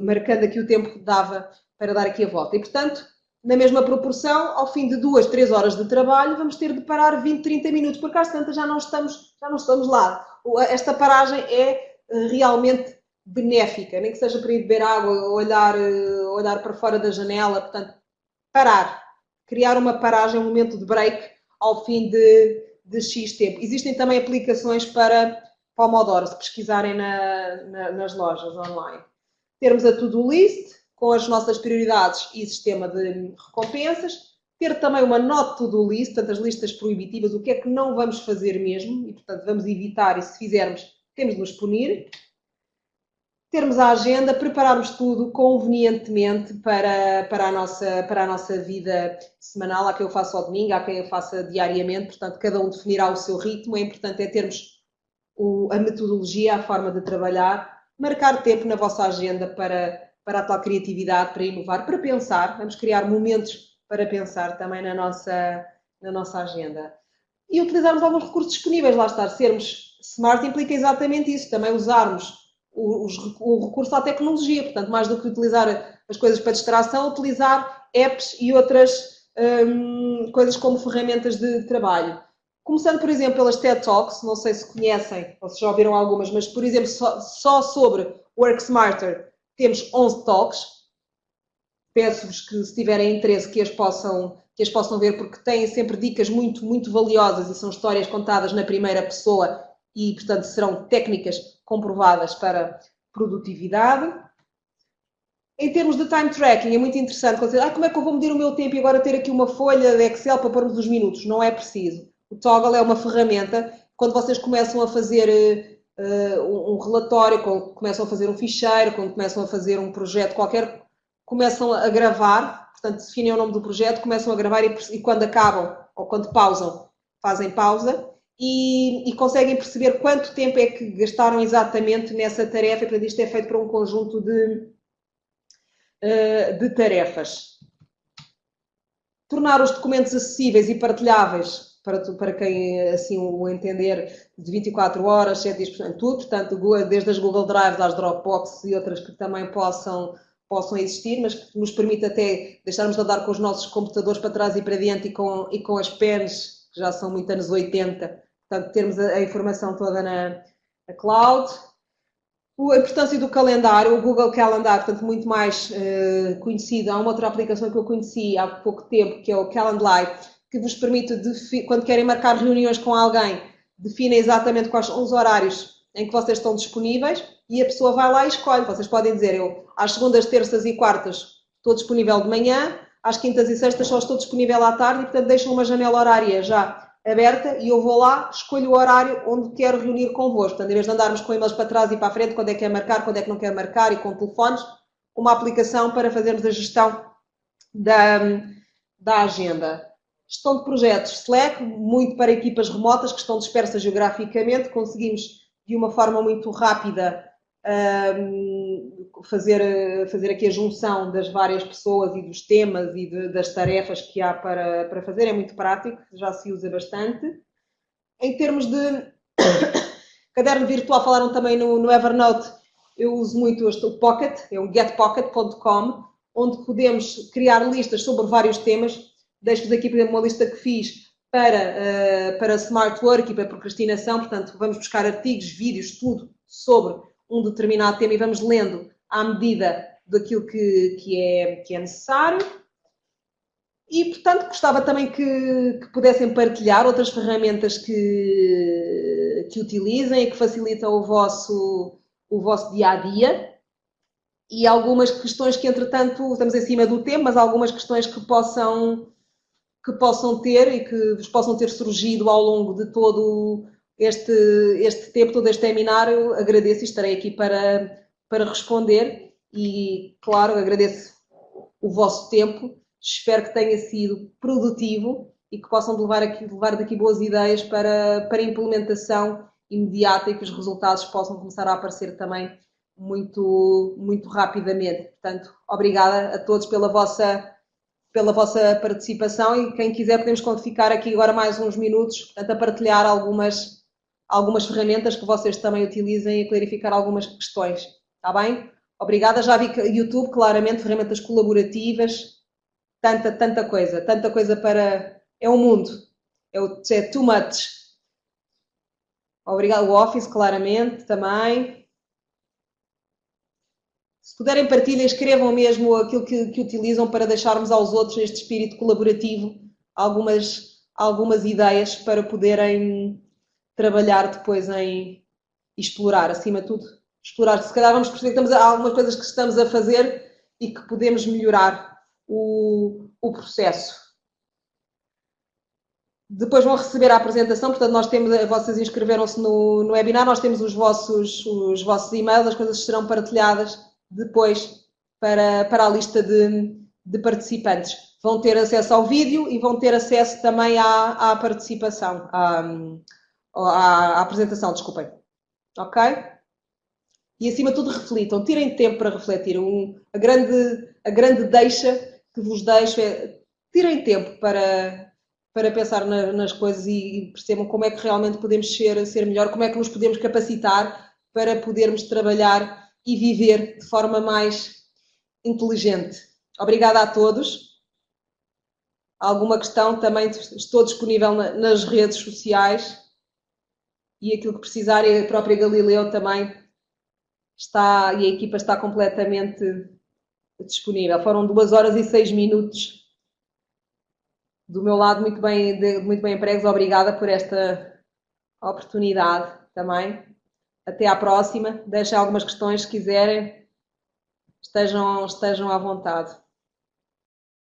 marcando aqui o tempo, dava para dar aqui a volta. E, portanto, na mesma proporção, ao fim de 2, 3 horas de trabalho, vamos ter de parar 20, 30 minutos, porque às tantas já não estamos lá. Esta paragem é realmente benéfica, nem que seja para ir beber água, olhar para fora da janela, portanto, parar. Criar uma paragem, um momento de break ao fim de X tempo. Existem também aplicações para Pomodoro, se pesquisarem nas lojas online. Termos a to-do list, com as nossas prioridades e sistema de recompensas. Ter também uma not to-do list, portanto, as listas proibitivas, o que é que não vamos fazer mesmo, e, portanto, vamos evitar, e se fizermos, temos de nos punir. Termos a agenda, prepararmos tudo convenientemente para a nossa vida semanal. Há quem eu faça ao domingo, há quem eu faça diariamente, portanto, cada um definirá o seu ritmo. É importante termos a metodologia, a forma de trabalhar, marcar tempo na vossa agenda para a tal criatividade, para inovar, para pensar. Vamos criar momentos para pensar também na nossa agenda. E utilizarmos alguns recursos disponíveis, lá está. Sermos smart implica exatamente isso, também usarmos o recurso à tecnologia, portanto, mais do que utilizar as coisas para distração, utilizar apps e outras coisas como ferramentas de trabalho. Começando, por exemplo, pelas TED Talks, não sei se conhecem ou se já ouviram algumas, mas, por exemplo, só sobre Work Smarter temos 11 talks. Peço-vos que, se tiverem interesse, que as possam ver, porque têm sempre dicas muito, muito valiosas e são histórias contadas na primeira pessoa e, portanto, serão técnicas comprovadas para produtividade. Em termos de time tracking, é muito interessante. Quando você, como é que eu vou medir o meu tempo e agora ter aqui uma folha de Excel para pormos os minutos? Não é preciso. O Toggle é uma ferramenta. Quando vocês começam a fazer um relatório, quando começam a fazer um ficheiro, quando começam a fazer um projeto qualquer, começam a gravar, portanto, definem o nome do projeto, começam a gravar e quando acabam, ou quando pausam, fazem pausa e conseguem perceber quanto tempo é que gastaram exatamente nessa tarefa. E, portanto, isto é feito para um conjunto de tarefas. Tornar os documentos acessíveis e partilháveis para quem assim o entender, de 24 horas, 7 dias, portanto, desde as Google Drive, às Dropbox e outras que também possam existir, mas que nos permite até deixarmos de andar com os nossos computadores para trás e para diante e com as pens, que já são muito anos 80, portanto, termos a informação toda na cloud. A importância do calendário, o Google Calendar, portanto, muito mais conhecido. Há uma outra aplicação que eu conheci há pouco tempo, que é o Calendly, que vos permite, quando querem marcar reuniões com alguém, definem exatamente quais são os horários em que vocês estão disponíveis e a pessoa vai lá e escolhe. Vocês podem dizer, eu às segundas, terças e quartas estou disponível de manhã, às quintas e sextas só estou disponível à tarde e, portanto, deixam uma janela horária já aberta e eu vou lá, escolho o horário onde quero reunir convosco. Portanto, em vez de andarmos com e-mails para trás e para a frente, quando é que quer marcar, quando é que não quer marcar e com telefones, uma aplicação para fazermos a gestão da agenda. Gestão de projetos Slack, muito para equipas remotas que estão dispersas geograficamente, conseguimos de uma forma muito rápida fazer aqui a junção das várias pessoas e dos temas e das tarefas que há para fazer. É muito prático, já se usa bastante. Em termos de caderno virtual, falaram também no Evernote, eu uso muito o Pocket, é o getpocket.com, onde podemos criar listas sobre vários temas. Deixo-vos aqui, por exemplo, uma lista que fiz para smart work e para procrastinação. Portanto, vamos buscar artigos, vídeos, tudo sobre um determinado tema e vamos lendo à medida daquilo que é necessário. E, portanto, gostava também que pudessem partilhar outras ferramentas que utilizem e que facilitam o vosso dia-a-dia. E algumas questões que, entretanto, estamos em cima do tempo, mas algumas questões que possam ter e que vos possam ter surgido ao longo de todo este tempo, todo este seminário, agradeço e estarei aqui para responder e, claro, agradeço o vosso tempo, espero que tenha sido produtivo e que possam levar daqui boas ideias para implementação imediata e que os resultados possam começar a aparecer também muito, muito rapidamente. Portanto, obrigada a todos pela vossa participação e quem quiser podemos ficar aqui agora mais uns minutos, portanto, a partilhar algumas ferramentas que vocês também utilizem e a clarificar algumas questões. Está bem? Obrigada. Já vi que YouTube, claramente, ferramentas colaborativas, tanta coisa para... É o mundo, é too much. Obrigado, o Office, claramente, também. Se puderem partilhar, escrevam mesmo aquilo que utilizam para deixarmos aos outros este espírito colaborativo, algumas ideias para poderem trabalhar depois em explorar, acima de tudo, explorar. Se calhar vamos perceber que há algumas coisas que estamos a fazer e que podemos melhorar o processo. Depois vão receber a apresentação, portanto, vocês inscreveram-se no webinar, nós temos os vossos e-mails, as coisas serão partilhadas depois para a lista de participantes. Vão ter acesso ao vídeo e vão ter acesso também à participação, à apresentação, desculpem. Ok? E acima de tudo reflitam, tirem tempo para refletir. A grande deixa que vos deixo é tirem tempo para pensar nas coisas e percebam como é que realmente podemos ser melhor, como é que nos podemos capacitar para podermos trabalhar e viver de forma mais inteligente. Obrigada a todos. Alguma questão também estou disponível nas redes sociais e aquilo que precisarem, a própria Galileu também está, e a equipa está completamente disponível. Foram 2 horas e 6 minutos do meu lado, muito bem empregos. Obrigada por esta oportunidade também. Até à próxima. Deixem algumas questões se quiserem. Estejam à vontade.